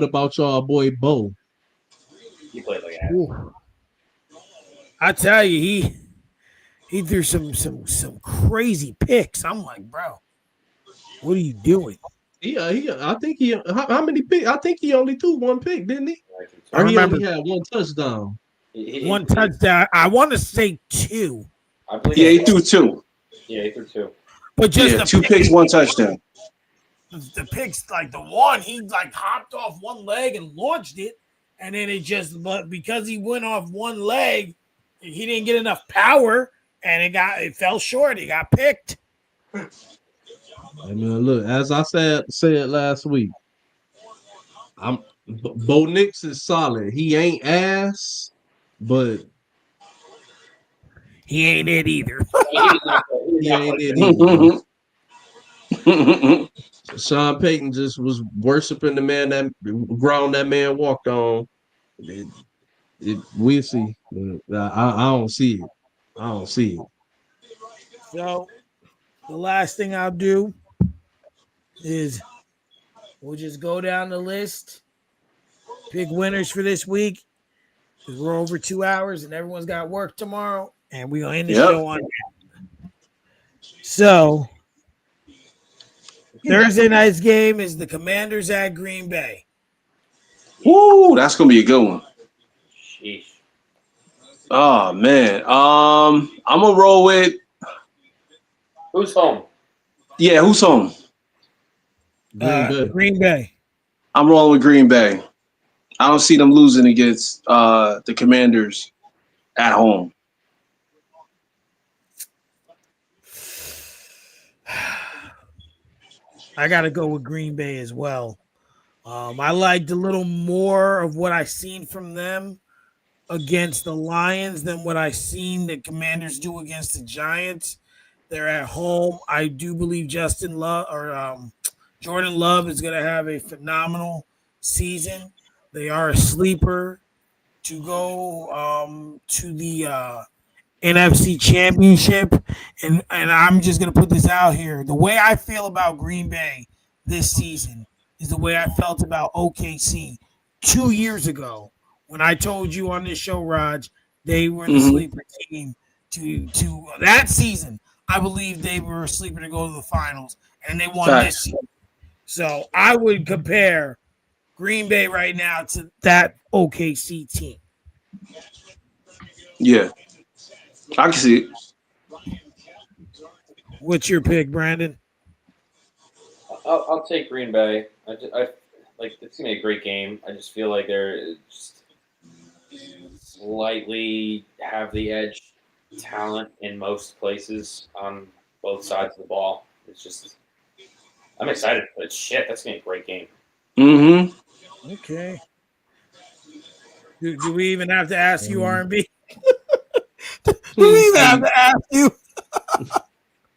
about y'all boy Bo? He played like ass. Ooh. I tell you, he threw some crazy picks. I'm like, bro, what are you doing? I think how many picks? I think he only threw one pick, didn't he? I Or he remember only had one touchdown. one touchdown. I want to say two, I believe. Yeah, he threw two. Yeah, he threw two. but just Yeah, the two picks, one touchdown. the picks, like the one, he like hopped off one leg and launched it, and then but because he went off one leg, he didn't get enough power, and it fell short. He got picked. I mean, look, as I said last week, Bo Nix is solid. He ain't ass, but He ain't it either. he ain't it either. Sean Payton just was worshiping the man that ground that man walked on. We'll see. I don't see it. I don't see it. So the last thing I'll do is we'll just go down the list, pick winners for this week because we're over 2 hours and everyone's got work tomorrow, and we're gonna end the show on that. So Thursday night's game is the Commanders at Green Bay. Woo, that's gonna be a good one. Sheesh. Oh man. I'm gonna roll with Who's home? who's home? Green Bay. I'm rolling with Green Bay. I don't see them losing against the Commanders at home. I got to go with Green Bay as well. I liked a little more of what I seen from them against the Lions than what I seen the Commanders do against the Giants. They're at home. I do believe Jordan Love is going to have a phenomenal season. They are a sleeper to go to the NFC Championship, and I'm just gonna put this out here. The way I feel about Green Bay this season is the way I felt about OKC 2 years ago when I told you on this show, Raj, they were the sleeper team to that season. I believe they were a sleeper to go to the finals, and they won this season. So I would compare Green Bay right now to that OKC team. Yeah, I can see it. What's your pick, Brandon? I'll take Green Bay. I like it's gonna be a great game. I just feel like they're just slightly have the edge talent in most places on both sides of the ball. It's just I'm excited, but shit, that's gonna be a great game. Mm-hmm. Okay. Do we even have to ask you, R&B? Do we even have to ask you?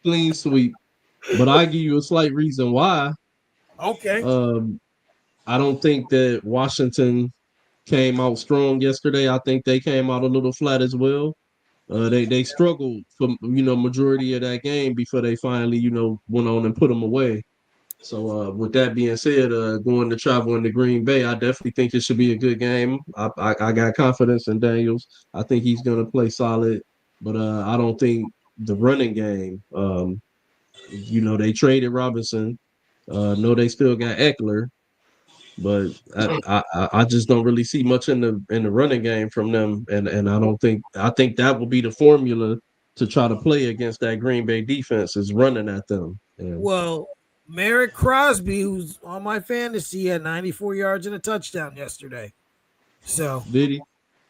Clean sweep. But I give you a slight reason why. Okay. I don't think that Washington came out strong yesterday. I think they came out a little flat as well. They struggled for majority of that game before they finally went on and put them away. So with that being said, going to travel into Green Bay, I definitely think it should be a good game. I got confidence in Daniels. I think he's going to play solid, but I don't think the running game. They traded Robinson. No, they still got Eckler, but I just don't really see much in the running game from them, and I think that will be the formula to try to play against that Green Bay defense is running at them. And, well, Merrick Crosby, who's on my fantasy, had 94 yards and a touchdown yesterday. So did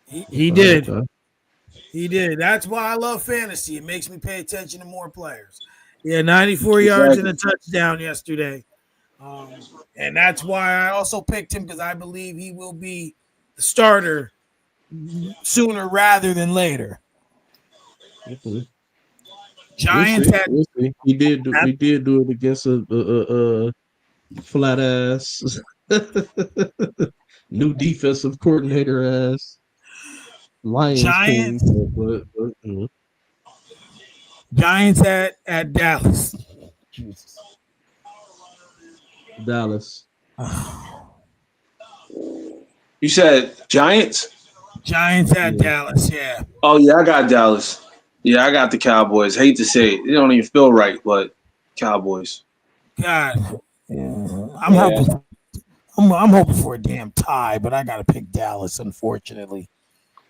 he did. Okay. He did. That's why I love fantasy. It makes me pay attention to more players. Yeah, 94 yards and a touchdown yesterday. And that's why I also picked him because I believe he will be the starter sooner rather than later. Mm-hmm. Giants we'll see. He did do it against a flat ass new defensive coordinator ass Lions Giants. team. Giants at Dallas. Jesus. Dallas. You said Giants? Giants at Dallas, yeah. Oh, yeah, I got Dallas. Yeah, I got the Cowboys. Hate to say it. It don't even feel right, but Cowboys. God. Yeah. I'm hoping for a damn tie, but I got to pick Dallas, unfortunately.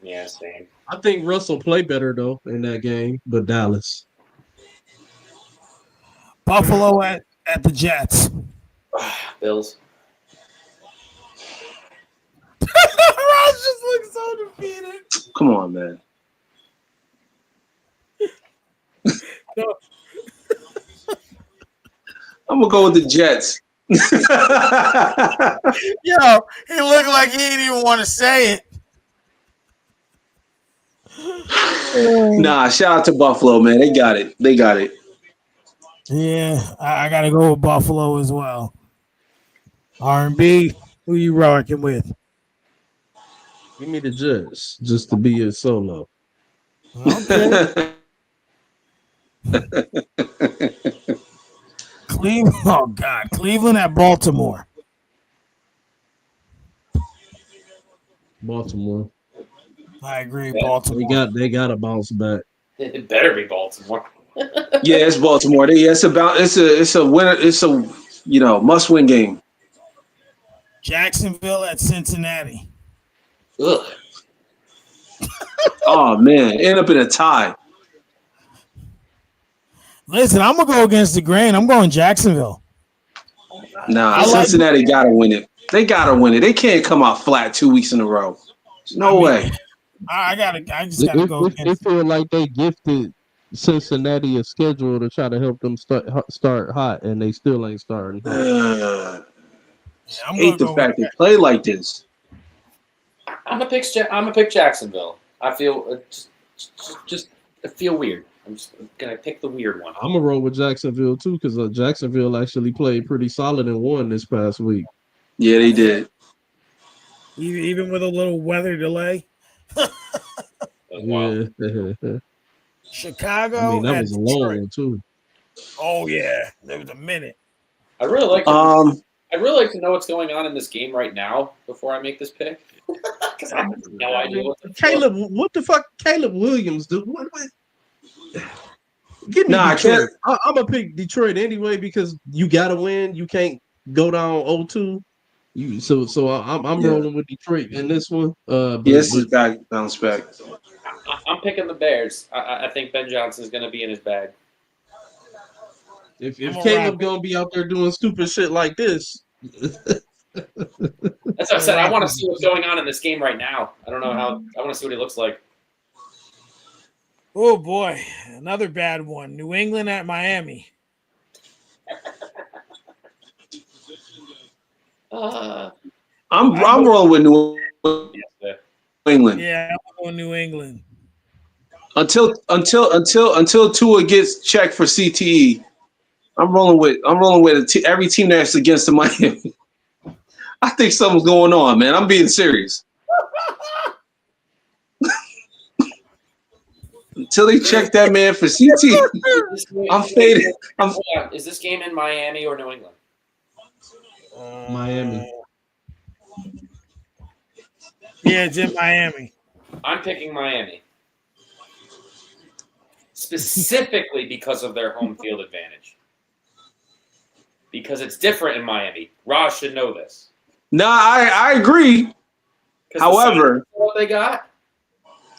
Yeah, same. I think Russell played better, though, in that game, but Dallas. Buffalo at the Jets. Bills. Ross just looks so defeated. Come on, man. No. I'm going to go with the Jets. Yo, he looked like he didn't even want to say it. Nah, shout out to Buffalo, man. They got it. Yeah, I got to go with Buffalo as well. R&B, who you rocking with? Give me the Jets just to be a solo. Okay. Cleveland. Oh God, Cleveland at Baltimore. Baltimore. I agree, Baltimore. They got to bounce back. It better be Baltimore. Yeah, it's Baltimore. It's a winner. It's a must-win game. Jacksonville at Cincinnati. Ugh. Oh man, end up in a tie. Listen, I'm gonna go against the grain. I'm going Jacksonville. Nah, Cincinnati gotta win it. They gotta win it. They can't come out flat 2 weeks in a row. No way. I just gotta go. They feel like they gifted Cincinnati a schedule to try to help them start hot, and they still ain't starting. I hate the fact they play like this. I'm gonna pick Jacksonville. I feel just feel weird. I'm just gonna pick the weird one. I'm gonna roll with Jacksonville too because Jacksonville actually played pretty solid and won this past week. Yeah, they did. Even with a little weather delay. Yeah, Chicago I mean that at was a long Detroit. one too. Oh yeah, there was a minute. I really like. Um, I'd really like to know what's going on in this game right now before I make this pick. Because I have no idea what the Caleb, what the fuck, Caleb Williams? Dude, what? Give me Nah, I Detroit. can't. I'm gonna pick Detroit anyway because you gotta win. You can't go down 0-2. So I'm Yeah. rolling with Detroit in this one. Yeah, this is bounce back. I'm picking the Bears. I think Ben Johnson's going to be in his bag. If I'm Caleb gonna be out there doing stupid shit like this, That's what I said. I want to see what's going on in this game right now. I don't know how. I want to see what he looks like. Oh boy, another bad one. New England at Miami. I'm rolling with New England. Yeah, I'm going New England. Until Tua gets checked for CTE, I'm rolling with every team that's against the Miami. I think something's going on, man. I'm being serious. Until they check that man for CTE, I'm faded. Is this game in Miami or New England? Miami. Yeah, it's in Miami. I'm picking Miami. Specifically because of their home field advantage. Because it's different in Miami. Raj should know this. Nah, I agree. However, what they got.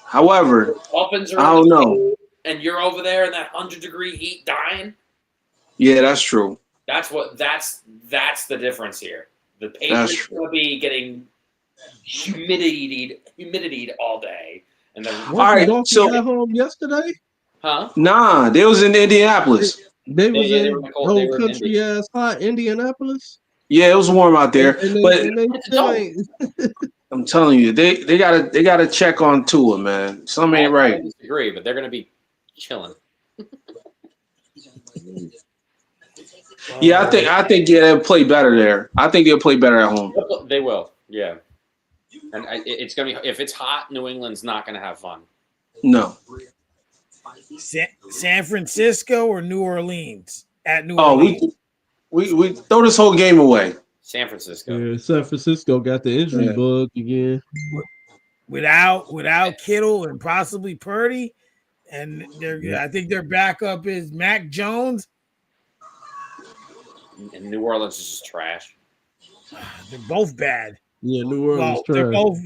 However, Dolphins are I don't know. And you're over there in that 100-degree heat dying. Yeah, that's true. That's the difference here. The Patriots are going to be getting humidity all day, and then all right. So at home yesterday? Huh? Nah, they was in Indianapolis. They was in old country ass hot Indianapolis. Yeah, it was warm out there, but they still ain't. I'm telling you, they gotta check on Tua, man. Something ain't right. I disagree, but they're going to be chilling. Yeah, I think they'll play better there. I think they'll play better at home. They will, yeah. And it's going to be, if it's hot, New England's not going to have fun. No. San Francisco or New Orleans? At New Orleans. We throw this whole game away. San Francisco. Yeah, San Francisco got the injury bug again. Without Kittle and possibly Purdy, and I think their backup is Mac Jones. And New Orleans is just trash. They're both bad. Yeah, New Orleans trash. They're both.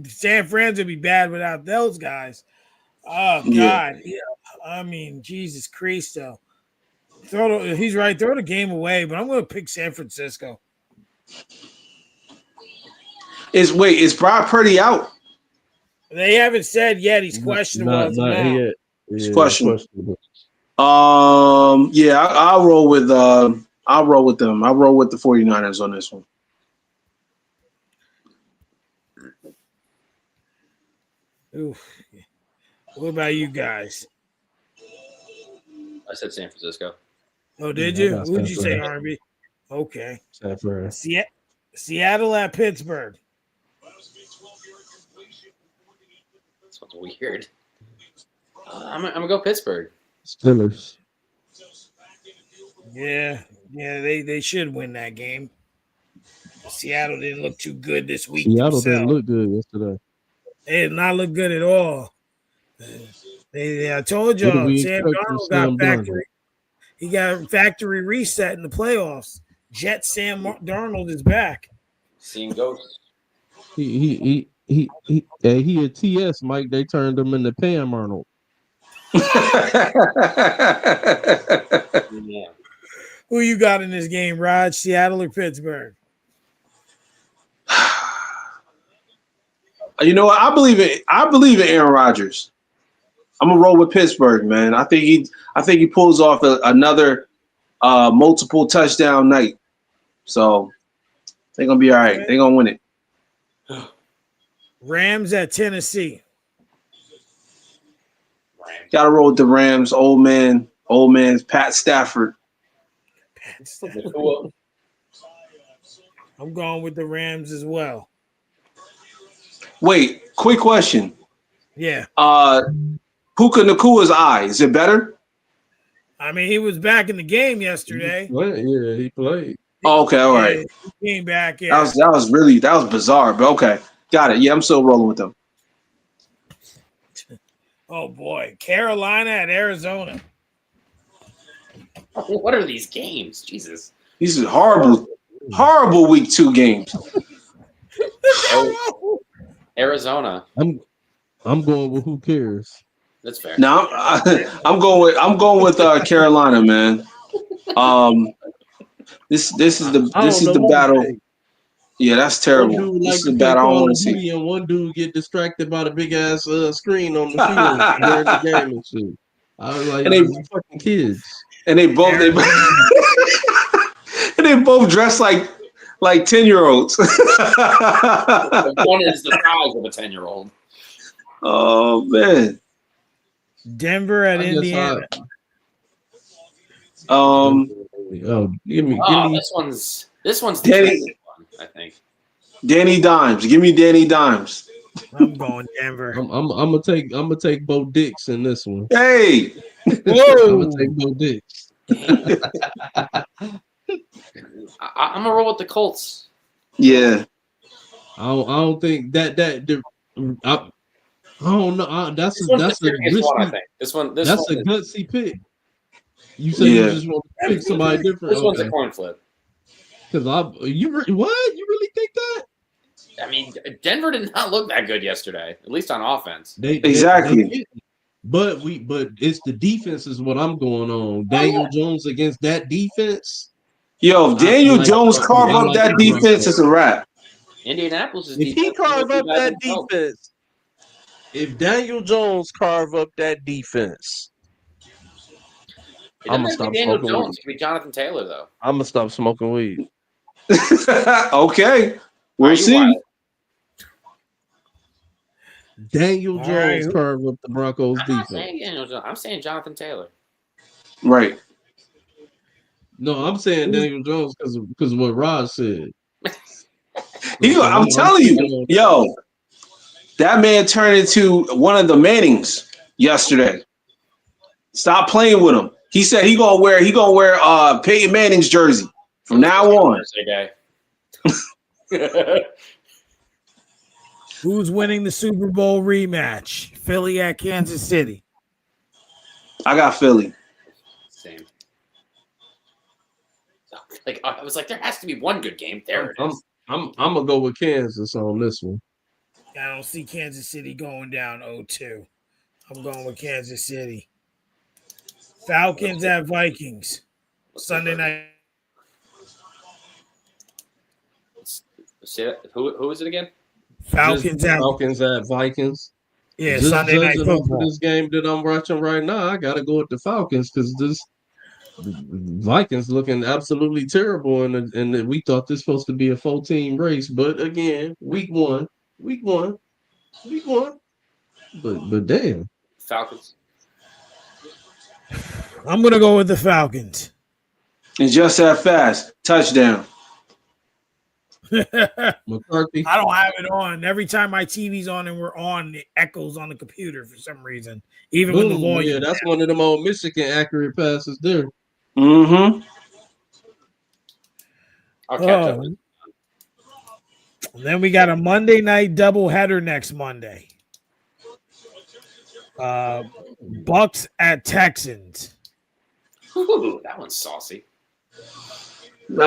San Fran's would be bad without those guys. Oh God, yeah. I mean, Jesus Christo. He's right. Throw the game away, but I'm going to pick San Francisco. Is Brock Purdy out? They haven't said yet. He's questionable. Not yet. He's questionable. Yeah, I'll roll with them. I'll roll with the 49ers on this one. Oof. What about you guys? I said San Francisco. Oh, did you? Who did you say, R&B? Okay. Seattle at Pittsburgh. This one's weird. I'm gonna go Pittsburgh. Steelers. Yeah, they should win that game. Seattle didn't look too good this week. Seattle didn't look good yesterday. They did not look good at all. I told y'all, Sam Darnold got factory. He got factory reset in the playoffs. Jet Sam Darnold is back. Seeing ghosts. He a TS, Mike. They turned him into Pam Arnold. Yeah. Who you got in this game, Raj? Seattle or Pittsburgh? You know what? I believe in Aaron Rodgers. I'm gonna roll with Pittsburgh, man. I think he pulls off another multiple touchdown night. So they're gonna be all right. They're gonna win it. Rams at Tennessee. Gotta roll with the Rams. Old man's Pat Stafford. I'm going with the Rams as well. Wait, quick question. Yeah. Puka Nakua's eye, is it better? I mean, he was back in the game yesterday. He played. Oh, okay, all right. He came back. Yeah. That was bizarre, but okay. Got it. Yeah, I'm still rolling with them. Oh boy, Carolina at Arizona. What are these games? Jesus. These are horrible week 2 games. Arizona. I'm going with who cares. That's fair. No, I'm going with Carolina, man. This is the battle. Yeah, that's terrible. This is the battle I don't want to see. And one dude get distracted by the big ass screen on the field during the game and shit. I was like, these fucking kids. And they both and they both dress like 10-year-olds. One is the size of a 10-year-old. Oh man. Denver at Indiana. Give me. This one's Danny. I think. Danny Dimes. Give me Danny Dimes. I'm going Denver. I'm gonna take Bo Dix in this one. Hey. Whoa. I'm gonna take Bo Dix. I'm gonna roll with the Colts. Yeah. I don't think that I don't know. That's a risky one, I think. This one a gutsy pick. You say you just want to pick somebody different. This one's a coin flip. Because you really think that? I mean, Denver did not look that good yesterday, at least on offense. Exactly. But it's the defense is what I'm going on. Daniel Jones against that defense. Yo, if Daniel Jones carve up that defense, it's a wrap. Indianapolis is if he carve up that defense. If Daniel Jones carve up that defense. I'm gonna stop smoking weed. It's gonna be Jonathan Taylor, though. I'm gonna stop smoking weed. Okay, we'll see. Daniel Jones carved up the Broncos defense. I'm saying Jonathan Taylor. Right. No, I'm saying Daniel Jones because of what Raj said. I'm telling you, yo, that man turned into one of the Mannings yesterday. Stop playing with him. He said he gonna wear Peyton Manning's jersey from now on. Who's winning the Super Bowl rematch? Philly at Kansas City. I got Philly. Same. Like I was like, there has to be one good game. There it is. I'm gonna go with Kansas on this one. I don't see Kansas City going down 0-2. I'm going with Kansas City. Falcons at Vikings. Sunday night. Who is it again? Falcons at Vikings. Yeah, Sunday night football. This game that I'm watching right now, I gotta go with the Falcons because the Vikings looking absolutely terrible, and we thought this was supposed to be a 4-team race, but again, week one. But damn, Falcons. I'm gonna go with the Falcons. And just that fast touchdown. McCarthy. I don't have it on. Every time my TV's on and we're on, it echoes on the computer for some reason. Even with the volume. Yeah, that's one of them old Michigan accurate passes there. Mm-hmm. I'll catch up. Then we got a Monday night doubleheader next Monday. Bucks at Texans. Ooh, that one's saucy. I'm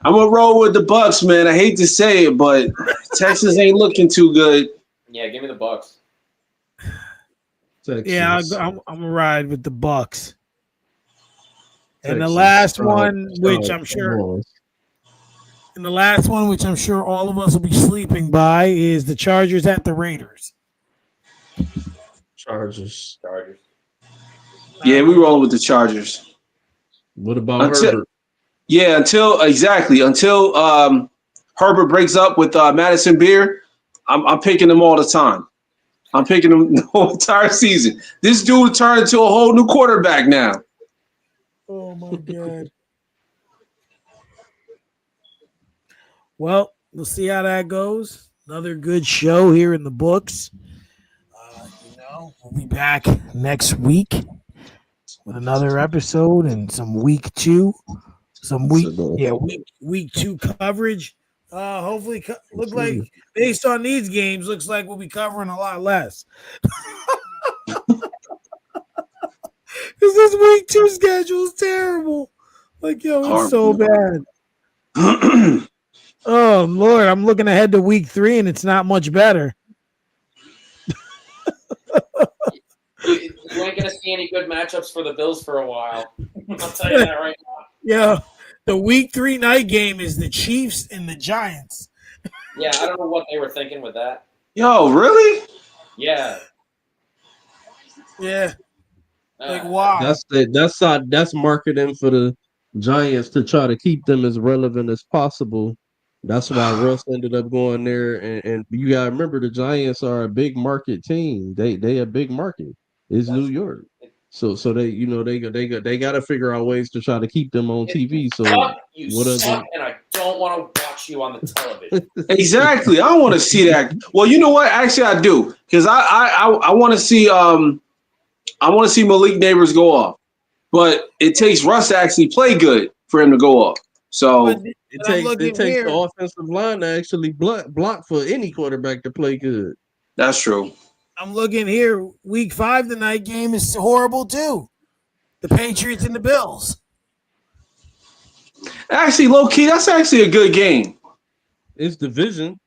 gonna roll with the Bucks, man. I hate to say it, but Texas ain't looking too good. Yeah, give me the Bucks. Texas. Yeah, I'm gonna ride with the Bucks. And the last one, which I'm sure all of us will be sleeping by, is the Chargers at the Raiders. Chargers. Yeah, we rolling with the Chargers. What about Herbert? Yeah, until Herbert breaks up with Madison Beer, I'm picking them all the time. I'm picking him the whole entire season. This dude turned into a whole new quarterback now. Oh my God. Well, we'll see how that goes. Another good show here in the books. We'll be back next week with another episode and some week 2, week 2 coverage. Hopefully, look like based on these games, looks like we'll be covering a lot less. Because this week 2 schedule is terrible. Like, yo, it's so bad. Oh Lord, I'm looking ahead to week 3 and it's not much better. You ain't gonna see any good matchups for the Bills for a while. I'll tell you that right now. Yeah, the week 3 night game is the Chiefs and the Giants. Yeah, I don't know what they were thinking with that. Yo, really? Yeah. Yeah. Like, wow. That's marketing for the Giants to try to keep them as relevant as possible. That's why Russ ended up going there, and you gotta remember the Giants are a big market team. They a big market. It's New York, so they they got to figure out ways to try to keep them on TV. So you suck, and I don't want to watch you on the television. Exactly. I don't want to see that. Well, you know what? Actually, I do, because I want to see Malik Neighbors go off, but it takes Russ to actually play good for him to go off. So it takes the offensive line to actually block for any quarterback to play good. That's true. I'm looking here. Week 5, the night game is horrible too. The Patriots and the Bills. Actually, low key, that's actually a good game. It's division.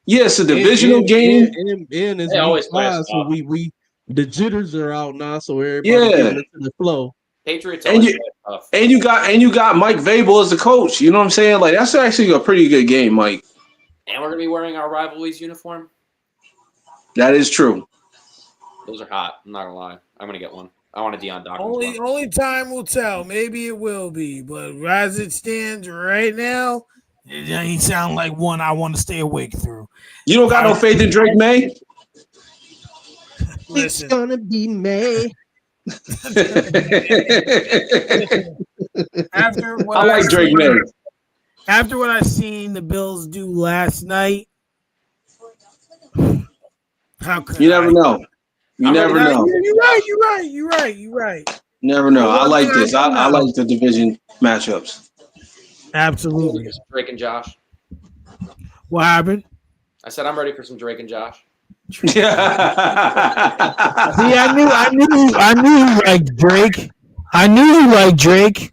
Yeah, it's a divisional game. And it's week 5, so we the jitters are out now, so everybody getting into the flow. Patriots and you got Mike Vrabel as the coach. You know what I'm saying? Like, that's actually a pretty good game, Mike. And we're gonna be wearing our rivalry's uniform. That is true. Those are hot. I'm not gonna lie. I'm gonna get one. I want a Deion Dawkins one. Only time will tell. Maybe it will be, but as it stands right now, it ain't sound like one I want to stay awake through. You don't got no faith in Drake May? It's gonna be May. After what I like Drake May. After what I seen the Bills do last night, how could you never know? You never know. You're right. Never know. I like this. I like the division matchups. Absolutely. Drake and Josh. What happened? I said I'm ready for some Drake and Josh. Yeah. See, I knew you liked Drake. I knew you liked Drake.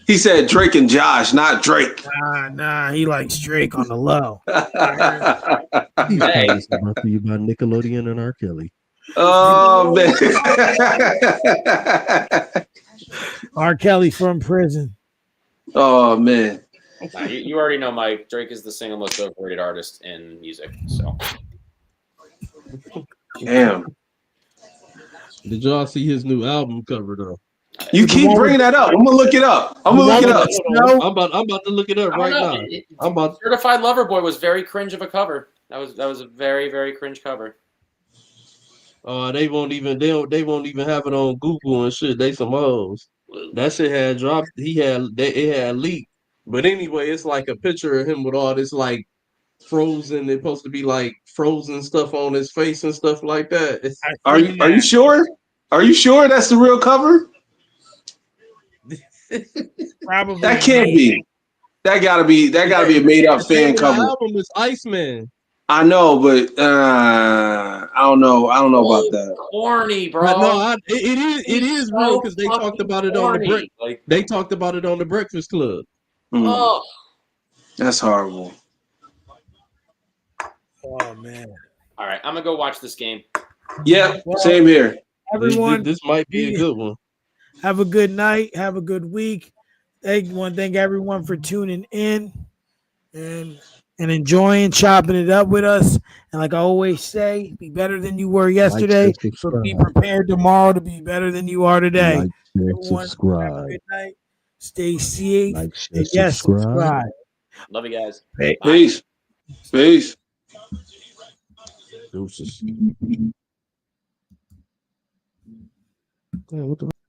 He said Drake and Josh, not Drake. Nah, he likes Drake on the low. Hey. Brought to you by Nickelodeon and R. Kelly. Oh, man. R. Kelly from prison. Oh, man. You already know, Mike. Drake is the single most overrated artist in music. So, damn. Did y'all see his new album cover though? You keep bringing that up. I'm gonna look it up. I'm about to look it up right now. Certified Lover Boy was very cringe of a cover. That was a very, very cringe cover. They won't even have it on Google and shit. They some hoes. That shit had dropped. It had leaked. But anyway, it's like a picture of him with all this like frozen. It's supposed to be like frozen stuff on his face and stuff like that. Are you sure? Are you sure that's the real cover? Probably. That can't be. That gotta be a made up fan cover. The album is Iceman. I know, but I don't know. I don't know about that. Corny, bro. No, it is real because they talked about it on the they talked about it on the Breakfast Club. Oh, that's horrible. Oh man. All right, I'm gonna go watch this game. Yeah, same here. Everyone, this might be a good one. Have a good night. Have a good week. Thank everyone for tuning in and enjoying chopping it up with us. And like I always say, be better than you were yesterday. So be prepared tomorrow to be better than you are today. Subscribe. Have a good night. Stay safe. And yes, subscribe. Love you guys. Peace. Peace. Deuces. Yeah, what the